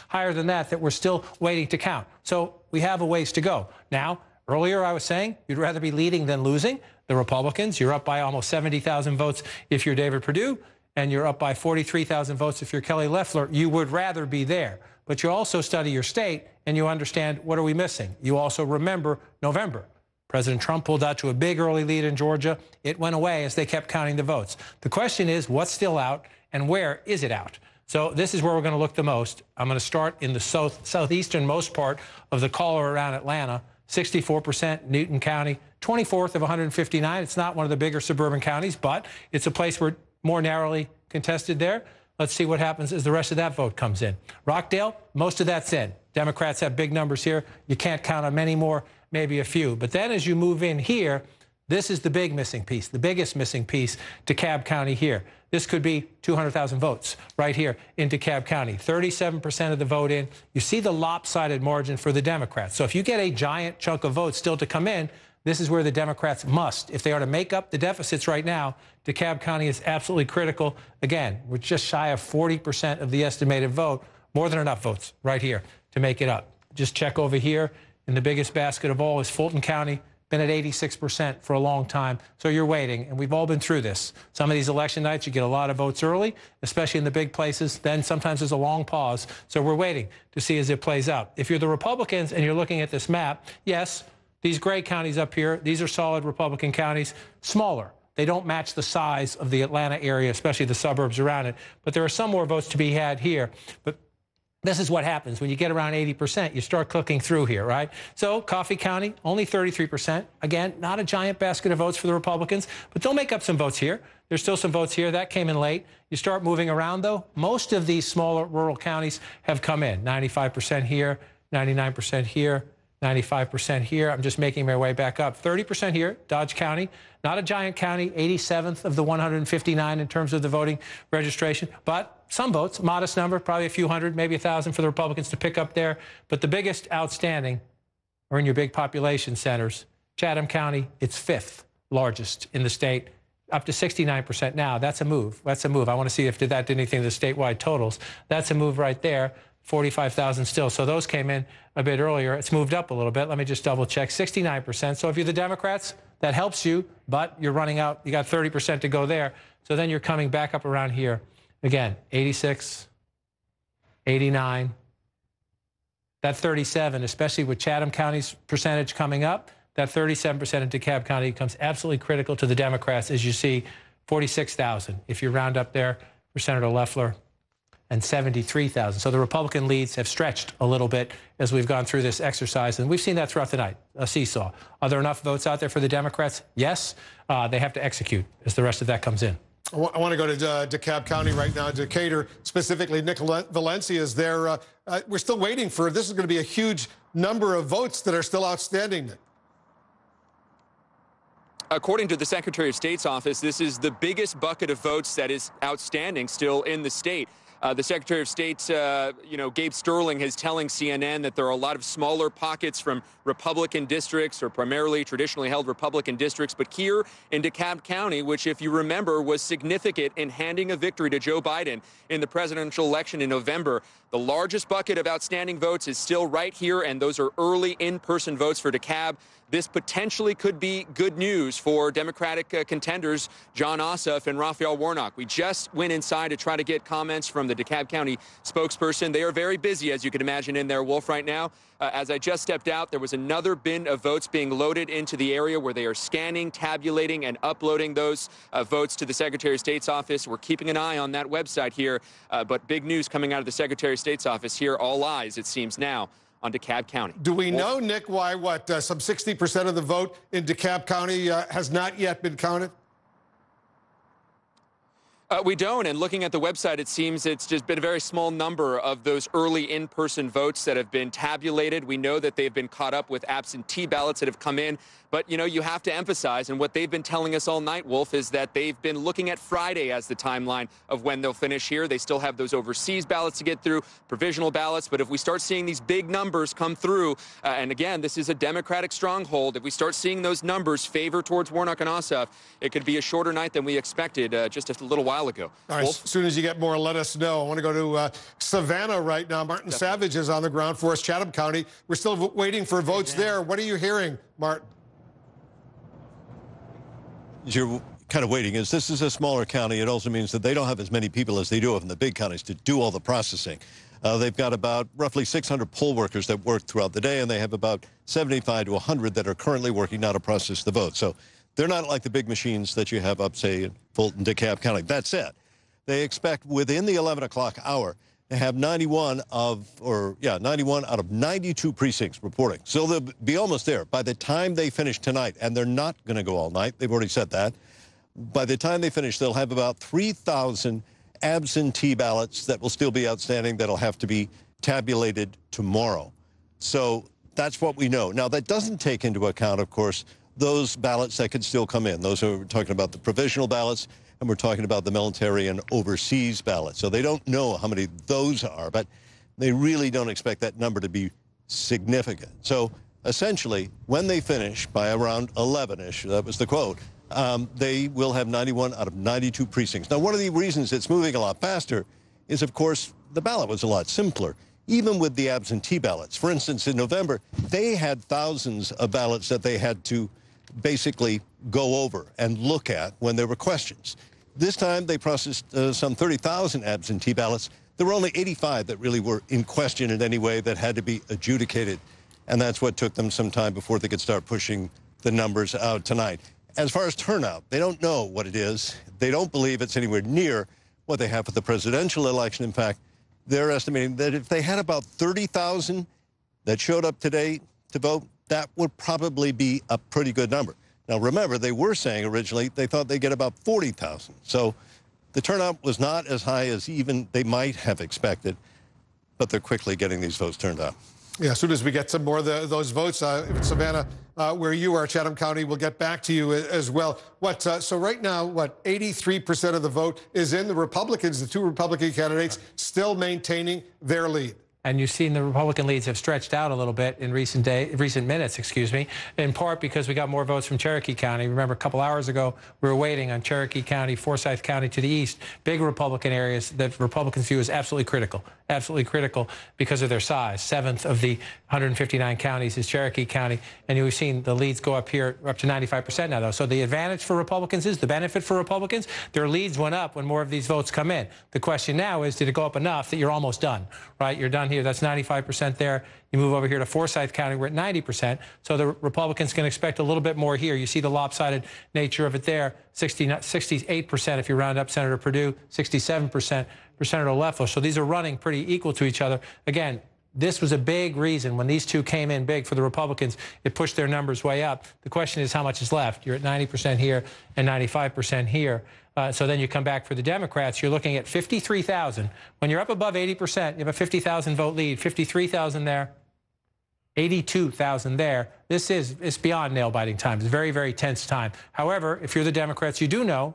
higher than that we're still waiting to count. So we have a ways to go. Now, earlier I was saying you'd rather be leading than losing. The Republicans, you're up by almost 70,000 votes if you're David Perdue, and you're up by 43,000 votes if you're Kelly Loeffler. You would rather be there. But you also study your state, and you understand, what are we missing? You also remember November. President Trump pulled out to a big early lead in Georgia. It went away as they kept counting the votes. The question is, what's still out, and where is it out? So this is where we're going to look the most. I'm going to start in the southeasternmost part of the caller around Atlanta. 64% Newton County, 24th of 159. It's not one of the bigger suburban counties, but it's a place where more narrowly contested there. Let's see what happens as the rest of that vote comes in. Rockdale, most of that's in. Democrats have big numbers here. You can't count on many more, maybe a few. But then as you move in here, this is the big missing piece, the biggest missing piece, DeKalb County here. This could be 200,000 votes right here in DeKalb County. 37% of the vote in. You see the lopsided margin for the Democrats. So if you get a giant chunk of votes still to come in, this is where the Democrats must. If they are to make up the deficits right now, DeKalb County is absolutely critical. Again, we're just shy of 40% of the estimated vote. More than enough votes right here to make it up. Just check over here. And the biggest basket of all is Fulton County. Been at 86% for a long time. So you're waiting, and we've all been through this. Some of these election nights, you get a lot of votes early, especially in the big places. Then sometimes there's a long pause. So we're waiting to see as it plays out. If you're the Republicans and you're looking at this map, yes, these gray counties up here, these are solid Republican counties, smaller. They don't match the size of the Atlanta area, especially the suburbs around it. But there are some more votes to be had here. But This is what happens when you get around 80%. You start clicking through here, right? So Coffee County, only 33%. Again, not a giant basket of votes for the Republicans, but they'll make up some votes here. There's still some votes here. That came in late. You start moving around, though. Most of these smaller rural counties have come in. 95% here, 99% here, 95% here. I'm just making my way back up. 30% here, Dodge County. Not a giant county, 87th of the 159 in terms of the voting registration, but some votes, modest number, probably a few hundred, maybe 1,000 for the Republicans to pick up there. But the biggest outstanding are in your big population centers. Chatham County, it's 5th largest in the state, up to 69% now. That's a move. That's a move. I want to see if that did anything to the statewide totals. That's a move right there. 45,000 still. So those came in a bit earlier. It's moved up a little bit. Let me just double check. 69%. So if you're the Democrats, that helps you, but you're running out. You got 30% to go there. So then you're coming back up around here. Again, 86, 89, that 37, especially with Chatham County's percentage coming up, that 37% in Dekalb County becomes absolutely critical to the Democrats, as you see, 46,000 if you round up there for Senator Loeffler, and 73,000. So the Republican leads have stretched a little bit as we've gone through this exercise, and we've seen that throughout the night, a seesaw. Are there enough votes out there for the Democrats? Yes. They have to execute as the rest of that comes in. I want to go to DeKalb County right now. Decatur, specifically, Nick Valencia is there. We're still waiting for, this is going to be a huge number of votes that are still outstanding, Nick. According to the Secretary of State's office, this is the biggest bucket of votes that is outstanding still in the state. The Secretary of State, Gabe Sterling, is telling CNN that there are a lot of smaller pockets from Republican districts or primarily traditionally held Republican districts. But here in DeKalb County, which, if you remember, was significant in handing a victory to Joe Biden in the presidential election in November, the largest bucket of outstanding votes is still right here, and those are early in-person votes for DeKalb. This potentially could be good news for Democratic contenders Jon Ossoff and Raphael Warnock. We just went inside to try to get comments from the DeKalb County spokesperson. They are very busy, as you can imagine, in their Wolf right now. As I just stepped out, there was another bin of votes being loaded into the area where they are scanning, tabulating, and uploading those votes to the Secretary of State's office. We're keeping an eye on that website here, but big news coming out of the Secretary of State's office here. All eyes, it seems now, on DeKalb County. Do we know, Nick, why some 60% of the vote in DeKalb County has not yet been counted? We don't, and looking at the website, it seems it's just been a very small number of those early in-person votes that have been tabulated. We know that they've been caught up with absentee ballots that have come in, but, you have to emphasize, and what they've been telling us all night, Wolf, is that they've been looking at Friday as the timeline of when they'll finish here. They still have those overseas ballots to get through, provisional ballots, but if we start seeing these big numbers come through, and again, this is a Democratic stronghold, if we start seeing those numbers favor towards Warnock and Ossoff, it could be a shorter night than we expected just a little while ago. All right, as soon as you get more, let us know. I want to go to Savannah right now. Martin Savage is on the ground for us, Chatham County. We're still waiting for votes there. What are you hearing, Martin? You're kind of waiting. As this is a smaller county, it also means that they don't have as many people as they do in the big counties to do all the processing. They've got about roughly 600 poll workers that work throughout the day, and they have about 75 to 100 that are currently working now to process the vote. So they're not like the big machines that you have up, say, in Fulton, DeKalb County. That said, they expect within the 11 o'clock hour to have 91 out of 92 precincts reporting. So they'll be almost there by the time they finish tonight, and they're not going to go all night. They've already said that. By the time they finish, they'll have about 3,000 absentee ballots that will still be outstanding that'll have to be tabulated tomorrow. So that's what we know. Now, that doesn't take into account, of course, those ballots that could still come in. Those are, we're talking about the provisional ballots, and we're talking about the military and overseas ballots. So they don't know how many those are, but they really don't expect that number to be significant. So essentially, when they finish by around 11-ish, that was the quote, they will have 91 out of 92 precincts. Now, one of the reasons it's moving a lot faster is, of course, the ballot was a lot simpler, even with the absentee ballots. For instance, in November, they had thousands of ballots that they had to basically go over and look at when there were questions. This time, they processed some 30,000 absentee ballots. There were only 85 that really were in question in any way that had to be adjudicated. And that's what took them some time before they could start pushing the numbers out tonight. As far as turnout, they don't know what it is. They don't believe it's anywhere near what they have for the presidential election. In fact, they're estimating that if they had about 30,000 that showed up today to vote, that would probably be a pretty good number. Now, remember, they were saying originally they thought they'd get about 40,000. So the turnout was not as high as even they might have expected, but they're quickly getting these votes turned out. Yeah, as soon as we get some more of those votes, Savannah, where you are, Chatham County, we'll get back to you as well. So right now, 83% of the vote is in the Republicans, the two Republican candidates still maintaining their lead. And you've seen the Republican leads have stretched out a little bit in recent minutes, in part because we got more votes from Cherokee County. Remember, a couple hours ago, we were waiting on Cherokee County, Forsyth County to the east, big Republican areas that Republicans view as absolutely critical because of their size. 7th of the 159 counties is Cherokee County, and we've seen the leads go up here, up to 95% now, though. So the advantage for Republicans is, the benefit for Republicans, their leads went up when more of these votes come in. The question now is, did it go up enough that you're almost done, right? You're done here. That's 95% there. You move over here to Forsyth County, we're at 90%. So the Republicans can expect a little bit more here. You see the lopsided nature of it there. 68% if you round up Senator Perdue, 67% for Senator Loeffler. So these are running pretty equal to each other. Again, this was a big reason when these two came in big for the Republicans. It pushed their numbers way up. The question is how much is left. You're at 90% here and 95% here. So then you come back for the Democrats. You're looking at 53,000. When you're up above 80%, you have a 50,000 vote lead. 53,000 there, 82,000 there. It's beyond nail-biting time. It's a very, very tense time. However, if you're the Democrats, you do know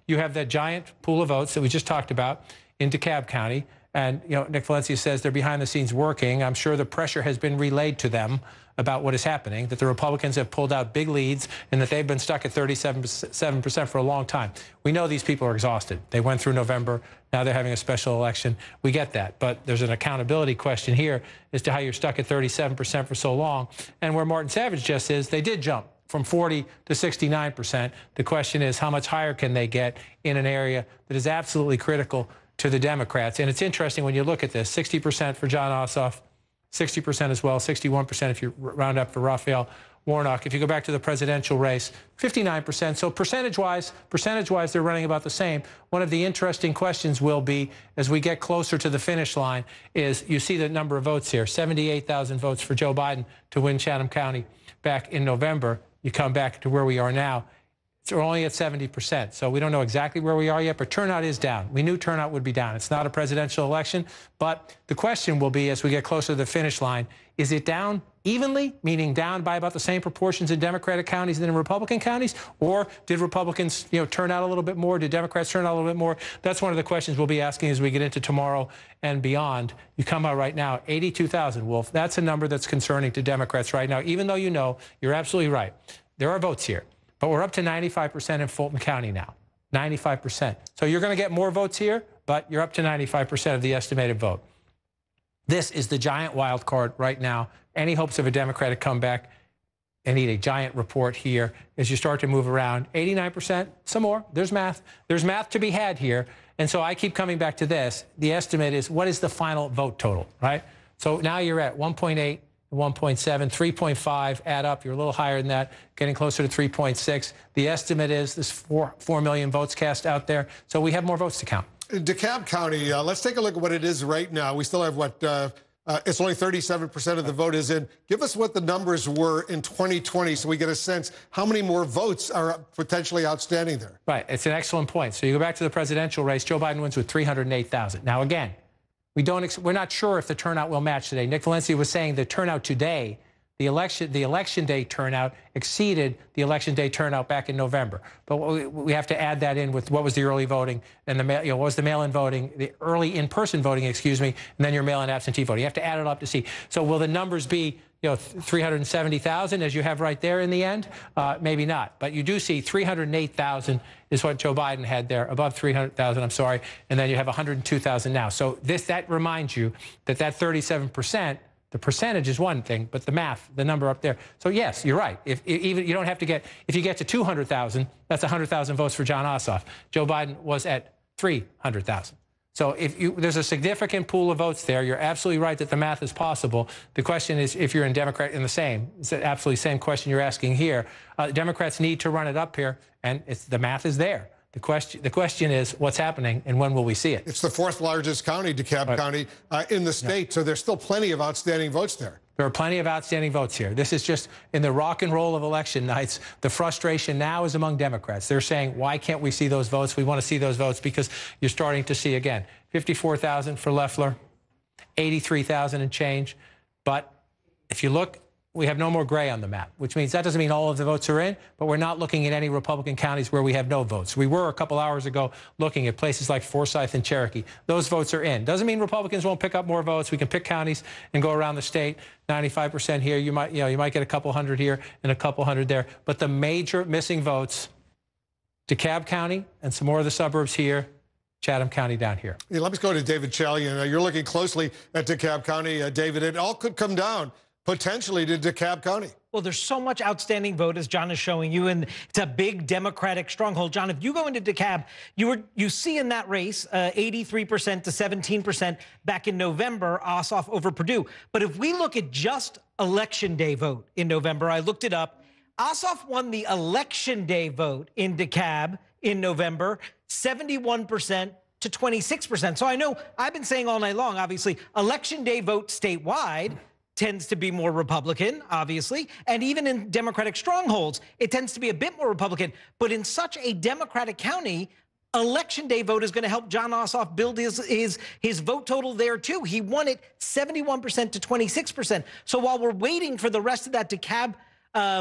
you have that giant pool of votes that we just talked about in Dekalb County. And, Nick Valencia says they're behind the scenes working. I'm sure the pressure has been relayed to them about what is happening, that the Republicans have pulled out big leads and that they've been stuck at 37% for a long time. We know these people are exhausted. They went through November. Now they're having a special election. We get that. But there's an accountability question here as to how you're stuck at 37% for so long. And where Martin Savage just is, they did jump from 40 to 69%. The question is, how much higher can they get in an area that is absolutely critical to the Democrats? And it's interesting when you look at this, 60% for Jon Ossoff, 60% as well, 61% if you round up for Raphael Warnock. If you go back to the presidential race, 59%. So percentage-wise, they're running about the same. One of the interesting questions will be, as we get closer to the finish line, is you see the number of votes here, 78,000 votes for Joe Biden to win Chatham County back in November. You come back to where we are now. So we're only at 70%. So we don't know exactly where we are yet, but turnout is down. We knew turnout would be down. It's not a presidential election, but the question will be, as we get closer to the finish line, is it down evenly, meaning down by about the same proportions in Democratic counties than in Republican counties? Or did Republicans, turn out a little bit more? Did Democrats turn out a little bit more? That's one of the questions we'll be asking as we get into tomorrow and beyond. You come out right now, 82,000, Wolf. That's a number that's concerning to Democrats right now, even though you're absolutely right. There are votes here. But we're up to 95% in Fulton County now, 95%. So you're going to get more votes here, but you're up to 95% of the estimated vote. This is the giant wild card right now. Any hopes of a Democratic comeback? I need a giant report here as you start to move around. 89%, some more. There's math. There's math to be had here. And so I keep coming back to this. The estimate is, what is the final vote total, right? So now you're at 1.8. 1.7, 3.5, add up. You're a little higher than that, getting closer to 3.6. The estimate is this 4 million votes cast out there. So we have more votes to count. Dekalb County, let's take a look at what it is right now. We still have it's only 37% of the vote is in. Give us what the numbers were in 2020 so we get a sense how many more votes are potentially outstanding there. Right. It's an excellent point. So you go back to the presidential race. Joe Biden wins with 308,000. Now, again, we're not sure if the turnout will match today. Nick Valencia was saying the turnout today, the election day turnout exceeded the election day turnout back in November. But we have to add that in with what was the early voting and what was the mail-in voting, the early in-person voting, and then your mail-in absentee voting. You have to add it up to see. So will the numbers be 370,000 as you have right there in the end? Maybe not. But you do see 308,000 is what Joe Biden had there, above 300,000, I'm sorry, and then you have 102,000 now. So that reminds you that 37%, the percentage is one thing, but the math, the number up there. So yes, you're right. If you get to 200,000, that's 100,000 votes for Jon Ossoff. Joe Biden was at 300,000. So there's a significant pool of votes there. You're absolutely right that the math is possible. The question is, if you're in Democrat, it's the absolutely same question you're asking here. Democrats need to run it up here, and the math is there. The question is what's happening and when will we see it? It's the fourth largest county, Dekalb County, in the state. So there's still plenty of outstanding votes there. There are plenty of outstanding votes here. This is just in the rock and roll of election nights. The frustration now is among Democrats. They're saying, why can't we see those votes? We want to see those votes because you're starting to see, again, 54,000 for Loeffler, 83,000 and change. But if you look, we have no more gray on the map, which means that doesn't mean all of the votes are in, but we're not looking at any Republican counties where we have no votes. We were a couple hours ago looking at places like Forsyth and Cherokee. Those votes are in. Doesn't mean Republicans won't pick up more votes. We can pick counties and go around the state. 95% here. You might get a couple hundred here and a couple hundred there. But the major missing votes, DeKalb County and some more of the suburbs here, Chatham County down here. Yeah, let me go to David Chalian. You're looking closely at DeKalb County, David. It all could come down potentially to DeKalb County. Well, there's so much outstanding vote, as John is showing you, and it's a big Democratic stronghold. John, if you go into DeKalb, you see in that race 83% to 17% back in November, Ossoff over Perdue. But if we look at just Election Day vote in November, I looked it up, Ossoff won the Election Day vote in DeKalb in November, 71% to 26%. So I know I've been saying all night long, obviously, Election Day vote statewide tends to be more Republican, obviously, and even in Democratic strongholds, it tends to be a bit more Republican. But in such a Democratic county, Election Day vote is going to help Jon Ossoff build his vote total there, too. He won it 71% to 26%. So while we're waiting for the rest of that DeKalb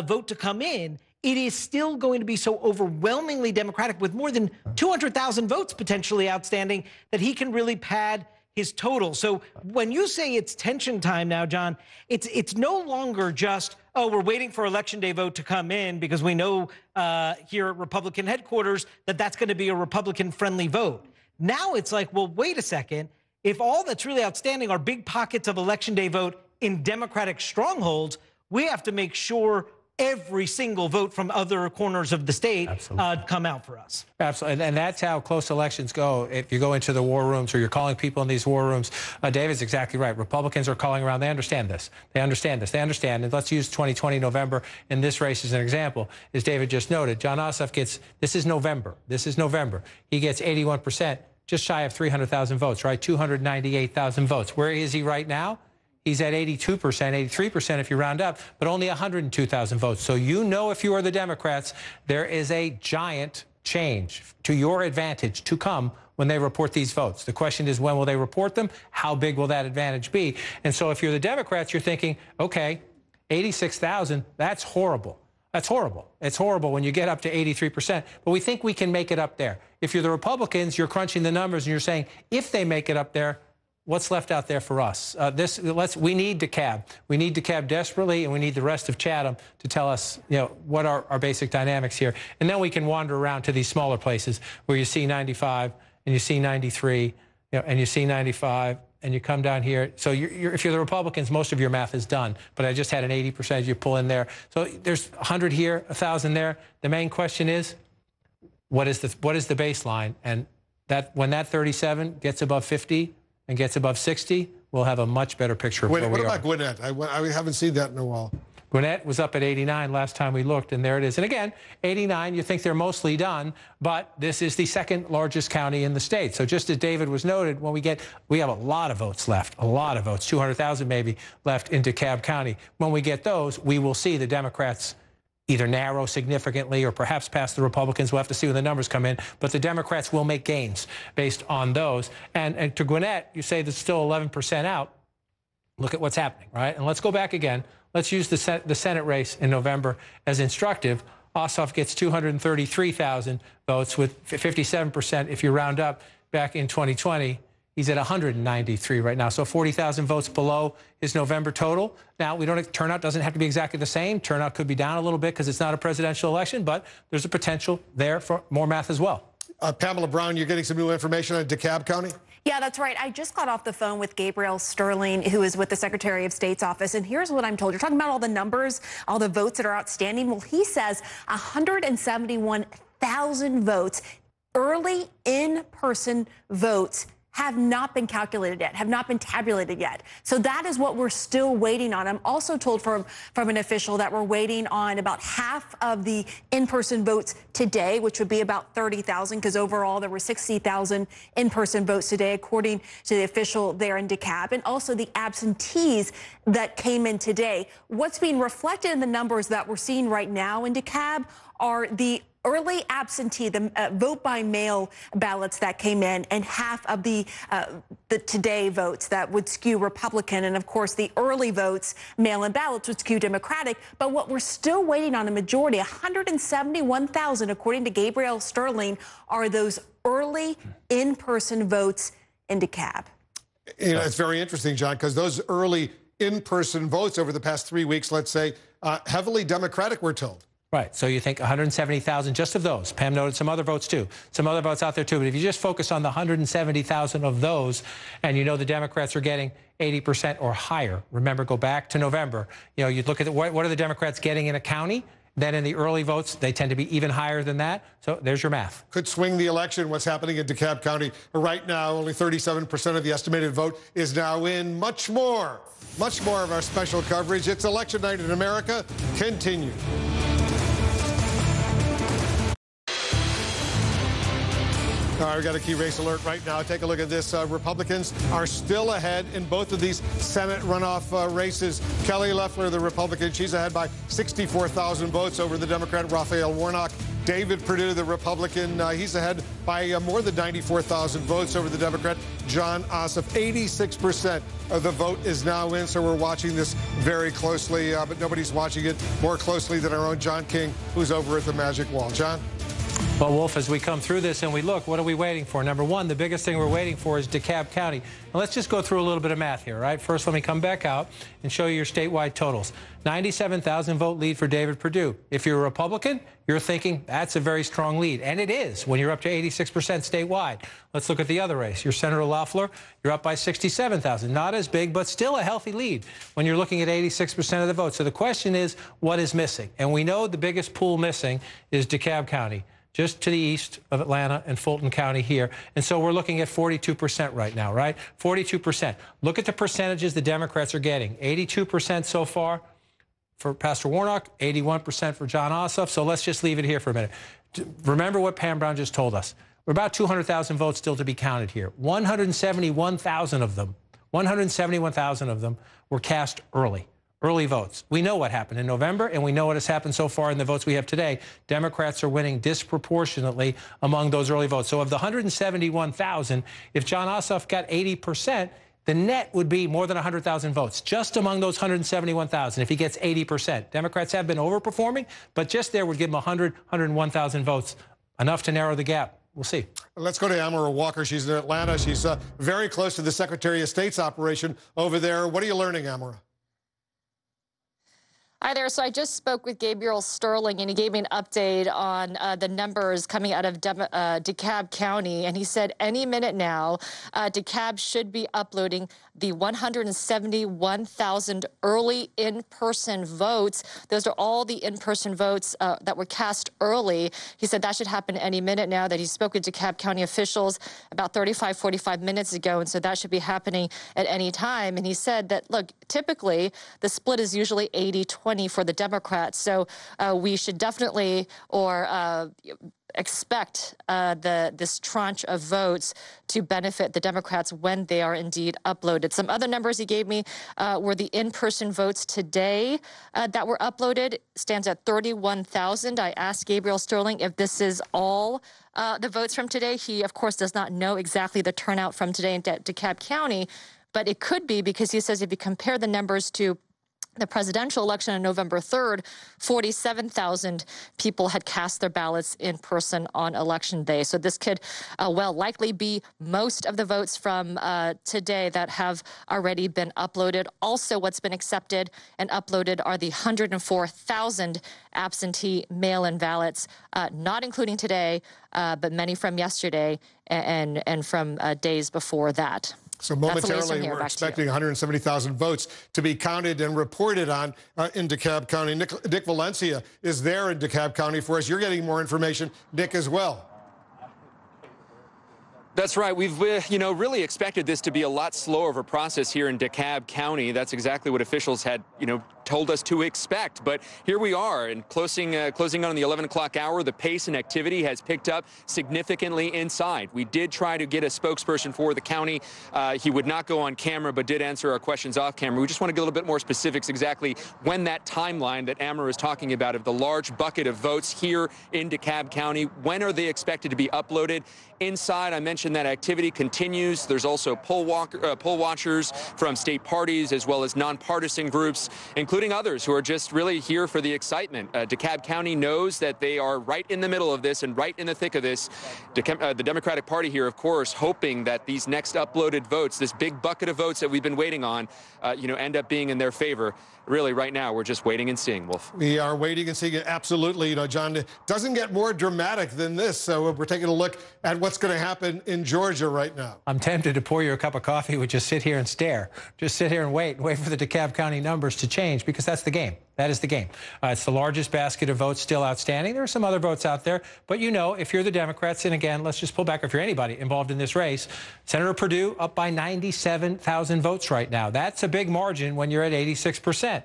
vote to come in, it is still going to be so overwhelmingly Democratic with more than 200,000 votes potentially outstanding that he can really pad his total. So when you say it's tension time now, John, it's no longer just, oh, we're waiting for Election Day vote to come in because we know here at Republican headquarters that that's going to be a Republican-friendly vote. Now it's like, well, wait a second. If all that's really outstanding are big pockets of Election Day vote in Democratic strongholds, we have to make sure every single vote from other corners of the state come out for us. Absolutely, and that's how close elections go. If you go into the war rooms or you're calling people in these war rooms, David's exactly right. Republicans are calling around. They understand this. They understand this. They understand. And let's use 2020 November in this race as an example. As David just noted, Jon Ossoff gets, this is November. This is November. He gets 81%, just shy of 300,000 votes, right? 298,000 votes. Where is he right now? He's at 82%, 83% if you round up, but only 102,000 votes. So you know, if you are the Democrats, there is a giant change to your advantage to come when they report these votes. The question is, when will they report them? How big will that advantage be? And so if you're the Democrats, you're thinking, okay, 86,000, that's horrible. That's horrible. It's horrible when you get up to 83%, but we think we can make it up there. If you're the Republicans, you're crunching the numbers and you're saying, if they make it up there, what's left out there for us? We need DeKalb. We need DeKalb desperately, and we need the rest of Chatham to tell us, what are our basic dynamics here. And then we can wander around to these smaller places where you see 95 and you see 93, and you see 95, and you come down here. So if you're the Republicans, most of your math is done. But I just had an 80% you pull in there. So there's 100 here, 1,000 there. The main question is, what is the baseline? And when that 37 gets above 50, and gets above 60, we'll have a much better picture of where we are. What about Gwinnett? I haven't seen that in a while. Gwinnett was up at 89 last time we looked, and there it is. And again, 89, you think they're mostly done, but this is the second largest county in the state. So just as David was noted, when we have a lot of votes left, a lot of votes, 200,000 maybe left in DeKalb County. When we get those, we will see the Democrats either narrow significantly or perhaps pass the Republicans. We'll have to see when the numbers come in. But the Democrats will make gains based on those. And to Gwinnett, you say there's still 11% out. Look at what's happening, right? And let's go back again. Let's use the Senate race in November as instructive. Ossoff gets 233,000 votes with 57% if you round up back in 2020. He's at 193 right now, so 40,000 votes below his November total. Now, turnout doesn't have to be exactly the same. Turnout could be down a little bit because it's not a presidential election, but there's a potential there for more math as well. Pamela Brown, you're getting some new information on DeKalb County? Yeah, that's right. I just got off the phone with Gabriel Sterling, who is with the Secretary of State's office, and here's what I'm told. You're talking about all the numbers, all the votes that are outstanding. Well, he says 171,000 votes, early in-person votes, have not been calculated yet, have not been tabulated yet. So that is what we're still waiting on. I'm also told from an official that we're waiting on about half of the in-person votes today, which would be about 30,000, because overall there were 60,000 in-person votes today, according to the official there in DeKalb, and also the absentees that came in today. What's being reflected in the numbers that we're seeing right now in DeKalb are the early absentee, the vote by mail ballots that came in, and half of the today votes that would skew Republican, and of course the early votes, mail-in ballots, would skew Democratic. But what we're still waiting on, a majority, 171,000, according to Gabriel Sterling, are those early in-person votes in DeKalb. You know, it's very interesting, John, because those early in-person votes over the past 3 weeks, let's say, heavily Democratic, we're told. Right. So you think 170,000 just of those. Pam noted some other votes, too. Some other votes out there, too. But if you just focus on the 170,000 of those, and you know the Democrats are getting 80% or higher. Remember, go back to November. You know, you look at what are the Democrats getting in a county? Then in the early votes, they tend to be even higher than that. So there's your math. Could swing the election. What's happening in Dekalb County right now, only 37% of the estimated vote is now in. Much more of our special coverage. It's Election Night in America. Continue. All right, we got a key race alert right now. Take a look at this. Republicans are still ahead in both of these Senate runoff races. Kelly Loeffler, the Republican, she's ahead by 64,000 votes over the Democrat Raphael Warnock. David Perdue, the Republican, he's ahead by more than 94,000 votes over the Democrat Jon Ossoff. 86% of the vote is now in, so we're watching this very closely, but nobody's watching it more closely than our own John King, who's over at the Magic Wall. John? Well, Wolf, as we come through this and we look, what are we waiting for? Number one, the biggest thing we're waiting for is Dekalb County. Now, let's just go through a little bit of math here, right? First, let me come back out and show you your statewide totals. 97,000 vote lead for David Perdue. If you're a Republican, you're thinking that's a very strong lead. And it is when you're up to 86% statewide. Let's look at the other race. Your Senator Loeffler, you're up by 67,000. Not as big, but still a healthy lead when you're looking at 86% of the vote. So the question is, what is missing? And we know the biggest pool missing is Dekalb County, just to the east of Atlanta and Fulton County here. And so we're looking at 42% right now, right? 42%. Look at the percentages the Democrats are getting. 82% so far for Pastor Warnock, 81% for Jon Ossoff. So let's just leave it here for a minute. Remember what Pam Brown just told us. We're about 200,000 votes still to be counted here. 171,000 of them were cast early. Early votes. We know what happened in November, and we know what has happened so far in the votes we have today. Democrats are winning disproportionately among those early votes. So of the 171,000, if Jon Ossoff got 80%, the net would be more than 100,000 votes, just among those 171,000 if he gets 80%. Democrats have been overperforming, but just there would give him 101,000 votes, enough to narrow the gap. We'll see. Let's go to Amara Walker. She's in Atlanta. She's very close to the Secretary of State's operation over there. What are you learning, Amara? Hi there. So I just spoke with Gabriel Sterling, and he gave me an update on the numbers coming out of Dekalb County. And he said any minute now, Dekalb should be uploading the 171,000 early in-person votes. Those are all the in-person votes that were cast early. He said that should happen any minute now, that he spoke with Dekalb County officials about 45 minutes ago. And so that should be happening at any time. And he said that, look, typically the split is usually 80-20 for the Democrats. So we should definitely expect this tranche of votes to benefit the Democrats when they are indeed uploaded. Some other numbers he gave me were the in-person votes today that were uploaded stands at 31,000. I asked Gabriel Sterling if this is all the votes from today. He, of course, does not know exactly the turnout from today in DeKalb County, but it could be, because he says if you compare the numbers to the presidential election on November 3rd, 47,000 people had cast their ballots in person on Election Day. So this could likely be most of the votes from today that have already been uploaded. Also, what's been accepted and uploaded are the 104,000 absentee mail-in ballots, not including today, but many from yesterday and from days before that. So momentarily, we're expecting 170,000 votes to be counted and reported on in Dekalb County. Nick Valencia is there in Dekalb County for us. You're getting more information, Nick, as well. That's right. We've, really expected this to be a lot slower of a process here in Dekalb County. That's exactly what officials had, told us to expect. But here we are, and closing on the 11 o'clock hour. The pace and activity has picked up significantly inside. We did try to get a spokesperson for the county. He would not go on camera, but did answer our questions off camera. We just want to get a little bit more specifics exactly when that timeline that Amber is talking about of the large bucket of votes here in Dekalb County, when are they expected to be uploaded? Inside, I mentioned that activity continues. There's also poll watchers from state parties as well as nonpartisan groups, including others who are just really here for the excitement. Dekalb County knows that they are right in the middle of this and right in the thick of this. The Democratic Party here, of course, hoping that these next uploaded votes, this big bucket of votes that we've been waiting on, end up being in their favor. Really, right now, we're just waiting and seeing, Wolf. We are waiting and seeing it. Absolutely. John, it doesn't get more dramatic than this. So we're taking a look at what's going to happen in Georgia right now. I'm tempted to pour you a cup of coffee, would just sit here and stare. Just sit here and wait for the Dekalb County numbers to change, because that's the game. That is the game. It's the largest basket of votes still outstanding. There are some other votes out there. But, if you're the Democrats, and again, let's just pull back, if you're anybody involved in this race, Senator Perdue up by 97,000 votes right now. That's a big margin when you're at 86%.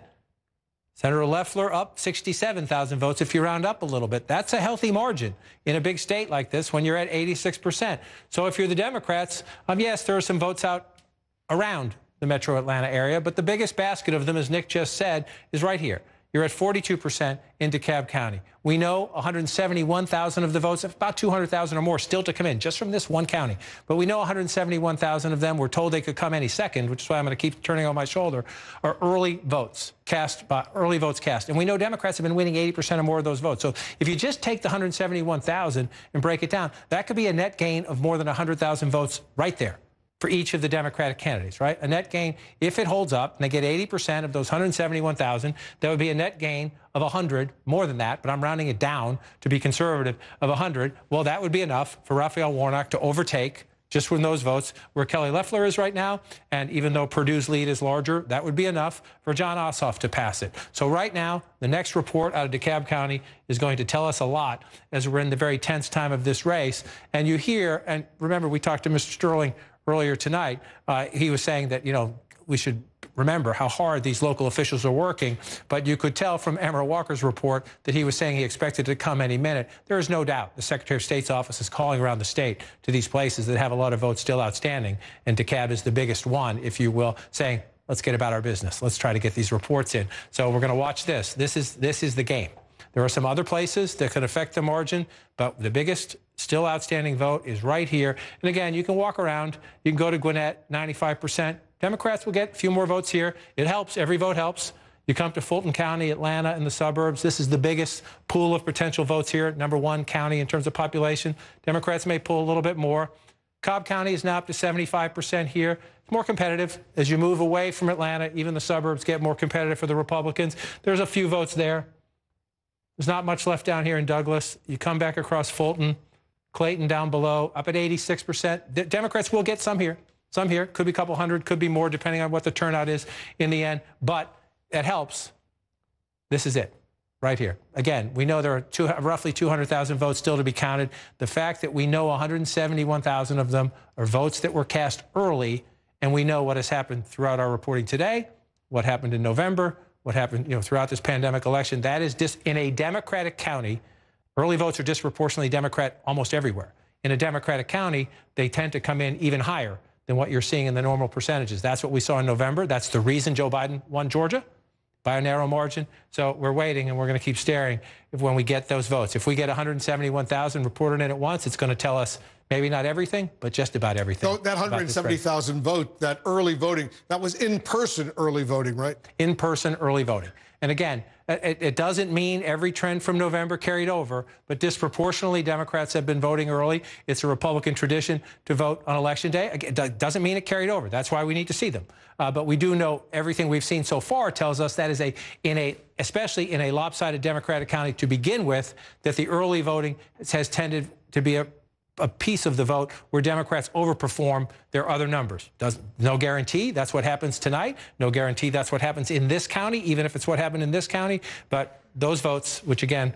Senator Loeffler up 67,000 votes if you round up a little bit. That's a healthy margin in a big state like this when you're at 86%. So if you're the Democrats, yes, there are some votes out around the metro Atlanta area, but the biggest basket of them, as Nick just said, is right here. You're at 42% in Dekalb County. We know 171,000 of the votes, about 200,000 or more still to come in, just from this one county. But we know 171,000 of them, we're told they could come any second, which is why I'm going to keep turning on my shoulder, are early votes cast. And we know Democrats have been winning 80% or more of those votes. So if you just take the 171,000 and break it down, that could be a net gain of more than 100,000 votes right there for each of the Democratic candidates, right? A net gain, if it holds up, and they get 80% of those 171,000, that would be a net gain of 100, more than that, but I'm rounding it down to be conservative, of 100. Well, that would be enough for Raphael Warnock to overtake, just from those votes, where Kelly Loeffler is right now. And even though Perdue's lead is larger, that would be enough for Jon Ossoff to pass it. So right now, the next report out of Dekalb County is going to tell us a lot as we're in the very tense time of this race. And you hear, and remember, we talked to Mr. Sterling earlier tonight. He was saying that, we should remember how hard these local officials are working. But you could tell from Emerald Walker's report that he was saying he expected it to come any minute. There is no doubt the Secretary of State's office is calling around the state to these places that have a lot of votes still outstanding. And Dekalb is the biggest one, if you will, saying, let's get about our business. Let's try to get these reports in. So we're going to watch this. This is the game. There are some other places that could affect the margin, but the biggest still outstanding vote is right here. And again, you can walk around. You can go to Gwinnett, 95%. Democrats will get a few more votes here. It helps. Every vote helps. You come to Fulton County, Atlanta, and the suburbs. This is the biggest pool of potential votes here, #1 county in terms of population. Democrats may pull a little bit more. Cobb County is now up to 75% here. It's more competitive. As you move away from Atlanta, even the suburbs get more competitive for the Republicans. There's a few votes there. There's not much left down here in Douglas. You come back across Fulton, Clayton down below, up at 86%. The Democrats will get some here. Some here. Could be a couple hundred, could be more, depending on what the turnout is in the end. But it helps. This is it, right here. Again, we know there are roughly 200,000 votes still to be counted. The fact that we know 171,000 of them are votes that were cast early, and we know what has happened throughout our reporting today, what happened in November, what happened throughout this pandemic election. That is just in a Democratic county. Early votes are disproportionately Democrat almost everywhere. In a Democratic county, they tend to come in even higher than what you're seeing in the normal percentages. That's what we saw in November. That's the reason Joe Biden won Georgia, by a narrow margin. So we're waiting, and we're going to keep staring when we get those votes. If we get 171,000 reported in at once, it's going to tell us maybe not everything, but just about everything. So that 170,000 vote, that early voting, that was in-person early voting, right? In-person early voting. And again, it doesn't mean every trend from November carried over, but disproportionately Democrats have been voting early. It's a Republican tradition to vote on Election Day. It doesn't mean it carried over. That's why we need to see them. But we do know everything we've seen so far tells us that is especially in a lopsided Democratic county to begin with, that the early voting has tended to be a piece of the vote where Democrats overperform their other numbers. No guarantee that's what happens tonight. No guarantee that's what happens in this county, even if it's what happened in this county. But those votes, which again,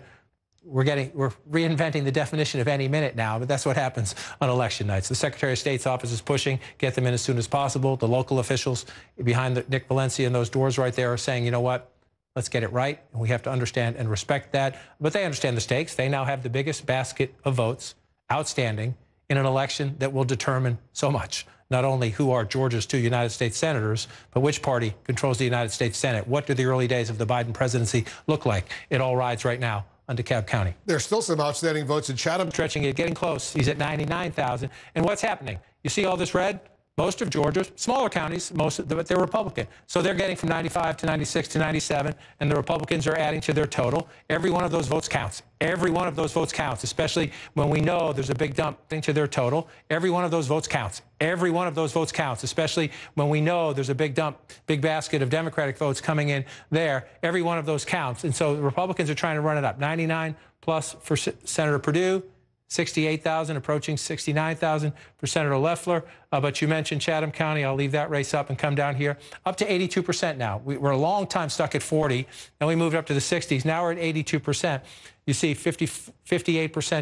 we're reinventing the definition of any minute now, but that's what happens on election nights. The Secretary of State's office is pushing, get them in as soon as possible. The local officials behind Nick Valencia and those doors right there are saying, you know what, let's get it right. And we have to understand and respect that. But they understand the stakes. They now have the biggest basket of votes outstanding in an election that will determine so much. Not only who are Georgia's 2 United States senators, but which party controls the United States Senate. What do the early days of the Biden presidency look like? It all rides right now on Dekalb County. There's still some outstanding votes in Chatham. Stretching it, getting close. He's at 99,000. And what's happening? You see all this red? Most of Georgia, smaller counties, but they're Republican. So they're getting from 95 to 96 to 97, and the Republicans are adding to their total. Every one of those votes counts. Every one of those votes counts, especially when we know there's a big dump into their total. Every one of those votes counts. Every one of those votes counts, especially when we know there's a big dump, big basket of Democratic votes coming in there. Every one of those counts. And so the Republicans are trying to run it up. 99 plus for Senator Perdue. 68,000, approaching 69,000 for Senator Loeffler. But you mentioned Chatham County. I'll leave that race up and come down here. Up to 82% now. We're a long time stuck at 40, and we moved up to the 60s. Now we're at 82%. You see 58%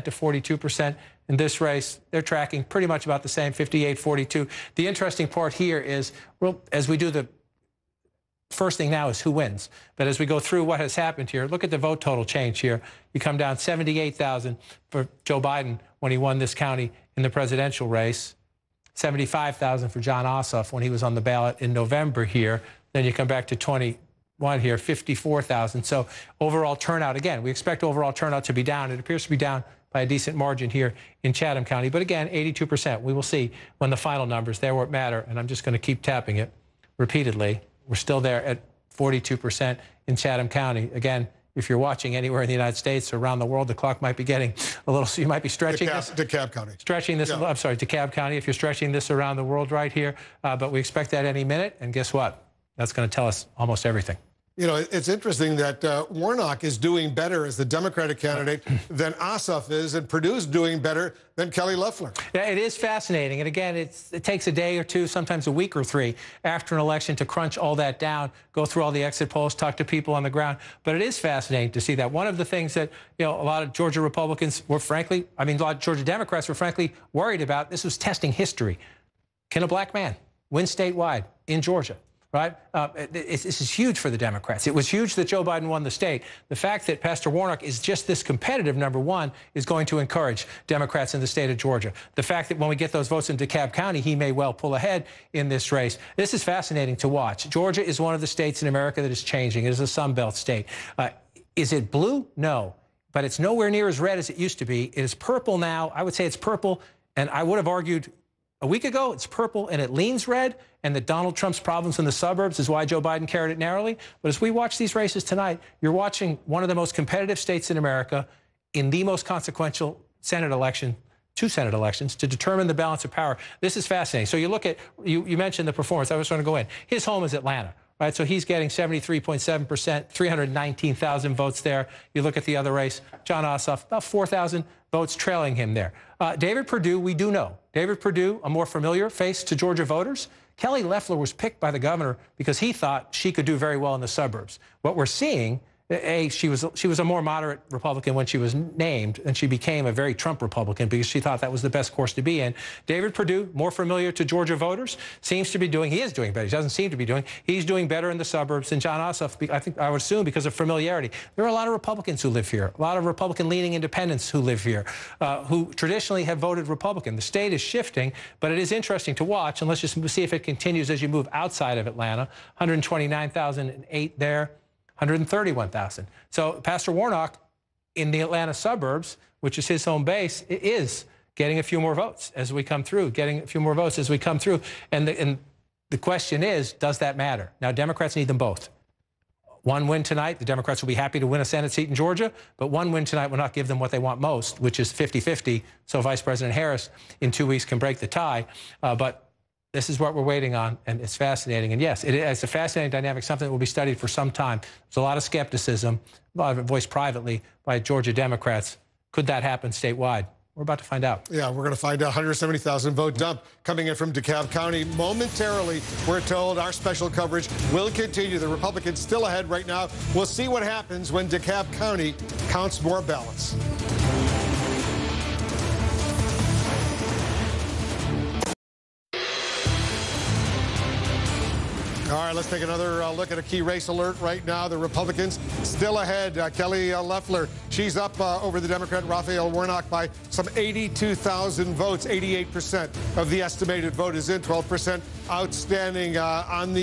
to 42% in this race. They're tracking pretty much about the same, 58, 42. The interesting part here is, well, as we do the first thing now is who wins. But as we go through what has happened here, look at the vote total change here. You come down 78,000 for Joe Biden when he won this county in the presidential race, 75,000 for John Ossoff when he was on the ballot in November here. Then you come back to 21 here, 54,000. So overall turnout, again, we expect overall turnout to be down. It appears to be down by a decent margin here in Chatham County. But again, 82%. We will see when the final numbers, there won't matter. And I'm just going to keep tapping it repeatedly. We're still there at 42% in Chatham County. Again, if you're watching anywhere in the United States or around the world, the clock might be getting a little, so you might be stretching this. Dekalb County. Stretching this, yeah. I'm sorry, Dekalb County, if you're stretching this around the world right here. But we expect that any minute. And guess what? That's going to tell us almost everything. You know, it's interesting that Warnock is doing better as the Democratic candidate than Ossoff is, and Perdue's doing better than Kelly Loeffler. Yeah, it is fascinating. And again, it takes a day or two, sometimes a week or 3 after an election to crunch all that down, go through all the exit polls, talk to people on the ground. But it is fascinating to see that. One of the things that, you know, a lot of Georgia Republicans were frankly, a lot of Georgia Democrats were frankly worried about, this was testing history. Can a black man win statewide in Georgia? Right? This is huge for the Democrats. It was huge that Joe Biden won the state. The fact that Pastor Warnock is just this competitive, number one, is going to encourage Democrats in the state of Georgia. The fact that when we get those votes in Dekalb County, he may well pull ahead in this race. This is fascinating to watch. Georgia is one of the states in America that is changing. It is a Sun Belt state. Is it blue? No. But it's nowhere near as red as it used to be. It is purple now. I would say it's purple, and I would have argued a week ago, it's purple and it leans red, and that Donald Trump's problems in the suburbs is why Joe Biden carried it narrowly. But as we watch these races tonight, you're watching one of the most competitive states in America in the most consequential Senate election, 2 Senate elections, to determine the balance of power. This is fascinating. So you look at, you mentioned the performance. I was trying to go in. His home is Atlanta. Right, so he's getting 73.7%, 319,000 votes there. You look at the other race, John Ossoff, about 4,000 votes trailing him there. David Perdue, we do know. David Perdue, a more familiar face to Georgia voters. Kelly Loeffler was picked by the governor because he thought she could do very well in the suburbs. What we're seeing, she was a more moderate Republican when she was named, and she became a very Trump Republican because she thought that was the best course to be in. David Perdue, more familiar to Georgia voters, seems to be doing, he is doing better. He doesn't seem to be doing, he's doing better in the suburbs than John Ossoff, I would assume because of familiarity. There are a lot of Republicans who live here, a lot of Republican-leaning independents who live here, who traditionally have voted Republican. The state is shifting, but it is interesting to watch, and let's just see if it continues as you move outside of Atlanta. 129,008 there. 131,000. So Pastor Warnock in the Atlanta suburbs, which is his home base, is getting a few more votes as we come through, And the question is, does that matter? Now, Democrats need them both. One win tonight, the Democrats will be happy to win a Senate seat in Georgia, but one win tonight will not give them what they want most, which is 50-50, so Vice President Harris in 2 weeks can break the tie. But this is what we're waiting on, and it's fascinating. And yes, it's a fascinating dynamic, something that will be studied for some time. There's a lot of skepticism, a lot of it voiced privately by Georgia Democrats. Could that happen statewide? We're about to find out. Yeah, we're going to find out. 170,000 vote dump coming in from Dekalb County. Momentarily, we're told our special coverage will continue. The Republicans still ahead right now. We'll see what happens when Dekalb County counts more ballots. All right, let's take another look at a key race alert right now. The Republicans still ahead. Kelly Loeffler, she's up over the Democrat Raphael Warnock by some 82,000 votes. 88% of the estimated vote is in. 12% outstanding in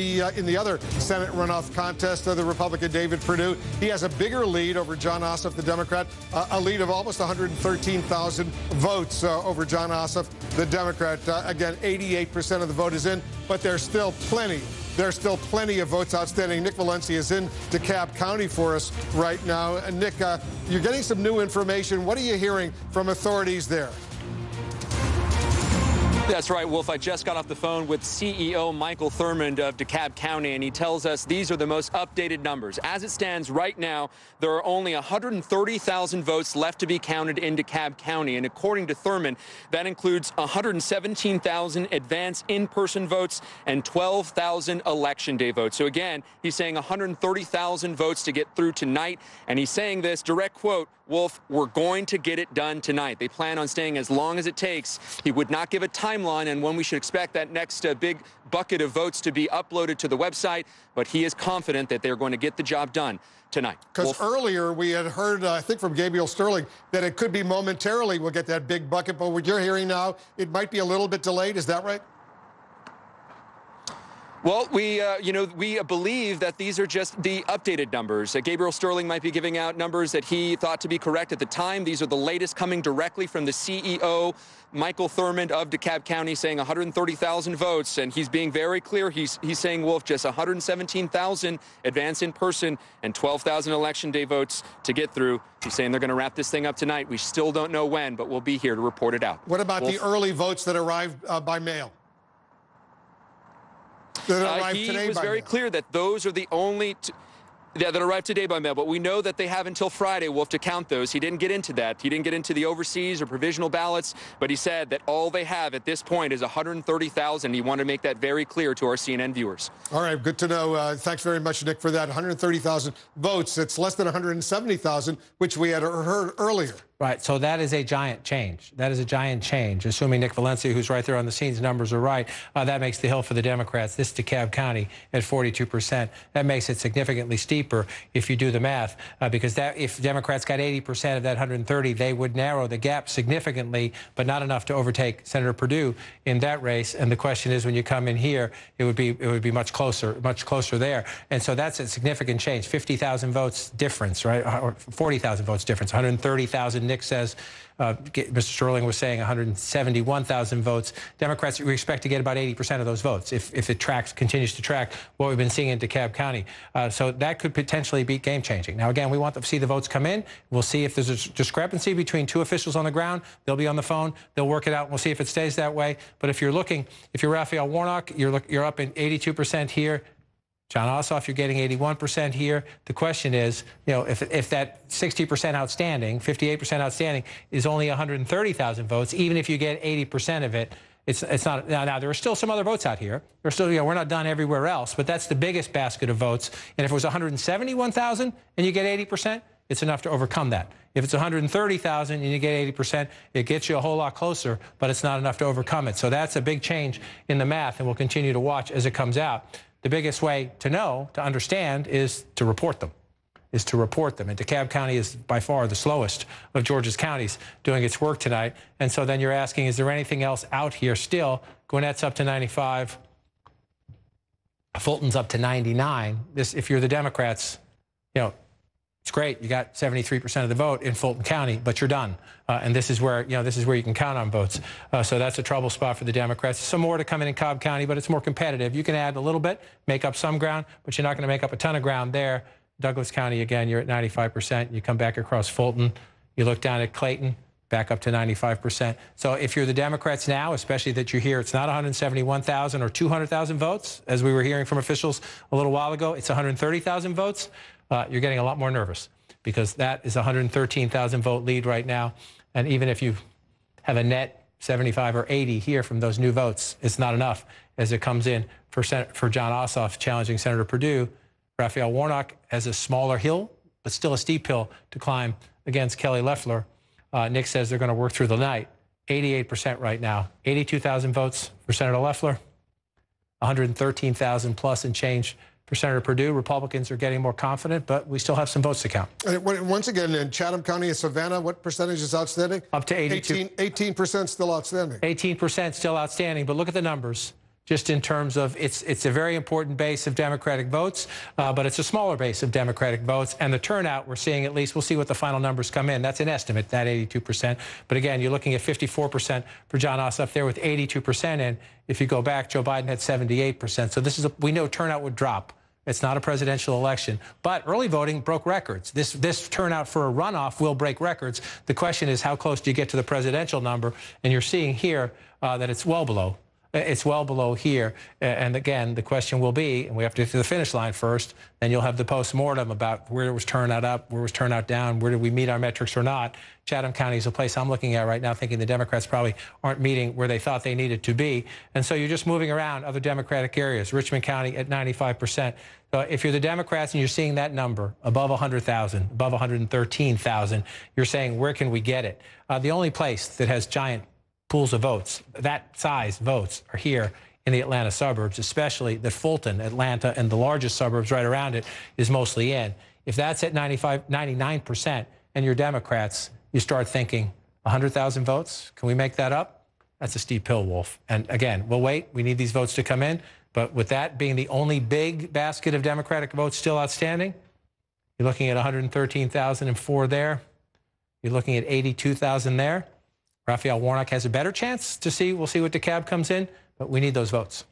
the other Senate runoff contest. The Republican David Perdue, he has a bigger lead over Jon Ossoff, the Democrat, a lead of almost 113,000 votes over Jon Ossoff, the Democrat. Again, 88% of the vote is in, but there's still plenty. There's still plenty of votes outstanding. Nick Valencia is in Dekalb County for us right now. And Nick, you're getting some new information. What are you hearing from authorities there? That's right, Wolf. I just got off the phone with CEO Michael Thurmond of Dekalb County, and he tells us these are the most updated numbers. As it stands right now, there are only 130,000 votes left to be counted in Dekalb County. And according to Thurmond, that includes 117,000 advance in-person votes and 12,000 election day votes. So again, he's saying 130,000 votes to get through tonight. And he's saying this, direct quote, Wolf, we're going to get it done tonight. They plan on staying as long as it takes. He would not give a timeline and when we should expect that next big bucket of votes to be uploaded to the website, but he is confident that they're going to get the job done tonight. Because earlier we had heard, I think from Gabriel Sterling, that it could be momentarily we'll get that big bucket, but what you're hearing now, it might be a little bit delayed. Is that right? Well, we believe that these are just the updated numbers. Gabriel Sterling might be giving out numbers that he thought to be correct at the time. These are the latest coming directly from the CEO, Michael Thurmond of Dekalb County, saying 130,000 votes. And he's being very clear. He's saying, Wolf, just 117,000 advance in person and 12,000 election day votes to get through. He's saying they're going to wrap this thing up tonight. We still don't know when, but we'll be here to report it out. What about the early votes that arrived by mail? He was very clear that those are the only that arrived today by mail, but we know that they have until Friday, Wolf, to count those. He didn't get into that. He didn't get into the overseas or provisional ballots, but he said that all they have at this point is 130,000. He wanted to make that very clear to our CNN viewers. All right, good to know. Thanks very much, Nick, for that. 130,000 votes. It's less than 170,000, which we had heard earlier. Right, so that is a giant change. That is a giant change. Assuming Nick Valencia, who's right there on the scene's numbers are right, that makes the hill for the Democrats, this Dekalb County, at 42%. That makes it significantly steeper if you do the math, because that if Democrats got 80% of that 130, they would narrow the gap significantly, but not enough to overtake Senator Perdue in that race. And the question is, when you come in here, it would be much closer there. And so that's a significant change. 50,000 votes difference, right? Or 40,000 votes difference. 130,000. Nick says, Mr. Sterling was saying 171,000 votes. Democrats, we expect to get about 80% of those votes if it continues to track what we've been seeing in Dekalb County. So that could potentially be game-changing. Now, again, we want to see the votes come in. We'll see if there's a discrepancy between two officials on the ground. They'll be on the phone. They'll work it out. We'll see if it stays that way. But if you're Raphael Warnock, you're up in 82% here. Jon Ossoff, you're getting 81% here. The question is, if that 60% outstanding, 58% outstanding is only 130,000 votes, even if you get 80% of it, it's not. Now, there are still some other votes out here. There's still, we're not done everywhere else, but that's the biggest basket of votes. And if it was 171,000 and you get 80%, it's enough to overcome that. If it's 130,000 and you get 80%, it gets you a whole lot closer, but it's not enough to overcome it. So that's a big change in the math, and we'll continue to watch as it comes out. The biggest way to understand, is to report them. And Dekalb County is by far the slowest of Georgia's counties doing its work tonight. And so then you're asking, is there anything else out here still? Gwinnett's up to 95. Fulton's up to 99. If you're the Democrats, it's great. You got 73% of the vote in Fulton County, but you're done. And this is where you can count on votes. So that's a trouble spot for the Democrats. Some more to come in Cobb County, but it's more competitive. You can add a little bit, make up some ground, but you're not going to make up a ton of ground there. Douglas County, again, you're at 95%. You come back across Fulton. You look down at Clayton, back up to 95%. So if you're the Democrats now, especially that you're here, it's not 171,000 or 200,000 votes, as we were hearing from officials a little while ago. It's 130,000 votes. You're getting a lot more nervous because that is a 113,000 vote lead right now. And even if you have a net 75 or 80 here from those new votes. It's not enough as it comes in for Jon Ossoff challenging Senator Perdue. Raphael Warnock has a smaller hill, but still a steep hill to climb against Kelly Loeffler. Nick says they're going to work through the night. 88% right now. 82,000 votes for Senator Loeffler. 113,000 plus and change for Senator Perdue. Republicans are getting more confident, but we still have some votes to count. Once again, in Chatham County and Savannah, what percentage is outstanding? Up to 82. 18% still outstanding. 18% still outstanding, but look at the numbers. Just in terms of it's a very important base of Democratic votes, but it's a smaller base of Democratic votes. And the turnout we're seeing, at least, we'll see what the final numbers come in. That's an estimate, that 82%. But again, you're looking at 54% for Jon Ossoff there with 82% in. If you go back, Joe Biden had 78%. So this is we know turnout would drop. It's not a presidential election, but early voting broke records. This turnout for a runoff will break records. The question is, how close do you get to the presidential number? And you're seeing here that it's well below. It's well below here. And again, the question will be, and we have to get to the finish line first, then you'll have the postmortem about where was turnout up, where was turnout down, where did we meet our metrics or not. Chatham County is a place I'm looking at right now thinking the Democrats probably aren't meeting where they thought they needed to be. And so you're just moving around other Democratic areas. Richmond County at 95%. So if you're the Democrats and you're seeing that number above 100,000, above 113,000, you're saying, where can we get it? The only place that has giant pools of votes, that size votes, are here in the Atlanta suburbs, especially that Fulton, Atlanta, and the largest suburbs right around it is mostly in. If that's at 99% and you're Democrats, you start thinking, 100,000 votes? Can we make that up? That's a steep hill, Wolf. And again, we'll wait. We need these votes to come in. But with that being the only big basket of Democratic votes still outstanding, you're looking at 113,004 there. You're looking at 82,000 there. Raphael Warnock has a better chance to see. We'll see what Dekalb comes in, but we need those votes.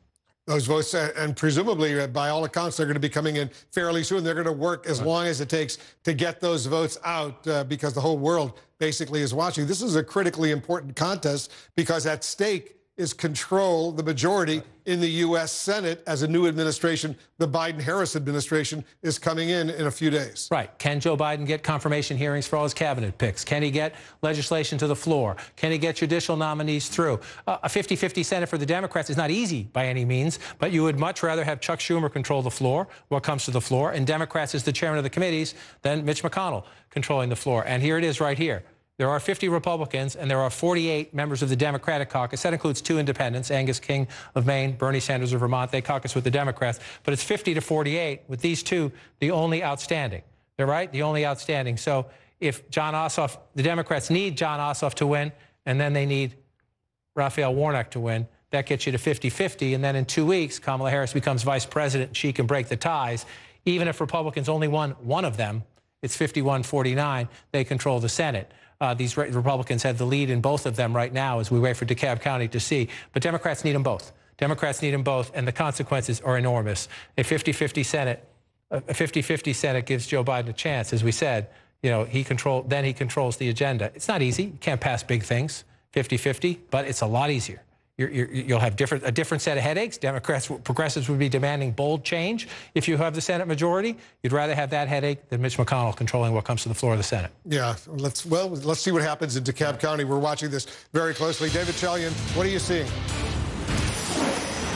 Those votes, and presumably, by all accounts, they're going to be coming in fairly soon. They're going to work as long as it takes to get those votes out because the whole world basically is watching. This is a critically important contest because at stake is control, the majority in the U.S. Senate as a new administration. The Biden-Harris administration is coming in a few days. Right. Can Joe Biden get confirmation hearings for all his cabinet picks? Can he get legislation to the floor? Can he get judicial nominees through? A 50-50 Senate for the Democrats is not easy by any means, but you would much rather have Chuck Schumer control the floor, what comes to the floor, and Democrats as the chairman of the committees than Mitch McConnell controlling the floor. And here it is right here. There are 50 Republicans, and there are 48 members of the Democratic caucus. That includes 2 independents, Angus King of Maine, Bernie Sanders of Vermont. They caucus with the Democrats. But it's 50 to 48, with these 2 the only outstanding. They're right, the only outstanding. So if Jon Ossoff, the Democrats need Jon Ossoff to win, and then they need Raphael Warnock to win, that gets you to 50-50. And then in 2 weeks, Kamala Harris becomes vice president, and she can break the ties. Even if Republicans only won one of them, it's 51-49, they control the Senate. These Republicans have the lead in both of them right now as we wait for Dekalb County to see. But Democrats need them both. Democrats need them both, and the consequences are enormous. A 50-50 Senate gives Joe Biden a chance, as we said. You know, he controls the agenda. It's not easy. You can't pass big things, 50-50, but it's a lot easier. You'll have a different set of headaches. Progressives would be demanding bold change. If you have the Senate majority, you'd rather have that headache than Mitch McConnell controlling what comes to the floor of the Senate. Yeah, let's see what happens in Dekalb County. We're watching this very closely. David Chalian, what are you seeing?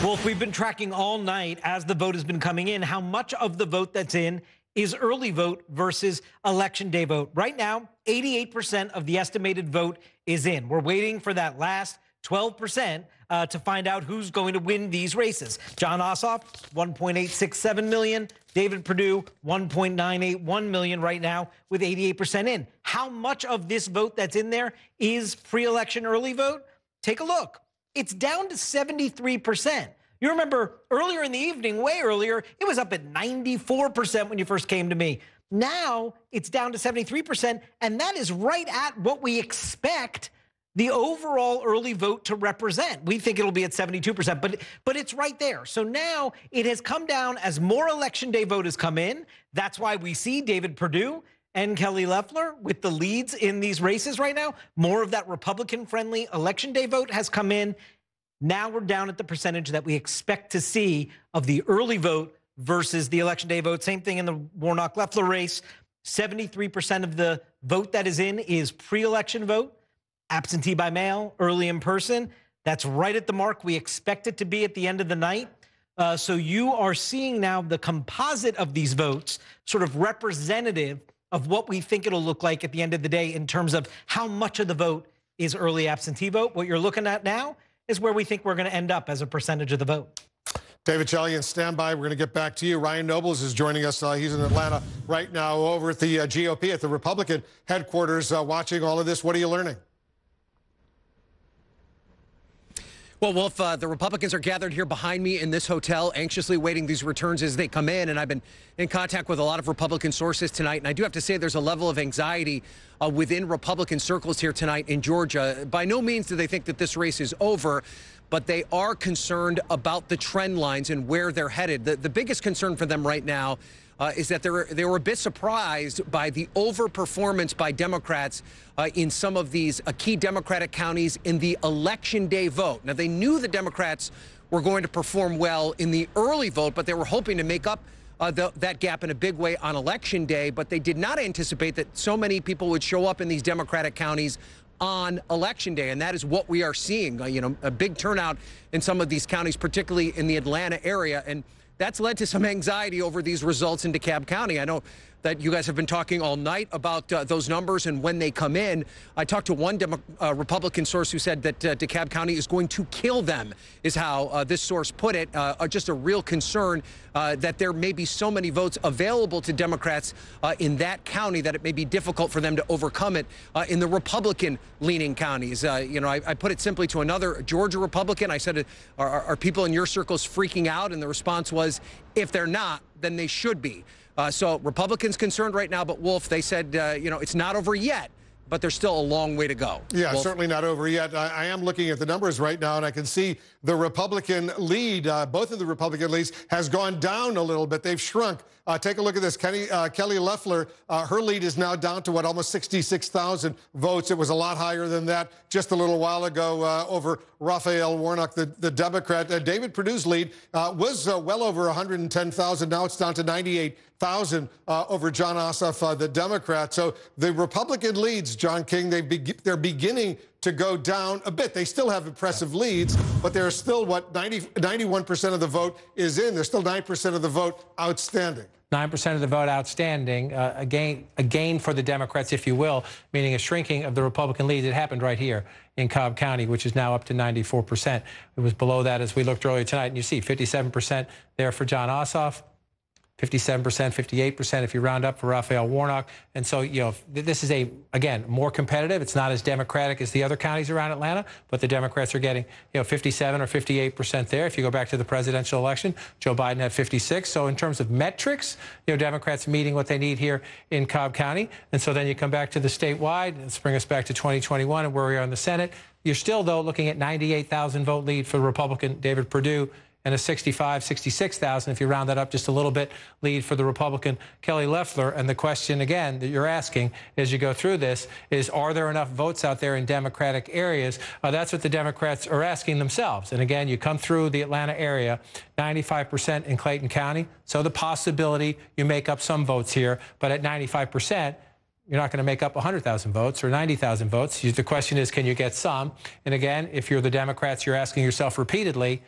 Wolf, we've been tracking all night as the vote has been coming in, how much of the vote that's in is early vote versus election day vote. Right now, 88% of the estimated vote is in. We're waiting for that last 12% to find out who's going to win these races. Jon Ossoff, 1.867 million. David Perdue, 1.981 million right now with 88% in. How much of this vote that's in there is pre-election early vote? Take a look. It's down to 73%. You remember earlier in the evening, way earlier, it was up at 94% when you first came to me. Now it's down to 73%, and that is right at what we expect the overall early vote to represent. We think it'll be at 72%, but it's right there. So now it has come down as more election day vote has come in. That's why we see David Perdue and Kelly Loeffler with the leads in these races right now. More of that Republican-friendly election day vote has come in. Now we're down at the percentage that we expect to see of the early vote versus the election day vote. Same thing in the Warnock-Loeffler race. 73% of the vote that is in is pre-election vote. absentee by mail, early in person. That's right at the mark we expect it to be at the end of the night. So you are seeing now the composite of these votes sort of representative of what we think it'll look like at the end of the day in terms of how much of the vote is early absentee vote. What you're looking at now is where we think we're going to end up as a percentage of the vote. David Chalian, stand by. We're going to get back to you. Ryan Nobles is joining us. He's in Atlanta right now over at the GOP, at the Republican headquarters, watching all of this. What are you learning? Well, Wolf, the Republicans are gathered here behind me in this hotel, anxiously waiting these returns as they come in. And I've been in contact with a lot of Republican sources tonight. And I do have to say there's a level of anxiety within Republican circles here tonight in Georgia. By no means do they think that this race is over, but they are concerned about the trend lines and where they're headed. The biggest concern for them right now is that they were a bit surprised by the overperformance by Democrats in some of these key Democratic counties in the Election Day vote. Now, they knew the Democrats were going to perform well in the early vote, but they were hoping to make up that gap in a big way on Election Day. But they did not anticipate that so many people would show up in these Democratic counties on Election Day, and that is what we are seeing. A big turnout in some of these counties, particularly in the Atlanta area, and that's led to some anxiety over these results in Dekalb County. I know that you guys have been talking all night about those numbers and when they come in. I talked to one Republican source who said that Dekalb County is going to kill them, is how this source put it. Just a real concern that there may be so many votes available to Democrats in that county that it may be difficult for them to overcome it in the Republican-leaning counties. I put it simply to another Georgia Republican. I said, are people in your circles freaking out? And the response was, if they're not, then they should be. So Republicans concerned right now, but Wolf, they said, it's not over yet, but there's still a long way to go. Yeah, Wolf? Certainly not over yet. I am looking at the numbers right now, and I can see the Republican lead, both of the Republican leads, has gone down a little bit. They've shrunk. Take a look at this. Kelly Loeffler, her lead is now down to, almost 66,000 votes. It was a lot higher than that just a little while ago over Raphael Warnock, the Democrat. David Perdue's lead was well over 110,000. Now it's down to 98,000 over Jon Ossoff, the Democrat. So the Republican leads, John King, they're beginning to go down a bit. They still have impressive leads, but there's still, 91% of the vote is in. There's still 9% of the vote outstanding. 9% of the vote outstanding, a gain for the Democrats, if you will, meaning a shrinking of the Republican lead. It happened right here in Cobb County, which is now up to 94%. It was below that as we looked earlier tonight, and you see 57% there for Jon Ossoff, 57%, 58% if you round up for Raphael Warnock. And so, this is again, more competitive. It's not as democratic as the other counties around Atlanta, but the Democrats are getting, 57 or 58% there. If you go back to the presidential election, Joe Biden had 56. So in terms of metrics, Democrats meeting what they need here in Cobb County. And so then you come back to the statewide, and let's bring us back to 2021 and where we are in the Senate. You're still, though, looking at 98,000 vote lead for Republican David Perdue, and a 66,000, if you round that up just a little bit, lead for the Republican Kelly Loeffler. And the question, again, that you're asking as you go through this is, are there enough votes out there in Democratic areas? That's what the Democrats are asking themselves. And again, you come through the Atlanta area, 95% in Clayton County. So the possibility you make up some votes here, but at 95%, you're not going to make up 100,000 votes or 90,000 votes. The question is, can you get some? And again, if you're the Democrats, you're asking yourself repeatedly,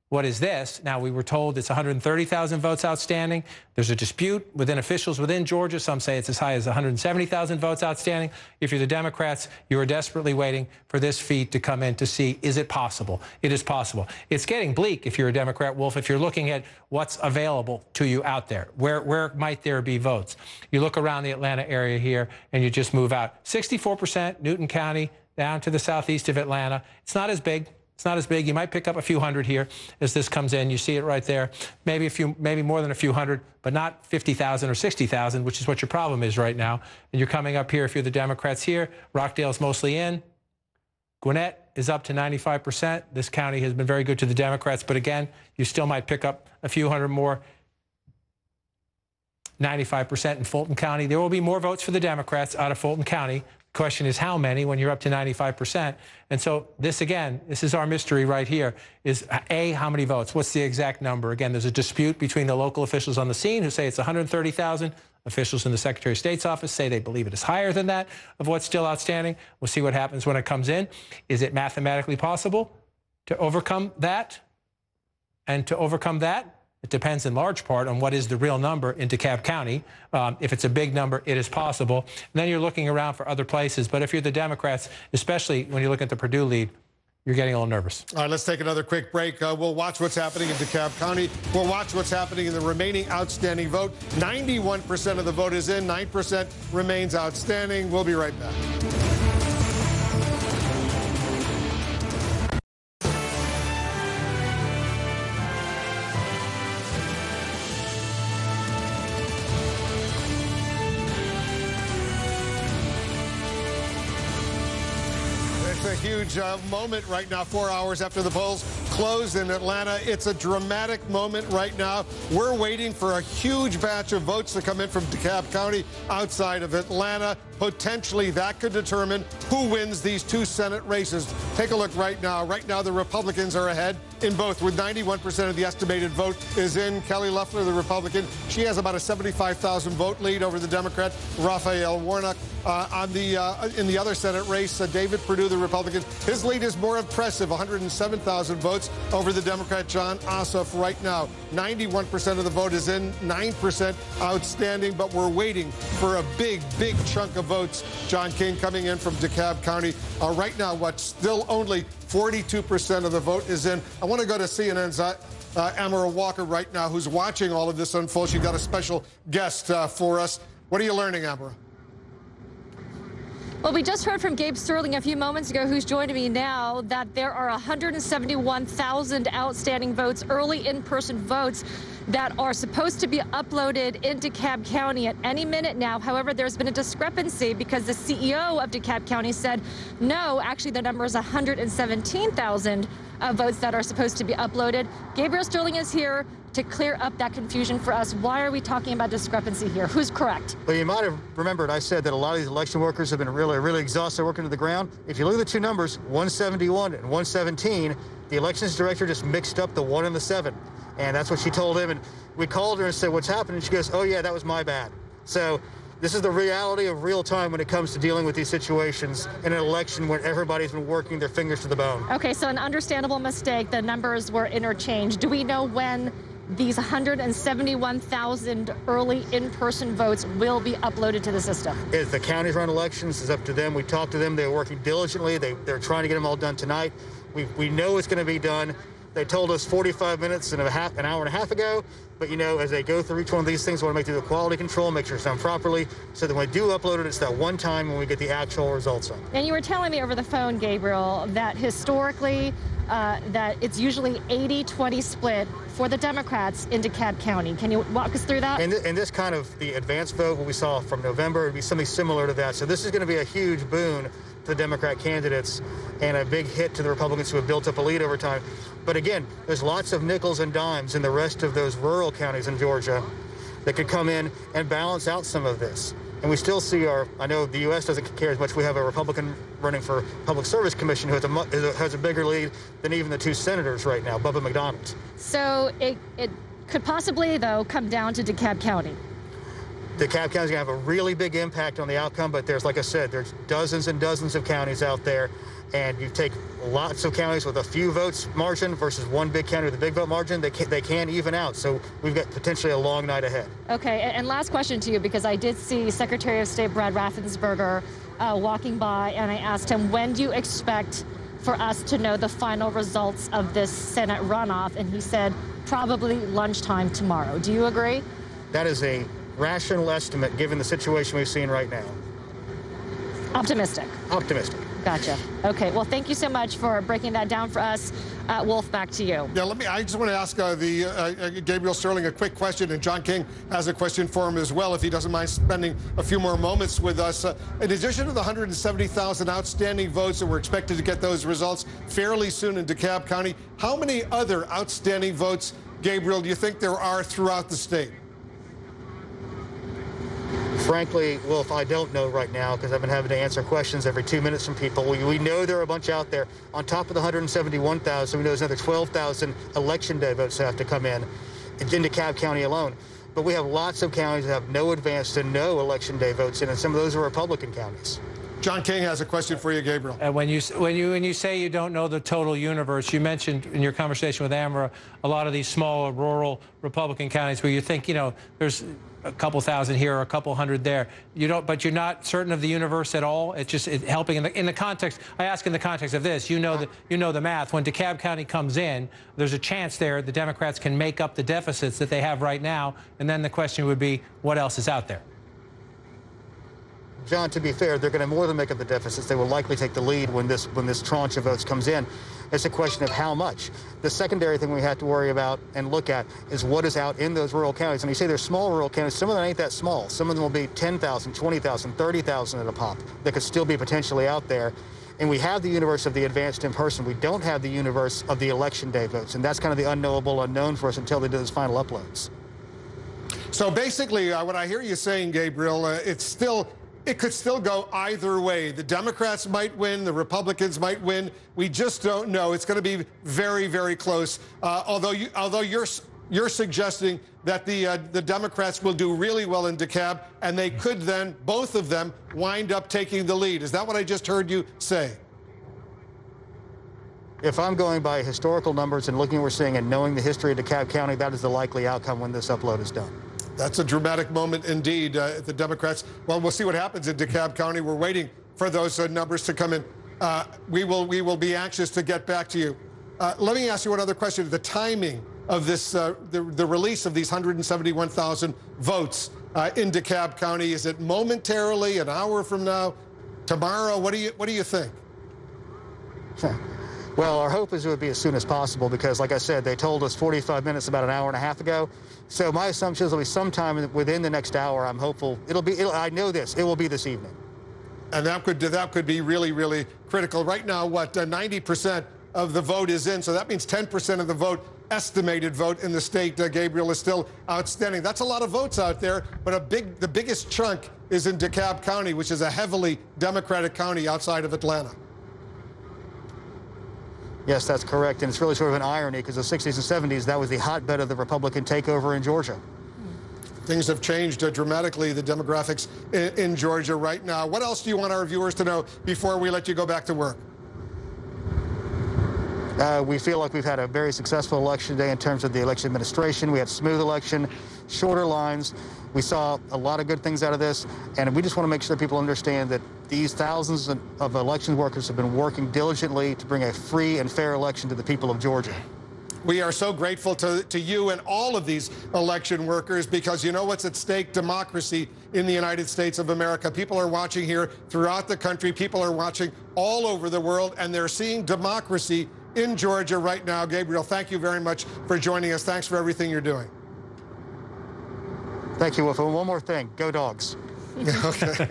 what is this? Now, we were told it's 130,000 votes outstanding. There's a dispute within officials within Georgia. Some say it's as high as 170,000 votes outstanding. If you're the Democrats, you are desperately waiting for this feat to come in to see, is it possible? It is possible. It's getting bleak if you're a Democrat, Wolf, if you're looking at what's available to you out there. Where might there be votes? You look around the Atlanta area here, and you just move out. 64% Newton County down to the southeast of Atlanta. It's not as big. It's not as big. You might pick up a few hundred here as this comes in. You see it right there. Maybe more than a few hundred, but not 50,000 or 60,000, which is what your problem is right now. And you're coming up here if you're the Democrats here. Rockdale's mostly in. Gwinnett is up to 95%. This county has been very good to the Democrats, but again, you still might pick up a few hundred more. 95% in Fulton County. There will be more votes for the Democrats out of Fulton County Question is how many when you're up to 95%. And so this, again, this is our mystery right here, is A, how many votes? What's the exact number? Again, there's a dispute between the local officials on the scene who say it's 130,000. Officials in the Secretary of State's office say they believe it is higher than that of what's still outstanding. We'll see what happens when it comes in. Is it mathematically possible to overcome that? And to overcome that, it depends in large part on what is the real number in Dekalb County. If it's a big number, it is possible. And then you're looking around for other places. But if you're the Democrats, especially when you look at the Purdue lead, you're getting a little nervous. All right, let's take another quick break. We'll watch what's happening in Dekalb County. We'll watch what's happening in the remaining outstanding vote. 91% of the vote is in, 9% remains outstanding. We'll be right back. A huge moment right now, 4 hours after the polls closed in Atlanta. It's a dramatic moment right now. We're waiting for a huge batch of votes to come in from Dekalb County outside of Atlanta. Potentially that could determine who wins these two Senate races. Take a look right now. Right now, the Republicans are ahead in both, with 91% of the estimated vote is in. Kelly Loeffler, the Republican, she has about a 75,000 vote lead over the Democrat, Raphael Warnock. In the other Senate race, David Perdue, the Republican, his lead is more impressive, 107,000 votes over the Democrat, Jon Ossoff, right now. 91% of the vote is in, 9% outstanding, but we're waiting for a big chunk of votes. John King coming in from Dekalb County. Right now, what's still only 42% of the vote is in. I want to go to CNN's Amara Walker right now, who's watching all of this unfold. She got a special guest for us. What are you learning, Amara? Well, we just heard from Gabe Sterling a few moments ago, who's joining me now, that there are 171,000 outstanding votes, early in-person votes, that are supposed to be uploaded in Dekalb County at any minute now. However, there's been a discrepancy because the CEO of Dekalb County said, no, actually the number is 117,000 votes that are supposed to be uploaded. Gabriel Sterling is here to clear up that confusion for us. Why are we talking about discrepancy here? Who's correct? Well, you might have remembered I said that a lot of these election workers have been really exhausted working to the ground. If you look at the two numbers, 171 and 117, the elections director just mixed up the 1 and the 7. And that's what she told him. And we called her and said, what's happening? She goes, oh, yeah, that was my bad. So this is the reality of real time when it comes to dealing with these situations in an election when everybody's been working their fingers to the bone. Okay, so an understandable mistake. The numbers were interchanged. Do we know when these 171,000 early in-person votes will be uploaded to the system? If the counties run elections, it's up to them. We talked to them. They're working diligently. They're trying to get them all done tonight. We know it's going to be done. They told us 45 minutes and an hour and a half ago. But, you know, as they go through each one of these things, we want to make through the quality control, make sure it's done properly, so that when we do upload it, it's that one time when we get the actual results on. And you were telling me over the phone, Gabriel, that historically that it's usually 80-20 split for the Democrats in Dekalb County. Can you walk us through that? And this kind of the advanced vote, what we saw from November, would be something similar to that. So this is going to be a huge boon to the Democrat candidates and a big hit to the Republicans who have built up a lead over time. But again, there's lots of nickels and dimes in the rest of those rural counties in Georgia that could come in and balance out some of this. And we still see I know the U.S. doesn't care as much. We have a Republican running for Public Service Commission who has a bigger lead than even the two senators right now, Bubba McDonald. So it could possibly, though, come down to Dekalb County. Dekalb County is going to have a really big impact on the outcome, but there's, like I said, there's dozens and dozens of counties out there, and you take lots of counties with a few votes margin versus one big county with a big vote margin, they can even out. So we've got potentially a long night ahead. Okay, and last question to you, because I did see Secretary of State Brad Raffensperger walking by, and I asked him, when do you expect for us to know the final results of this Senate runoff? And he said, probably lunchtime tomorrow. Do you agree? That is a rational estimate given the situation we've seen right now. Optimistic. Optimistic. Gotcha. Okay. Well, thank you so much for breaking that down for us. Wolf, back to you. Yeah, I just want to ask Gabriel Sterling a quick question, and John King has a question for him as well, if he doesn't mind spending a few more moments with us. In addition to the 170,000 outstanding votes, and we're expected to get those results fairly soon in Dekalb County, how many other outstanding votes, Gabriel, do you think there are throughout the state? Frankly, Wolf, I don't know right now because I've been having to answer questions every 2 minutes from people. We know there are a bunch out there. On top of the 171,000, we know there's another 12,000 election day votes that have to come in Dekalb County alone. But we have lots of counties that have no advance to no election day votes in, and some of those are Republican counties. John King has a question for you, Gabriel. When you say you don't know the total universe, you mentioned in your conversation with Amara a lot of these small rural Republican counties where you think, you know, there's a couple thousand here or a couple hundred there. You don't, but you're not certain of the universe at all. It's just helping in the context. I ask in the context of this. You know the math. When Dekalb County comes in, there's a chance there the Democrats can make up the deficits that they have right now, and then the question would be, what else is out there? John, to be fair, they're going to more than make up the deficits. They will likely take the lead when this tranche of votes comes in. It's a question of how much. The secondary thing we have to worry about and look at is what is out in those rural counties. And you say they're small rural counties. Some of them ain't that small. Some of them will be 10,000, 20,000, 30,000 at a pop that could still be potentially out there. And we have the universe of the advanced in person. We don't have the universe of the election day votes. And that's kind of the unknowable unknown for us until they do those final uploads. So basically, what I hear you saying, Gabriel, it could still go either way. The Democrats might win, the Republicans might win. We just don't know. It's going to be very, very close. Although you're suggesting that the Democrats will do really well in Dekalb, and they could then, both of them, wind up taking the lead. Is that what I just heard you say? If I'm going by historical numbers and looking at what we're seeing and knowing the history of Dekalb County, that is the likely outcome when this upload is done. That's a dramatic moment indeed. The Democrats, well, we'll see what happens in Dekalb County. We're waiting for those numbers to come in. We will be anxious to get back to you. Let me ask you one other question. The timing of this, the release of these 171,000 votes in Dekalb County, is it momentarily, an hour from now, tomorrow? What do you think? Well, our hope is it would be as soon as possible because, like I said, they told us 45 minutes about an hour and a half ago. So my assumption is it'll be sometime within the next hour. I'm hopeful I know this. It will be this evening. And that could be really, really critical. Right now, 90% of the vote is in. So that means 10% of the vote, estimated vote in the state, Gabriel, is still outstanding. That's a lot of votes out there. But the biggest chunk is in Dekalb County, which is a heavily Democratic county outside of Atlanta. Yes, that's correct. And it's really sort of an irony because the 60s and 70s, that was the hotbed of the Republican takeover in Georgia. Things have changed dramatically, the demographics in Georgia right now. What else do you want our viewers to know before we let you go back to work? We feel like we've had a very successful election day in terms of the election administration. We had smooth election, shorter lines. We saw a lot of good things out of this, and we just want to make sure people understand that these thousands of election workers have been working diligently to bring a free and fair election to the people of Georgia. We are so grateful to you and all of these election workers because you know what's at stake? Democracy in the United States of America. People are watching here throughout the country. People are watching all over the world, and they're seeing democracy in Georgia right now. Gabriel, thank you very much for joining us. Thanks for everything you're doing. Thank you, Wolf. And one more thing. Go Dogs. Okay.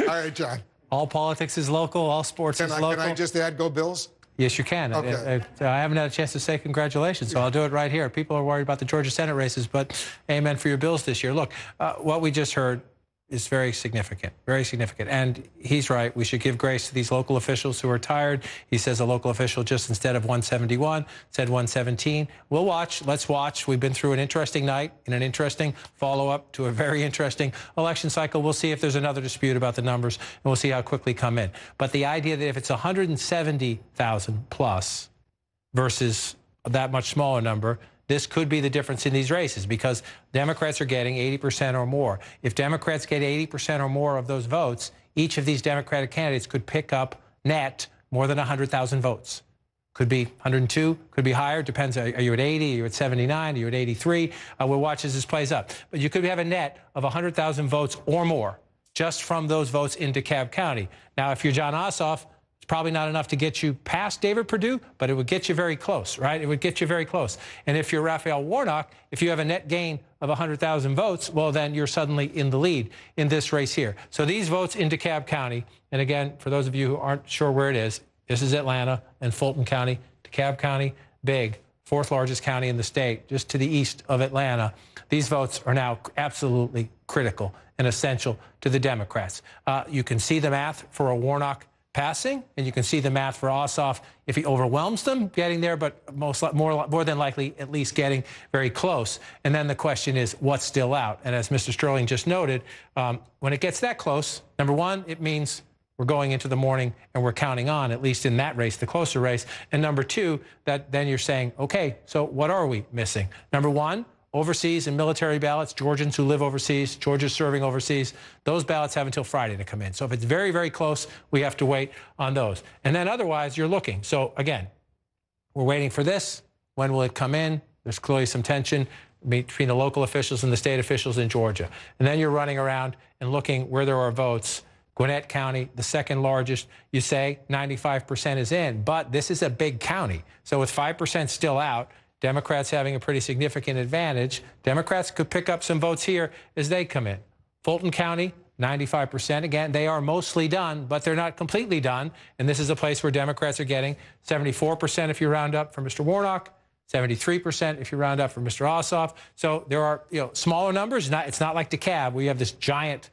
All right, John. All politics is local. All sports is local. Can I just add Go Bills? Yes, you can. Okay. I haven't had a chance to say congratulations, so I'll do it right here. People are worried about the Georgia Senate races, but amen for your Bills this year. Look, what we just heard is very significant, very significant. And he's right. We should give grace to these local officials who are tired. He says a local official just instead of 171 said 117. We'll watch. Let's watch. We've been through an interesting night and an interesting follow-up to a very interesting election cycle. We'll see if there's another dispute about the numbers, and we'll see how quickly come in. But the idea that if it's 170,000 plus versus that much smaller number, this could be the difference in these races because Democrats are getting 80% or more. If Democrats get 80% or more of those votes, each of these Democratic candidates could pick up net more than 100,000 votes. Could be 102, could be higher. Depends. Are you at 80? Are you at 79? Are you at 83? We'll watch as this plays up. But you could have a net of 100,000 votes or more just from those votes in Dekalb County. Now, if you're John Ossoff, probably not enough to get you past David Perdue, but it would get you very close, right? It would get you very close. And if you're Raphael Warnock, if you have a net gain of 100,000 votes, well, then you're suddenly in the lead in this race here. So these votes in Dekalb County, and again, for those of you who aren't sure where it is, this is Atlanta and Fulton County. Dekalb County, big. fourth largest county in the state, just to the east of Atlanta. These votes are now absolutely critical and essential to the Democrats. You can see the math for a Warnock passing, and you can see the math for Ossoff if he overwhelms them, getting there, but more than likely at least getting very close. And then the question is, what's still out? And as Mr. Sterling just noted, when it gets that close, number one, it means we're going into the morning and we're counting on, at least in that race, the closer race. And number two, that then you're saying, okay, so what are we missing? Number one, overseas and military ballots, Georgians who live overseas, Georgians serving overseas, those ballots have until Friday to come in. So if it's very, very close, we have to wait on those. And then otherwise, you're looking. So again, we're waiting for this. When will it come in? There's clearly some tension between the local officials and the state officials in Georgia. And then you're running around and looking where there are votes. Gwinnett County, the second largest, you say 95% is in, but this is a big county. So with 5% still out, Democrats having a pretty significant advantage. Democrats could pick up some votes here as they come in. Fulton County, 95%. Again, they are mostly done, but they're not completely done. And this is a place where Democrats are getting 74% if you round up for Mr. Warnock, 73% if you round up for Mr. Ossoff. So there are smaller numbers. It's not like DeKalb, where you have this giant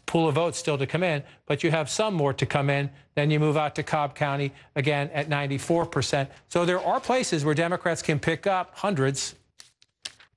pool of votes still to come in, but you have some more to come in. Then you move out to Cobb County, again, at 94%. So there are places where Democrats can pick up hundreds,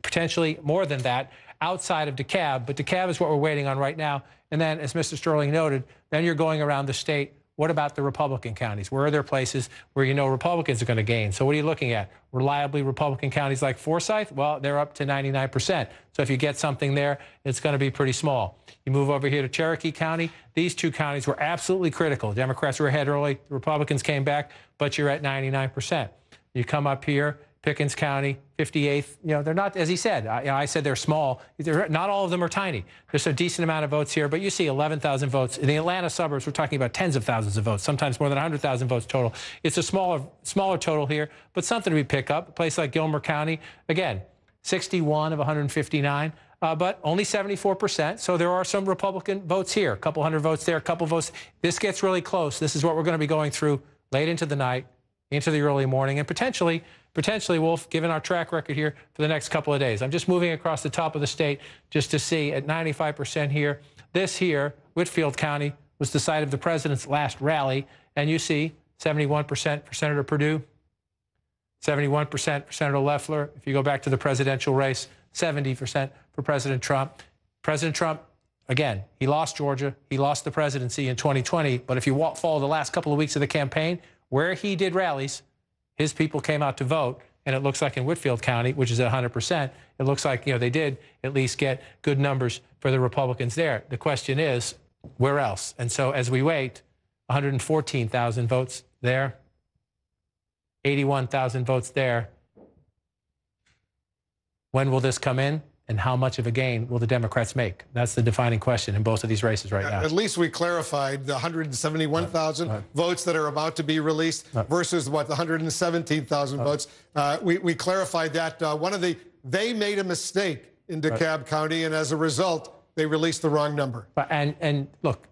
potentially more than that, outside of DeKalb. But DeKalb is what we're waiting on right now. And then, as Mr. Sterling noted, then you're going around the state. What about the Republican counties? Where are there places where you know Republicans are going to gain? So what are you looking at? Reliably Republican counties like Forsyth? Well, they're up to 99%. So if you get something there, it's going to be pretty small. You move over here to Cherokee County. These two counties were absolutely critical. Democrats were ahead early. The Republicans came back, but you're at 99%. You come up here, Pickens County, 58th. They're not, as he said, I said they're small. Not all of them are tiny. There's a decent amount of votes here, but you see 11,000 votes. In the Atlanta suburbs, we're talking about tens of thousands of votes, sometimes more than 100,000 votes total. It's a smaller total here, but something we pick up. A place like Gilmer County, again, 61 of 159. But only 74%. So there are some Republican votes here, a couple hundred votes there, a couple votes. This gets really close. This is what we're going to be going through late into the night, into the early morning, and potentially, Wolf, given our track record here for the next couple of days. I'm just moving across the top of the state just to see at 95% here. This here, Whitfield County, was the site of the president's last rally. And you see 71% for Senator Perdue, 71% for Senator Loeffler. If you go back to the presidential race, 70% for President Trump. President Trump, again, he lost Georgia. He lost the presidency in 2020. But if you follow the last couple of weeks of the campaign, where he did rallies, his people came out to vote. And it looks like in Whitfield County, which is at 100%, it looks like they did at least get good numbers for the Republicans there. The question is, where else? And so as we wait, 114,000 votes there, 81,000 votes there. When will this come in? And how much of a gain will the Democrats make? That's the defining question in both of these races right now. At least we clarified the 171,000 votes that are about to be released versus what, the 117,000 votes. We clarified that. They made a mistake in Dekalb County, and as a result, they released the wrong number. And look,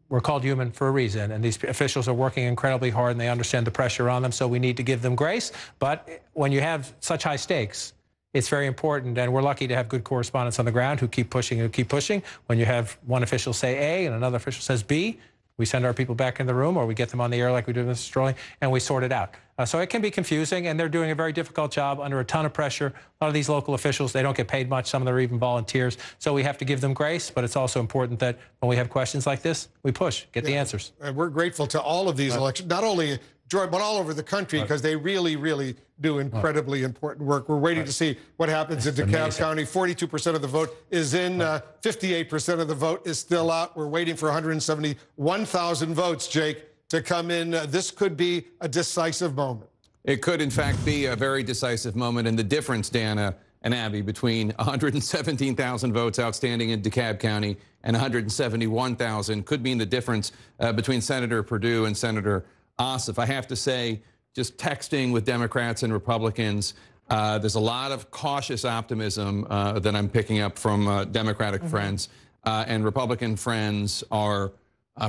we're called human for a reason, and these officials are working incredibly hard, and they understand the pressure on them, so we need to give them grace. But when you have such high stakes, it's very important, and we're lucky to have good correspondents on the ground who keep pushing and keep pushing. When you have one official say A and another official says B, we send our people back in the room, or we get them on the air like we did with Mr. Sterling, and we sort it out. So it can be confusing, and they're doing a very difficult job under a ton of pressure. A lot of these local officials, they don't get paid much. Some of them are even volunteers. So we have to give them grace, but it's also important that when we have questions like this, we push, get the answers. And we're grateful to all of these elections, not only Georgia, but all over the country, because they really, really do incredibly important work. We're waiting to see what happens in DeKalb County. 42% of the vote is in. 58% of the vote is still out. We're waiting for 171,000 votes, Jake, to come in. This could be a decisive moment. It could, in fact, be a very decisive moment. And the difference, Dana and Abby, between 117,000 votes outstanding in Dekalb County and 171,000 could mean the difference between Senator Perdue and Senator Ossoff. I have to say, just texting with Democrats and Republicans, there's a lot of cautious optimism that I'm picking up from Democratic friends, and Republican friends are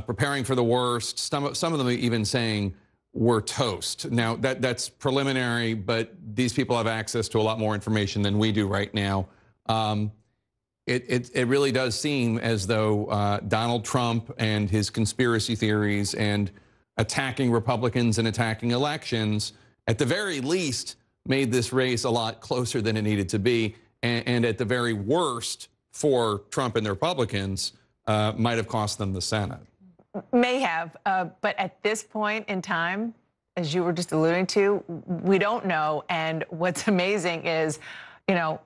preparing for the worst. Some of them are even saying, we're toast. Now, that's preliminary, but these people have access to a lot more information than we do right now. It really does seem as though Donald Trump and his conspiracy theories and attacking Republicans and attacking elections, at the very least, made this race a lot closer than it needed to be. And at the very worst, for Trump and the Republicans, might have cost them the Senate. May have, but at this point in time, as you were just alluding to, we don't know. And what's amazing is, you know,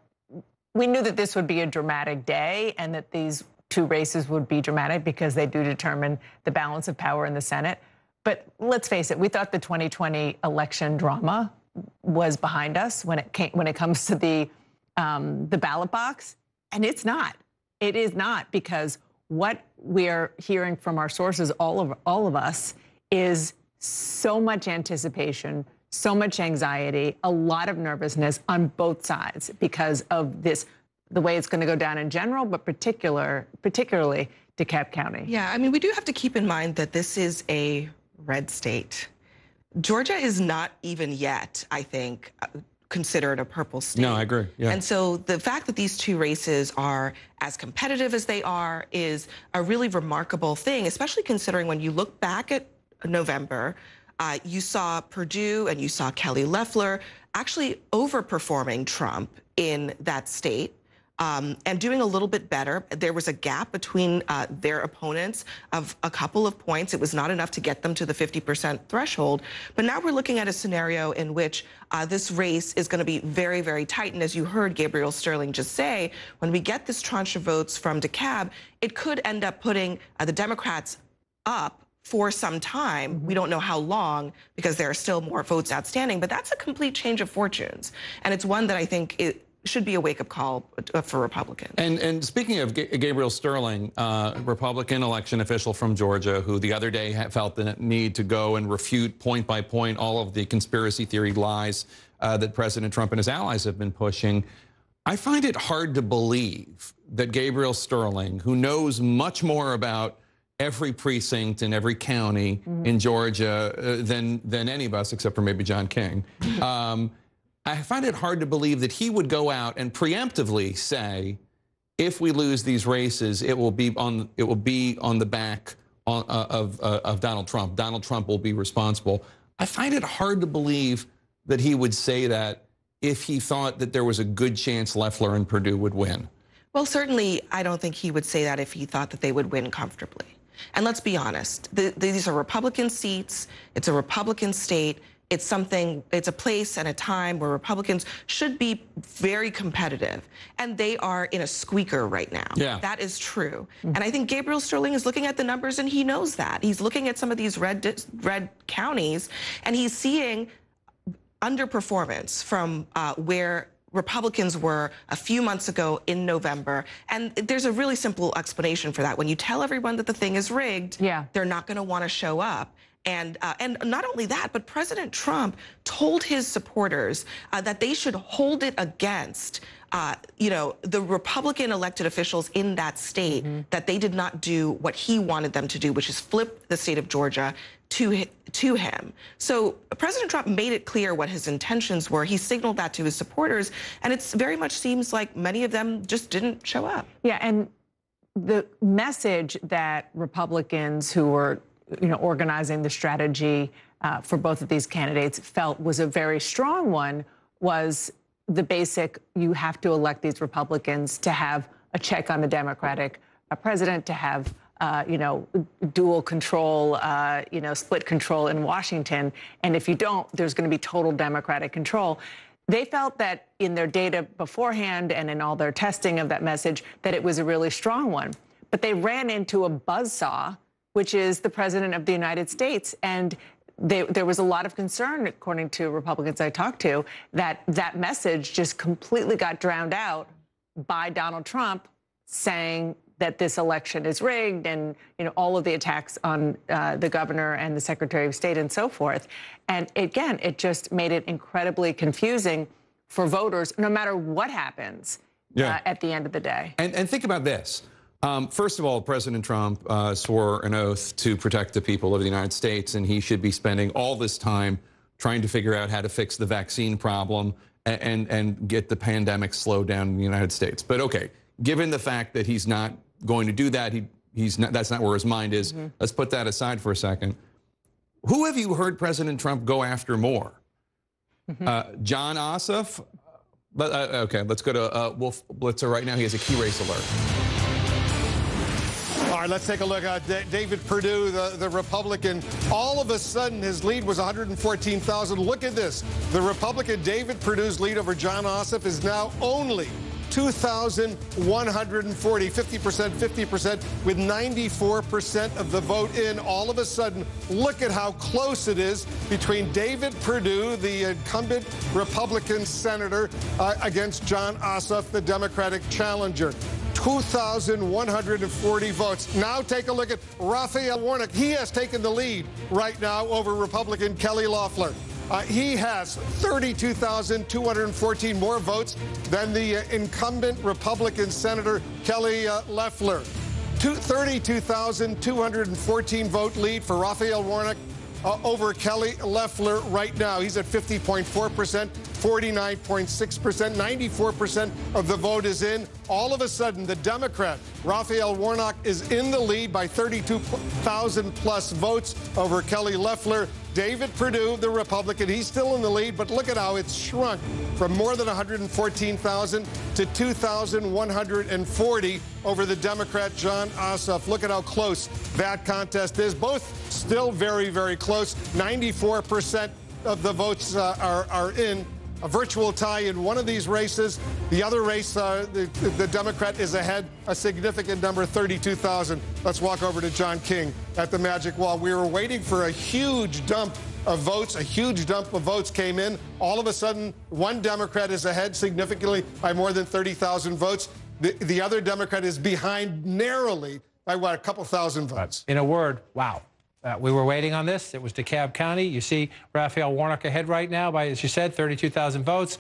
we knew that this would be a dramatic day and that these two races would be dramatic because they do determine the balance of power in the Senate. But let's face it, we thought the 2020 election drama was behind us when it comes to the ballot box, and it's not. It is not, because what we're hearing from our sources, all of us, is so much anticipation, so much anxiety, a lot of nervousness on both sides because of this, the way it's going to go down in general, but particularly DeKalb County. Yeah, I mean, we do have to keep in mind that this is a red state. Georgia is not even yet, I think, considered a purple state. No, I agree. Yeah. And so the fact that these two races are as competitive as they are is a really remarkable thing, especially considering when you look back at November, you saw Perdue and you saw Kelly Loeffler actually overperforming Trump in that state. And doing a little bit better. There was a gap between their opponents of a couple of points. It was not enough to get them to the 50% threshold. But now we're looking at a scenario in which this race is going to be very, very tight. And as you heard Gabriel Sterling just say, when we get this tranche of votes from DeKalb, it could end up putting the Democrats up for some time. We don't know how long, because there are still more votes outstanding. But that's a complete change of fortunes. And it's one that I think it should be a wake-up call for Republicans. And speaking of Gabriel Sterling, Republican election official from Georgia, who the other day felt the need to go and refute point by point all of the conspiracy theory lies that President Trump and his allies have been pushing, I find it hard to believe that Gabriel Sterling, who knows much more about every precinct in every county in Georgia than any of us, except for maybe John King, I find it hard to believe that he would go out and preemptively say, if we lose these races, it will be on the back of Donald Trump. Donald Trump will be responsible. I find it hard to believe that he would say that if he thought that there was a good chance Loeffler and Perdue would win. Well, certainly, I don't think he would say that if he thought that they would win comfortably. And let's be honest, these are Republican seats. It's a Republican state. It's a place and a time where Republicans should be very competitive. And they are in a squeaker right now. Yeah. That is true. And I think Gabriel Sterling is looking at the numbers and he knows that. He's looking at some of these red counties and he's seeing underperformance from where Republicans were a few months ago in November. And there's a really simple explanation for that. When you tell everyone that the thing is rigged, they're not going to want to show up. And not only that, but President Trump told his supporters that they should hold it against, the Republican elected officials in that state, that they did not do what he wanted them to do, which is flip the state of Georgia to him. So President Trump made it clear what his intentions were. He signaled that to his supporters, and it very much seems like many of them just didn't show up. Yeah, and the message that Republicans who were organizing the strategy for both of these candidates felt was a very strong one was the basic, you have to elect these Republicans to have a check on the Democratic president, to have, dual control, split control in Washington. And if you don't, there's going to be total Democratic control. They felt that in their data beforehand and in all their testing of that message, that it was a really strong one. But they ran into a buzzsaw, which is the president of the United States. And there was a lot of concern, according to Republicans I talked to, that that message just completely got drowned out by Donald Trump saying that this election is rigged and, all of the attacks on the governor and the secretary of state and so forth. And again, it just made it incredibly confusing for voters, no matter what happens at the end of the day. And think about this. First of all, President Trump swore an oath to protect the people of the United States, and he should be spending all this time trying to figure out how to fix the vaccine problem and get the pandemic slowed down in the United States. But okay, given the fact that he's not going to do that, that's not where his mind is. Let's put that aside for a second. Who have you heard President Trump go after more? John Ossoff? Okay, let's go to Wolf Blitzer right now. He has a key race alert. All right, let's take a look at David Perdue, the Republican. All of a sudden, his lead was 114,000. Look at this. The Republican David Perdue's lead over John Ossoff is now only 2,140, 50%, with 94% of the vote in. All of a sudden, look at how close it is between David Perdue, the incumbent Republican senator, against John Ossoff, the Democratic challenger. 2,140 votes. Now take a look at Raphael Warnock. He has taken the lead right now over Republican Kelly Loeffler. He has 32,214 more votes than the incumbent Republican Senator Kelly Loeffler. 32,214 vote lead for Raphael Warnock over Kelly Loeffler right now. He's at 50.4%, 49.6%, 94% of the vote is in. All of a sudden, the Democrat, Raphael Warnock, is in the lead by 32,000 plus votes over Kelly Loeffler. David Perdue, the Republican, he's still in the lead, but look at how it's shrunk from more than 114,000 to 2,140 over the Democrat, John Ossoff. Look at how close that contest is. Both still very, very close. 94% of the votes are in. A virtual tie in one of these races. The other race, the Democrat is ahead a significant number, 32,000. Let's walk over to John King at the Magic Wall. We were waiting for a huge dump of votes. A huge dump of votes came in. All of a sudden, one Democrat is ahead significantly by more than 30,000 votes. The other Democrat is behind narrowly by, what, a couple thousand votes. In a word, wow. We were waiting on this. It was Dekalb County. You see Raphael Warnock ahead right now by, as you said, 32,000 votes.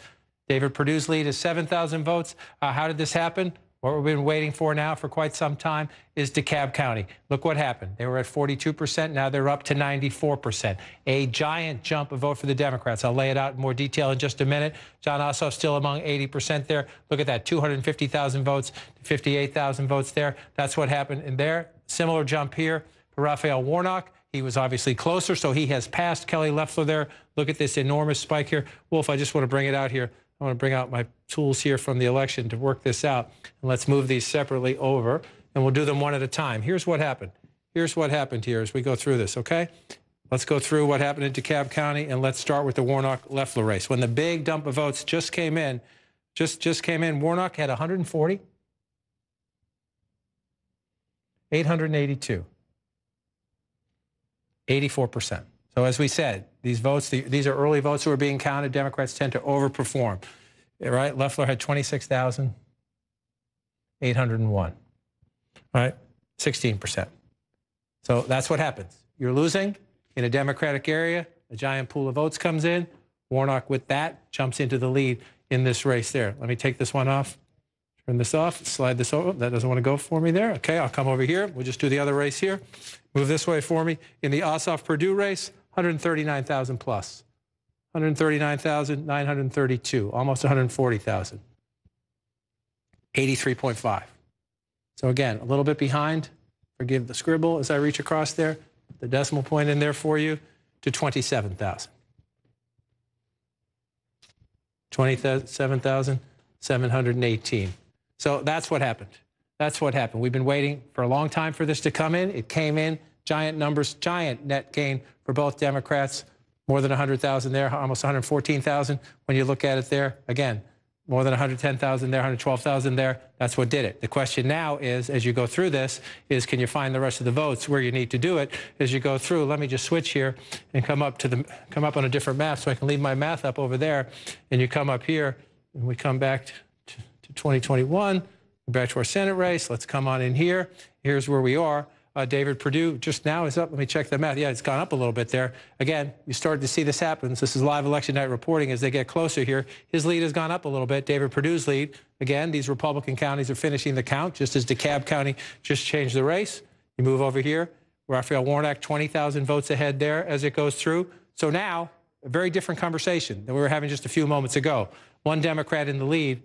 David Perdue's lead is 7,000 votes. How did this happen? What we've been waiting for now for quite some time is Dekalb County. Look what happened. They were at 42%. Now they're up to 94%. A giant jump of vote for the Democrats. I'll lay it out in more detail in just a minute. John Ossoff still among 80% there. Look at that, 250,000 votes to 58,000 votes there. That's what happened in there. Similar jump here for Raphael Warnock. He was obviously closer, so he has passed Kelly Loeffler there. Look at this enormous spike here. Wolf, I just want to bring it out here. I want to bring out my tools here from the election to work this out. And let's move these separately over, and we'll do them one at a time. Here's what happened. Here's what happened here as we go through this, okay? Let's go through what happened in Dekalb County, and let's start with the Warnock-Loeffler race. When the big dump of votes just came in, Warnock had 140, 882. 84%. So as we said, these votes, these are early votes who are being counted. Democrats tend to overperform, right? Loeffler had 26,801, right? 16%. So that's what happens. You're losing in a Democratic area. A giant pool of votes comes in. Warnock, with that, jumps into the lead in this race there. Let me take this one off. Turn this off, slide this over. That doesn't want to go for me there. Okay, I'll come over here. We'll just do the other race here. Move this way for me. In the Ossoff-Perdue race, 139,000 plus. 139,932, almost 140,000. 83.5. So again, a little bit behind. Forgive the scribble as I reach across there. The decimal point in there for you to 27,000. 27,718. So that's what happened. That's what happened. We've been waiting for a long time for this to come in. It came in, giant numbers, giant net gain for both Democrats, more than 100,000 there, almost 114,000 when you look at it there. Again, more than 110,000 there, 112,000 there. That's what did it. The question now is, as you go through this, is can you find the rest of the votes where you need to do it as you go through? Let me just switch here and come up on a different map so I can leave my math up over there. And you come up here and we come back to 2021, back to our Senate race. Let's come on in here. Here's where we are. David Perdue just now is up. Let me check the math. Yeah, it's gone up a little bit there. Again, you started to see this happen. This is live election night reporting as they get closer here. His lead has gone up a little bit. David Perdue's lead. Again, these Republican counties are finishing the count, just as Dekalb County just changed the race. You move over here. Raphael Warnock, 20,000 votes ahead there as it goes through. So now, a very different conversation than we were having just a few moments ago. One Democrat in the lead,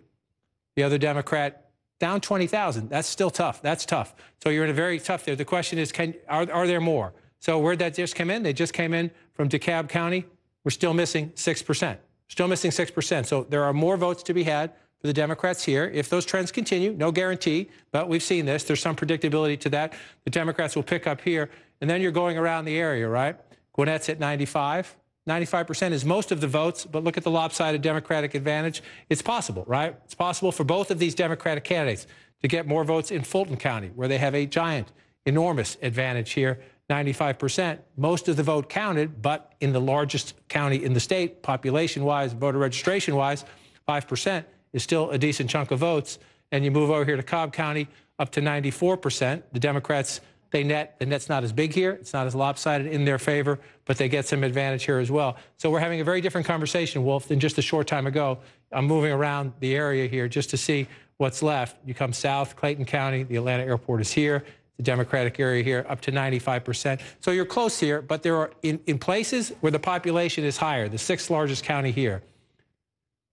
the other Democrat down 20,000. That's still tough. That's tough. So you're in a very tough there. The question is, are there more? So where'd that just come in? They just came in from Dekalb County. We're still missing 6%. Still missing 6%. So there are more votes to be had for the Democrats here. If those trends continue, no guarantee, but we've seen this. There's some predictability to that. The Democrats will pick up here. And then you're going around the area, right? Gwinnett's at 95. 95% is most of the votes, but look at the lopsided Democratic advantage. It's possible, right? It's possible for both of these Democratic candidates to get more votes in Fulton County, where they have a giant, enormous advantage here, 95%. Most of the vote counted, but in the largest county in the state, population-wise, voter registration-wise, 5% is still a decent chunk of votes. And you move over here to Cobb County, up to 94%. The Democrats, the net's not as big here. It's not as lopsided in their favor, but they get some advantage here as well. So we're having a very different conversation, Wolf, than just a short time ago. I'm moving around the area here just to see what's left. You come south, Clayton County, the Atlanta airport is here, the Democratic area here, up to 95%. So you're close here, but there are in places where the population is higher, the 6th largest county here,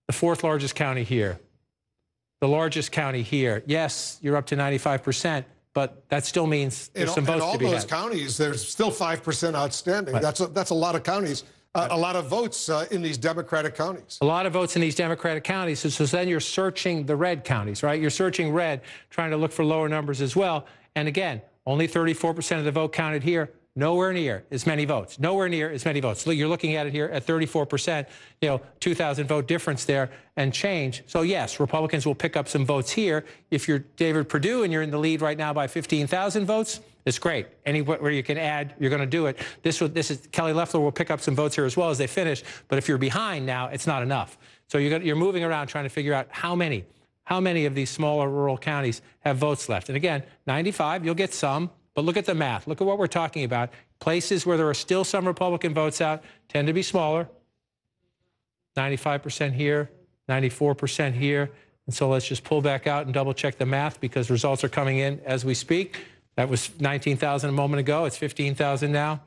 the 4th largest county here, the largest county here. Yes, you're up to 95%. But that still means there's some votes to be had. In all those counties, there's still 5% outstanding. Right. That's a lot of counties, a lot of votes in these Democratic counties. A lot of votes in these Democratic counties. So then you're searching the red counties, right? You're searching red, trying to look for lower numbers as well. And again, only 34% of the vote counted here. Nowhere near as many votes. Nowhere near as many votes. So you're looking at it here at 34%, 2,000 vote difference there and change. So yes, Republicans will pick up some votes here. If you're David Perdue and you're in the lead right now by 15,000 votes, it's great. Anywhere you can add, you're going to do it. This is Kelly Loeffler will pick up some votes here as well as they finish. But if you're behind now, it's not enough. So you're moving around trying to figure out how many of these smaller rural counties have votes left. And again, 95, you'll get some. But look at the math. Look at what we're talking about. Places where there are still some Republican votes out tend to be smaller. 95% here, 94% here. And so let's just pull back out and double check the math because results are coming in as we speak. That was 19,000 a moment ago. It's 15,000 now.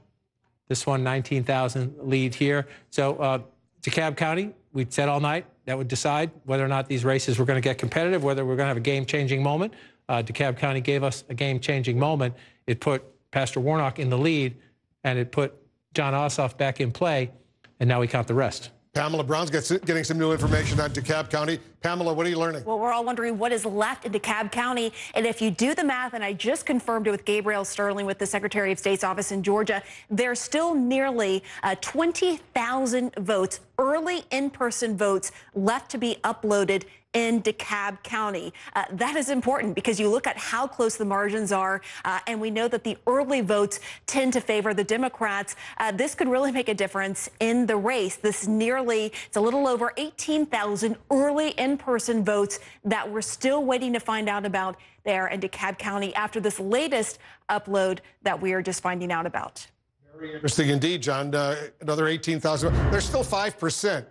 This one, 19,000 lead here. So Dekalb County, we said all night that would decide whether or not these races were going to get competitive, whether we're going to have a game-changing moment. Dekalb County gave us a game-changing moment. It put Pastor Warnock in the lead, and it put Jon Ossoff back in play, and now we count the rest. Pamela Brown's getting some new information on Dekalb County. Pamela, what are you learning? Well, we're all wondering what is left in Dekalb County. And if you do the math, and I just confirmed it with Gabriel Sterling with the Secretary of State's office in Georgia, there's still nearly 20,000 votes, early in-person votes, left to be uploaded in Dekalb County. That is important because you look at how close the margins are, and we know that the early votes tend to favor the Democrats. This could really make a difference in the race. It's a little over 18,000 early in-person votes that we're still waiting to find out about there in Dekalb County after this latest upload that we are just finding out about. Very interesting indeed, John. Another 18,000. There's still 5%.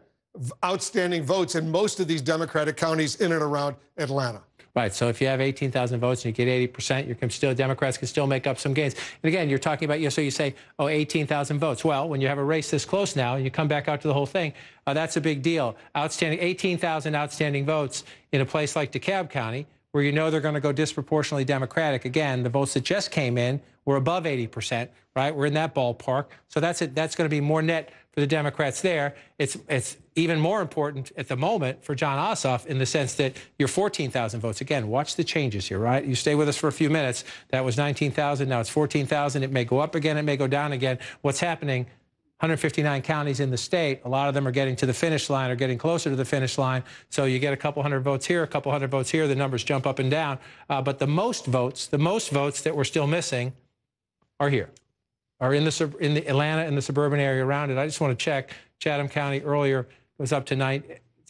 Outstanding votes in most of these Democratic counties in and around Atlanta. Right. So if you have 18,000 votes and you get 80%, Democrats can still make up some gains. And again, you're talking about, so you say, 18,000 votes. Well, when you have a race this close now and you come back out to the whole thing, that's a big deal. 18,000 outstanding votes in a place like Dekalb County, where they're going to go disproportionately Democratic. Again, the votes that just came in were above 80%, right? We're in that ballpark. So that's going to be more net for the Democrats there. It's even more important at the moment for Jon Ossoff in the sense that you're 14,000 votes. Again, watch the changes here, right? You stay with us for a few minutes. That was 19,000. Now it's 14,000. It may go up again. It may go down again. What's happening? 159 counties in the state. A lot of them are getting to the finish line or getting closer to the finish line. So you get a couple hundred votes here, a couple hundred votes here. The numbers jump up and down. But the most votes that we're still missing are here, are in the Atlanta and the suburban area around it. I just want to check. Chatham County earlier was up to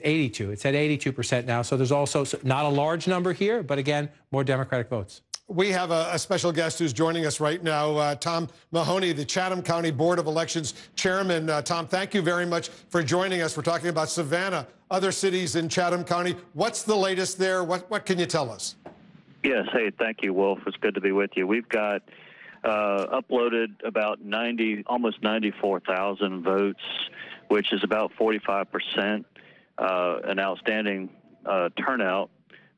82. It's at 82% now. So there's also not a large number here, but again, more Democratic votes. We have a special guest who's joining us right now, Tom Mahoney, the Chatham County Board of Elections chairman. Tom, thank you very much for joining us. We're talking about Savannah, other cities in Chatham County. What's the latest there? What can you tell us? Yes. Hey, thank you, Wolf. It's good to be with you. We've got uploaded about almost 94,000 votes, which is about 45%, an outstanding turnout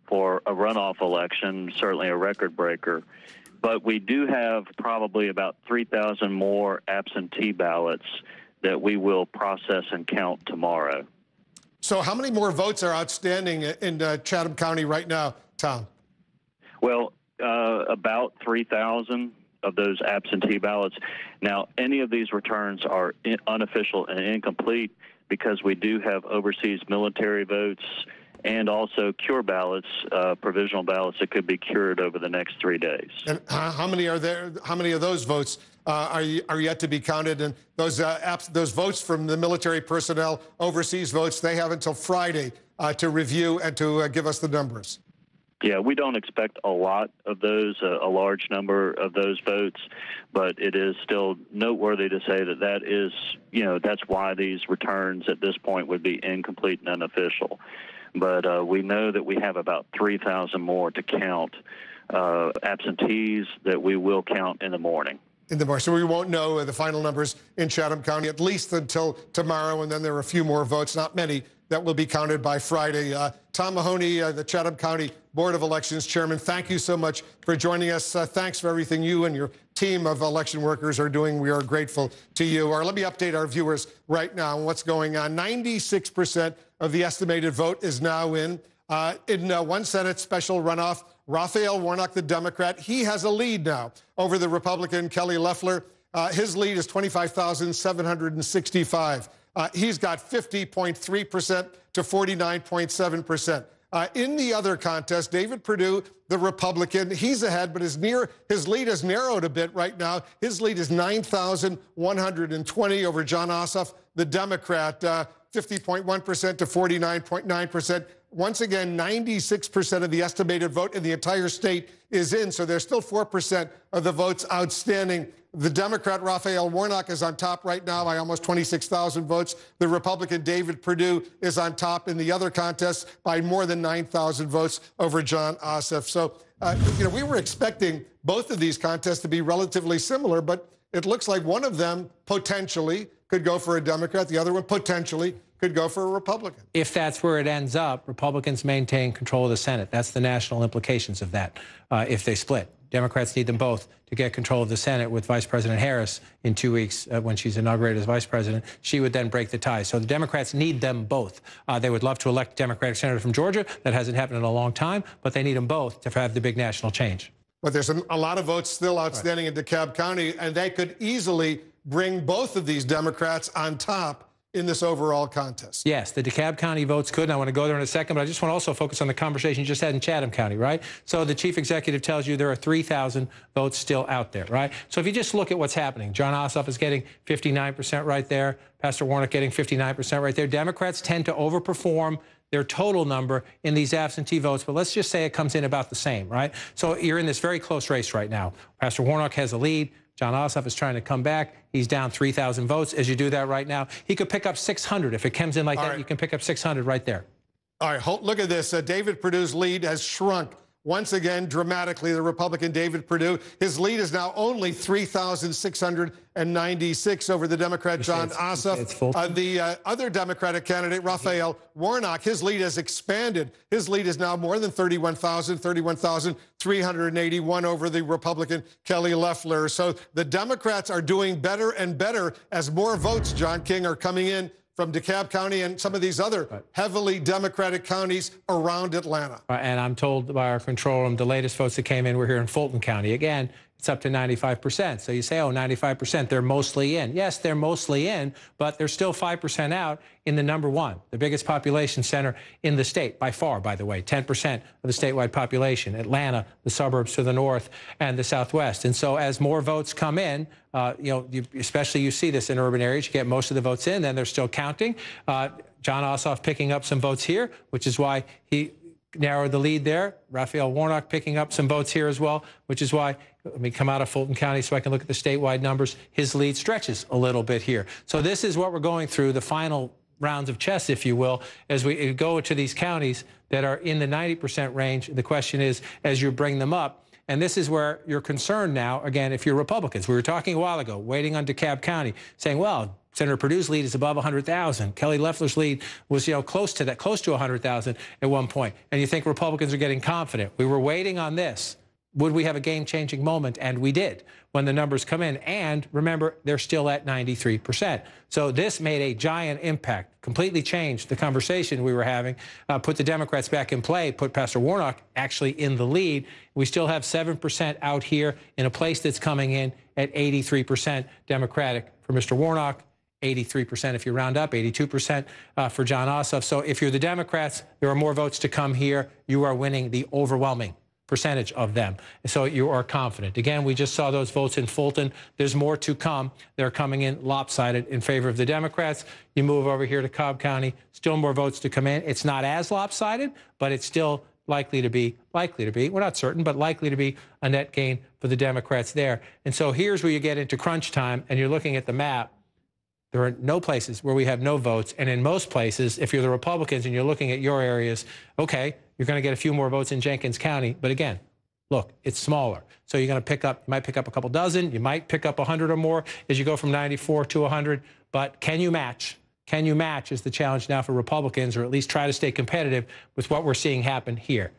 for a runoff election, certainly a record breaker. But we do have probably about 3,000 more absentee ballots that we will process and count tomorrow. So how many more votes are outstanding in Chatham County right now, Tom? Well, about 3,000 of those absentee ballots. Now, any of these returns are unofficial and incomplete because we do have overseas military votes and also cure ballots, provisional ballots that could be cured over the next 3 days. And how many are there? How many of those votes are yet to be counted? And those votes from the military personnel, overseas votes, they have until Friday to review and to give us the numbers. Yeah, we don't expect a lot of those, a large number of those votes, but it is still noteworthy to say that that is, that's why these returns at this point would be incomplete and unofficial. But we know that we have about 3,000 more to count absentees that we will count in the morning. So we won't know the final numbers in Chatham County at least until tomorrow, and then there are a few more votes, not many, that will be counted by Friday. Tom Mahoney, the Chatham County Board of Elections chairman, thank you so much for joining us. Thanks for everything you and your team of election workers are doing. We are grateful to you. Let me update our viewers right now on what's going on. 96% of the estimated vote is now in. In one Senate special runoff, Raphael Warnock, the Democrat, he has a lead now over the Republican Kelly Loeffler. His lead is 25,765. He's got 50.3% to 49.7%. In the other contest, David Perdue, the Republican, he's ahead, but his lead has narrowed a bit right now. His lead is 9,120 over John Ossoff, the Democrat, 50.1% to 49.9%. Once again, 96% of the estimated vote in the entire state is in, so there's still 4% of the votes outstanding. The Democrat, Raphael Warnock, is on top right now by almost 26,000 votes. The Republican, David Perdue, is on top in the other contests by more than 9,000 votes over John Ossoff. So, we were expecting both of these contests to be relatively similar, but it looks like one of them potentially could go for a Democrat. The other one potentially could go for a Republican. If that's where it ends up, Republicans maintain control of the Senate. That's the national implications of that if they split. Democrats need them both to get control of the Senate with Vice President Harris in 2 weeks when she's inaugurated as vice president. She would then break the tie. So the Democrats need them both. They would love to elect a Democratic senator from Georgia. That hasn't happened in a long time, but they need them both to have the big national change. But there's a lot of votes still outstanding in Dekalb County, and they could easily bring both of these Democrats on top in this overall contest. Yes, the Dekalb County votes could, and I want to go there in a second, but I just want to also focus on the conversation you just had in Chatham County, right? So the chief executive tells you there are 3,000 votes still out there, right? So if you just look at what's happening, John Ossoff is getting 59% right there, Pastor Warnock getting 59% right there. Democrats tend to overperform their total number in these absentee votes, but let's just say it comes in about the same, right? So you're in this very close race right now. Pastor Warnock has a lead. John Ossoff is trying to come back. He's down 3,000 votes. As you do that right now, he could pick up 600. If it comes in like that, you can pick up 600 right there. All right, look at this. David Perdue's lead has shrunk once again dramatically. The Republican David Perdue, his lead is now only 3,696 over the Democrat John Ossoff. The other Democratic candidate, Raphael Warnock, his lead has expanded. His lead is now more than 31,381 over the Republican Kelly Loeffler. So the Democrats are doing better and better as more votes, John King, are coming in from Dekalb County and some of these other heavily Democratic counties around Atlanta. And I'm told by our control room, the latest votes that came in were here in Fulton County. Again, it's up to 95%. So you say, oh, 95%, they're mostly in. Yes, they're mostly in, but they're still 5% out in the number one, the biggest population center in the state, by far, by the way, 10% of the statewide population, Atlanta, the suburbs to the north and the southwest. And so as more votes come in, especially you see this in urban areas, you get most of the votes in, then they're still counting. John Ossoff picking up some votes here, which is why he narrowed the lead there. Raphael Warnock picking up some votes here as well, which is why, let me come out of Fulton County so I can look at the statewide numbers. His lead stretches a little bit here. So this is what we're going through, the final rounds of chess, if you will, as we go to these counties that are in the 90% range. The question is, as you bring them up, and this is where you're concerned now, again, if you're Republicans. We were talking a while ago, waiting on Dekalb County, saying, well, Senator Perdue's lead is above 100,000. Kelly Loeffler's lead was, close to that, close to 100,000 at one point. And you think Republicans are getting confident. We were waiting on this. Would we have a game-changing moment? And we did when the numbers come in. And remember, they're still at 93%. So this made a giant impact, completely changed the conversation we were having, put the Democrats back in play, put Pastor Warnock actually in the lead. We still have 7% out here in a place that's coming in at 83% Democratic for Mr. Warnock. 83% if you round up, 82% for Jon Ossoff. So if you're the Democrats, there are more votes to come here. You are winning the overwhelming percentage of them. So you are confident. Again, we just saw those votes in Fulton. There's more to come. They're coming in lopsided in favor of the Democrats. You move over here to Cobb County, still more votes to come in. It's not as lopsided, but it's still likely to be, we're not certain, but likely to be a net gain for the Democrats there. And so here's where you get into crunch time and you're looking at the map. There are no places where we have no votes. And in most places, if you're the Republicans and you're looking at your areas, okay, you're going to get a few more votes in Jenkins County. But again, look, it's smaller. So you're going to you might pick up a couple dozen. You might pick up 100 or more as you go from 94 to 100. But can you match? Can you match is the challenge now for Republicans, or at least try to stay competitive with what we're seeing happen here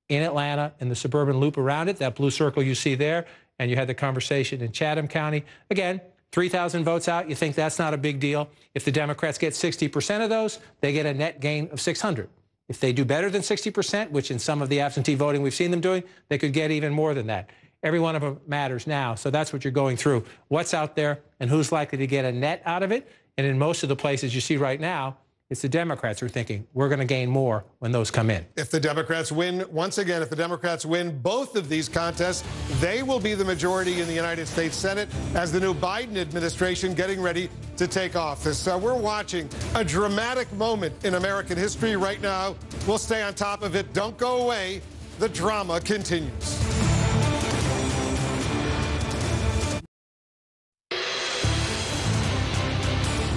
in Atlanta and the suburban loop around it, that blue circle you see there. And you had the conversation in Chatham County. Again, 3,000 votes out, you think that's not a big deal. If the Democrats get 60% of those, they get a net gain of 600. If they do better than 60%, which in some of the absentee voting we've seen them doing, they could get even more than that. Every one of them matters now. So that's what you're going through. What's out there and who's likely to get a net out of it? And in most of the places you see right now, it's the Democrats who are thinking we're going to gain more when those come in. If the Democrats win, once again, if the Democrats win both of these contests, they will be the majority in the United States Senate as the new Biden administration getting ready to take office. We're watching a dramatic moment in American history right now. We'll stay on top of it. Don't go away. The drama continues.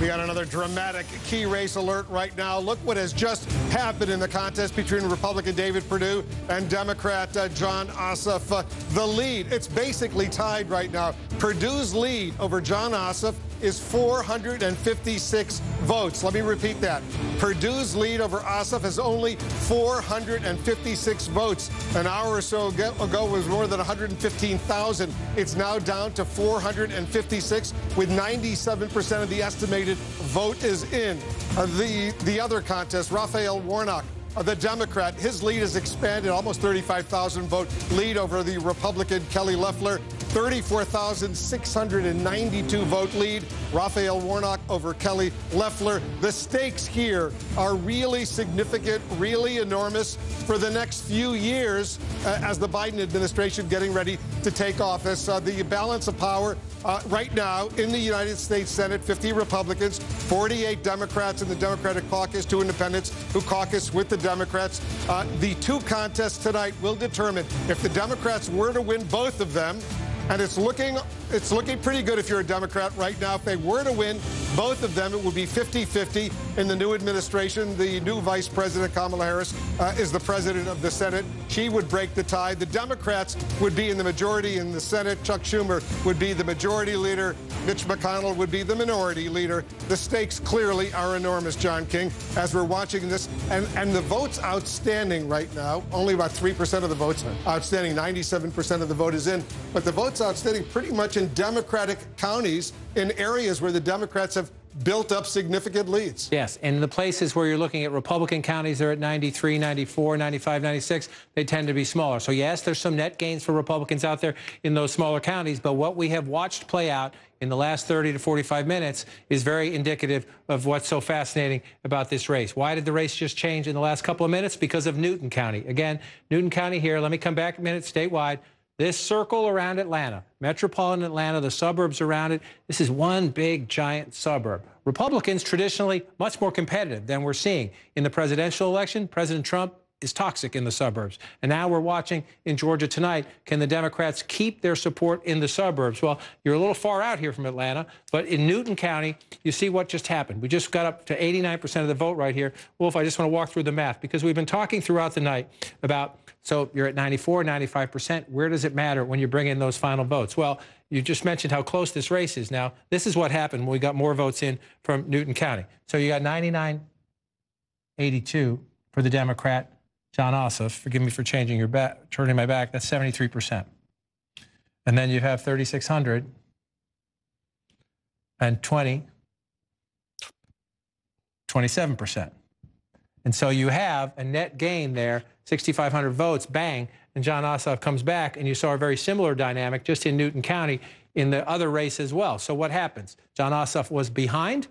We got another dramatic key race alert right now. Look what has just happened in the contest between Republican David Perdue and Democrat Jon Ossoff. The lead, it's basically tied right now. Perdue's lead over Jon Ossoff is 456 votes. Let me repeat that. Perdue's lead over Ossoff is only 456 votes. An hour or so ago was more than 115,000. It's now down to 456 with 97% of the estimated vote is in. The other contest, Raphael Warnock, the Democrat, his lead has expanded, almost 35,000 vote lead over the Republican Kelly Loeffler. 34,692 vote lead. Raphael Warnock over Kelly Loeffler. The stakes here are really significant, really enormous for the next few years as the Biden administration getting ready to take office. The balance of power right now in the United States Senate, 50 Republicans, 48 Democrats in the Democratic caucus, 2 independents who caucus with the Democrats. The 2 contests tonight will determine if the Democrats were to win both of them. And it's looking pretty good if you're a Democrat right now. If they were to win both of them, it would be 50-50 in the new administration. The new Vice President, Kamala Harris, is the president of the Senate. She would break the tie. The Democrats would be in the majority in the Senate. Chuck Schumer would be the majority leader. Mitch McConnell would be the minority leader. The stakes clearly are enormous, John King, as we're watching this. And the votes outstanding right now, only about 3% of the votes outstanding. 97% of the vote is in. But the votes outstanding pretty much in Democratic counties in areas where the Democrats have built up significant leads. Yes, and the places where you're looking at Republican counties, they're at 93, 94, 95, 96. They tend to be smaller. So, yes, there's some net gains for Republicans out there in those smaller counties. But what we have watched play out in the last 30 to 45 minutes is very indicative of what's so fascinating about this race. Why did the race just change in the last couple of minutes? Because of Newton County. Again, Newton County here. Let me come back a minute statewide. This circle around Atlanta, metropolitan Atlanta, the suburbs around it, this is one big, giant suburb. Republicans traditionally much more competitive than we're seeing in the presidential election. President Trump is toxic in the suburbs. And now we're watching in Georgia tonight, can the Democrats keep their support in the suburbs? Well, you're a little far out here from Atlanta, but in Newton County, you see what just happened. We just got up to 89% of the vote right here. Wolf, I just want to walk through the math because we've been talking throughout the night about, so you're at 94, 95%. Where does it matter when you bring in those final votes? Well, you just mentioned how close this race is. Now, this is what happened when we got more votes in from Newton County. So you got 99-82 for the Democrat, Jon Ossoff. Forgive me for changing your back, turning my back. That's 73%. And then you have 3,600 and 27%. And so you have a net gain there, 6,500 votes, bang, and Jon Ossoff comes back, and you saw a very similar dynamic just in Newton County in the other race as well. So what happens? Jon Ossoff was behind.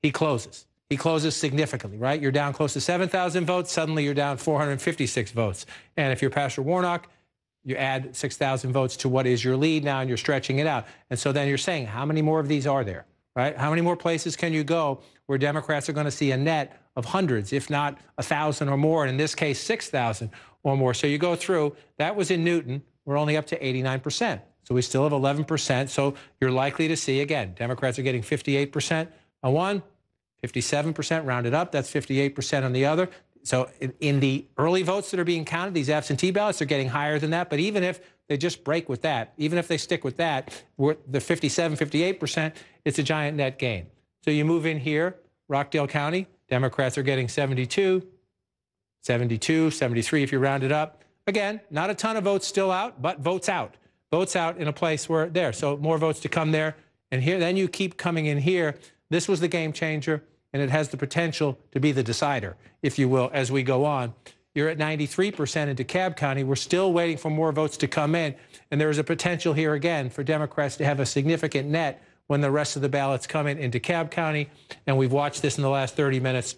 He closes. He closes significantly, right? You're down close to 7,000 votes. Suddenly you're down 456 votes. And if you're Pastor Warnock, you add 6,000 votes to what is your lead now, and you're stretching it out. And so then you're saying, how many more of these are there, right? How many more places can you go where Democrats are going to see a net of hundreds, if not 1,000 or more, and in this case, 6,000 or more? So you go through, that was in Newton. We're only up to 89%. So we still have 11%. So you're likely to see, again, Democrats are getting 58% on one, 57% rounded up. That's 58% on the other. So in the early votes that are being counted, these absentee ballots are getting higher than that. But even if they just break with that, even if they stick with that, the 57, 58%, it's a giant net gain. So you move in here, Rockdale County, Democrats are getting 72, 72, 73 if you round it up. Again, not a ton of votes still out, but votes out. Votes out in a place where there. So more votes to come there. And here, then you keep coming in here. This was the game changer, and it has the potential to be the decider, if you will, as we go on. You're at 93% in Dekalb County. We're still waiting for more votes to come in. And there is a potential here again for Democrats to have a significant net when the rest of the ballots come in Dekalb County. And we've watched this in the last 30 minutes.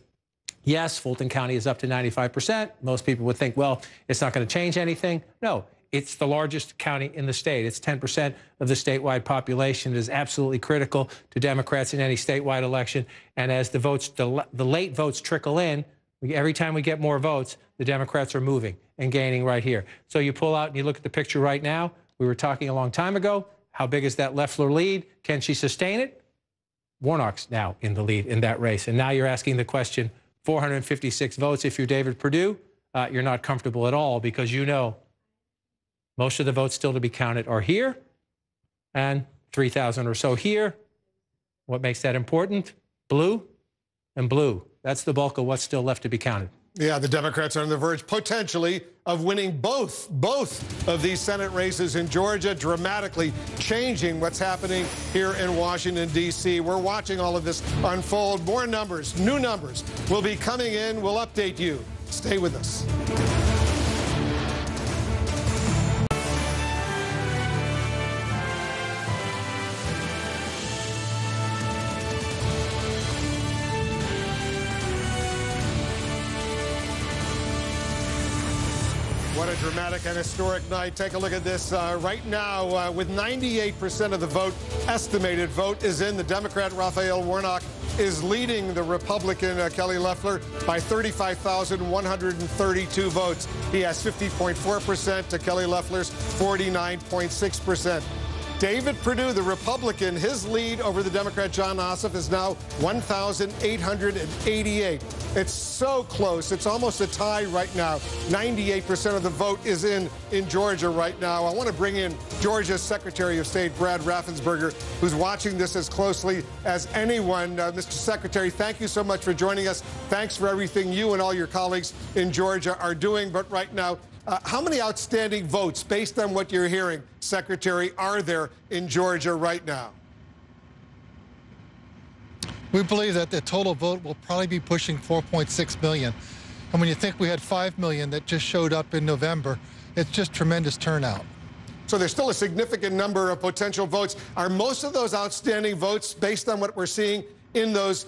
Yes, Fulton County is up to 95%. Most people would think, well, it's not going to change anything. No, it's the largest county in the state. It's 10% of the statewide population. It is absolutely critical to Democrats in any statewide election. And as the votes, the late votes trickle in, every time we get more votes, the Democrats are moving and gaining right here. So you pull out and you look at the picture right now. We were talking a long time ago. How big is that Loeffler lead? Can she sustain it? Warnock's now in the lead in that race. And now you're asking the question, 456 votes. If you're David Perdue, you're not comfortable at all because you know most of the votes still to be counted are here and 3,000 or so here. What makes that important? Blue and blue. That's the bulk of what's still left to be counted. Yeah, the Democrats are on the verge, potentially, of winning both of these Senate races in Georgia, dramatically changing what's happening here in Washington, D.C. We're watching all of this unfold. More numbers, new numbers will be coming in. We'll update you. Stay with us. What a dramatic and historic night. Take a look at this right now. With 98% of the vote, estimated vote is in. The Democrat Raphael Warnock is leading the Republican Kelly Loeffler by 35,132 votes. He has 50.4% to Kelly Loeffler's 49.6%. David Perdue, the Republican, his lead over the Democrat Jon Ossoff is now 1,888. It's so close. It's almost a tie right now. 98% of the vote is in Georgia right now. I want to bring in Georgia's Secretary of State, Brad Raffensperger, who's watching this as closely as anyone. Mr. Secretary, thank you so much for joining us. Thanks for everything you and all your colleagues in Georgia are doing. But right now, how many outstanding votes, based on what you're hearing, Secretary, are there in Georgia right now? We believe that the total vote will probably be pushing 4.6 million. And when you think we had 5 million that just showed up in November, it's just tremendous turnout. So there's still a significant number of potential votes. Are most of those outstanding votes, based on what we're seeing in those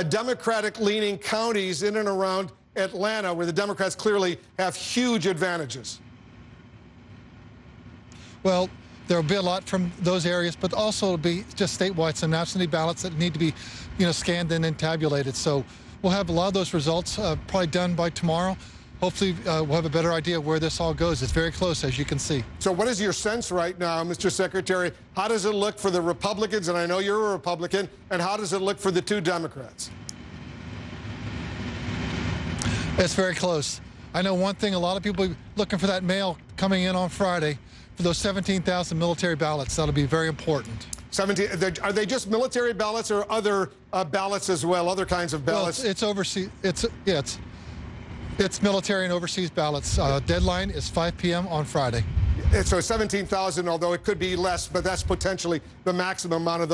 Democratic-leaning counties in and around Atlanta, where the Democrats clearly have huge advantages? Well, there'll be a lot from those areas, but also it'll be just statewide, some absentee ballots that need to be, scanned in and tabulated. So we'll have a lot of those results probably done by tomorrow. Hopefully, we'll have a better idea where this all goes. It's very close, as you can see. So what is your sense right now, Mr. Secretary? How does it look for the Republicans, and I know you're a Republican, and how does it look for the two Democrats? It's very close. I know one thing, a lot of people are looking for that mail coming in on Friday for those 17,000 military ballots. That'll be very important. 17, are they just military ballots or other ballots as well, other kinds of ballots? Well, it's overseas. It's military and overseas ballots. Deadline is 5 p.m. on Friday. So 17,000, although it could be less, but that's potentially the maximum amount of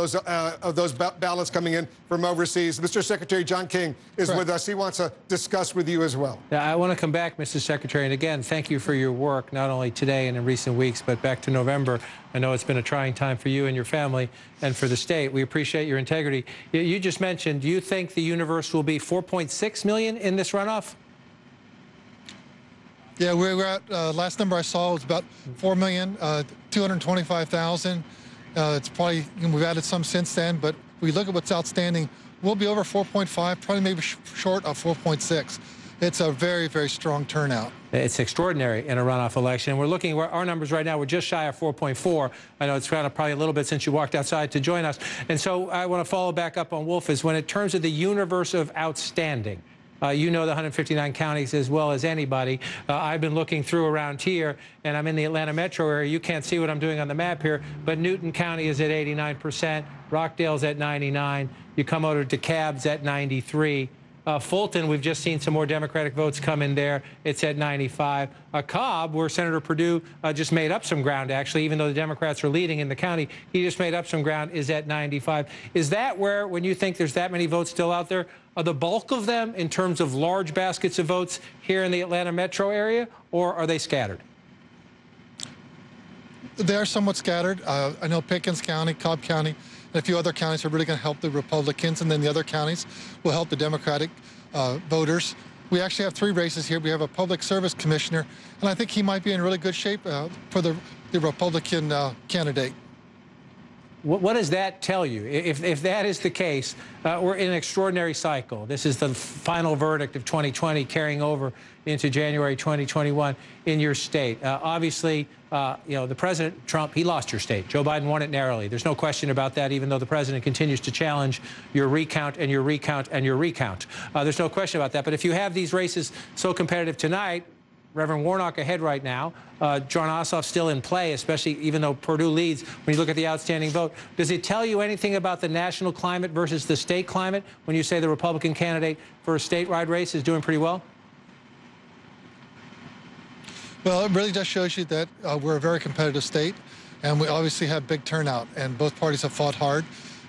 those ballots coming in from overseas. Mr. Secretary John King is with us. He wants to discuss with you as well. Yeah, I want to come back, Mr. Secretary, and again, thank you for your work, not only today and in recent weeks, but back to November. I know it's been a trying time for you and your family and for the state. We appreciate your integrity. You just mentioned, do you think the universe will be 4.6 million in this runoff? Yeah, we were at, last number I saw was about 4,225,000. It's probably, we've added some since then, but we look at what's outstanding, we'll be over 4.5, probably maybe short of 4.6. It's a very, very strong turnout. It's extraordinary in a runoff election. We're looking at our numbers right now. We're just shy of 4.4. I know it's kind of probably a little bit since you walked outside to join us. And so I want to follow back up on Wolf is when in terms of the universe of outstanding, you know the 159 counties as well as anybody. I've been looking through around here, and I'm in the Atlanta metro area. You can't see what I'm doing on the map here, but Newton County is at 89%. Rockdale's at 99%. You come over to DeKalb's at 93%. Fulton, we've just seen some more Democratic votes come in there. It's at 95%. Cobb, where Senator Perdue just made up some ground, actually, even though the Democrats are leading in the county, he just made up some ground, is at 95%. Is that where, when you think there's that many votes still out there, are the bulk of them in terms of large baskets of votes here in the Atlanta metro area, or are they scattered? They are somewhat scattered. I know Pickens County, Cobb County, and a few other counties are really going to help the Republicans, and then the other counties will help the Democratic voters. We actually have 3 races here. We have a public service commissioner, and I think he might be in really good shape for the Republican candidate. What does that tell you? If that is the case, we're in an extraordinary cycle. This is the final verdict of 2020 carrying over into January 2021 in your state. Obviously, you know, the President Trump, he lost your state. Joe Biden won it narrowly. There's no question about that, even though the president continues to challenge your recount and your recount and your recount. There's no question about that. But if you have these races so competitive tonight, Reverend Warnock ahead right now. John Ossoff still in play, especially even though Perdue leads when you look at the outstanding vote. Does it tell you anything about the national climate versus the state climate when you say the Republican candidate for a statewide race is doing pretty well? Well, it really just shows you that we're a very competitive state, and we obviously have big turnout, and both parties have fought hard,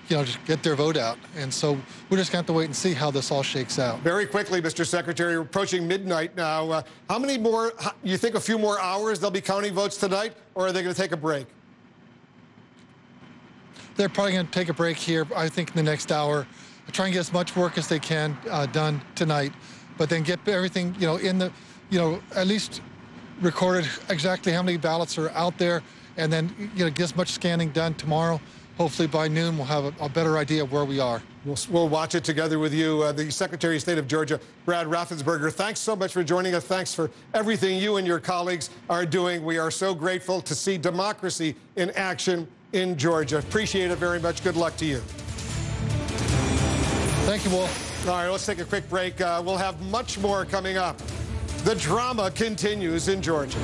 you know, to get their vote out. And so we're just going to have to wait and see how this all shakes out. Very quickly, Mr. Secretary, we're approaching midnight now. How many more, you think a few more hours they'll be counting votes tonight, or are they going to take a break? They're probably going to take a break here, I think, in the next hour. Try and get as much work as they can done tonight, but then get everything, you know, in the, you know, at least recorded exactly how many ballots are out there, and then, you know, get as much scanning done tomorrow. Hopefully by noon we'll have a better idea of where we are. We'll watch it together with you. The Secretary of State of Georgia, Brad Raffensperger, thanks so much for joining us. Thanks for everything you and your colleagues are doing. We are so grateful to see democracy in action in Georgia. Appreciate it very much. Good luck to you. Thank you, Wolf. All right, let's take a quick break. We'll have much more coming up. The drama continues in Georgia.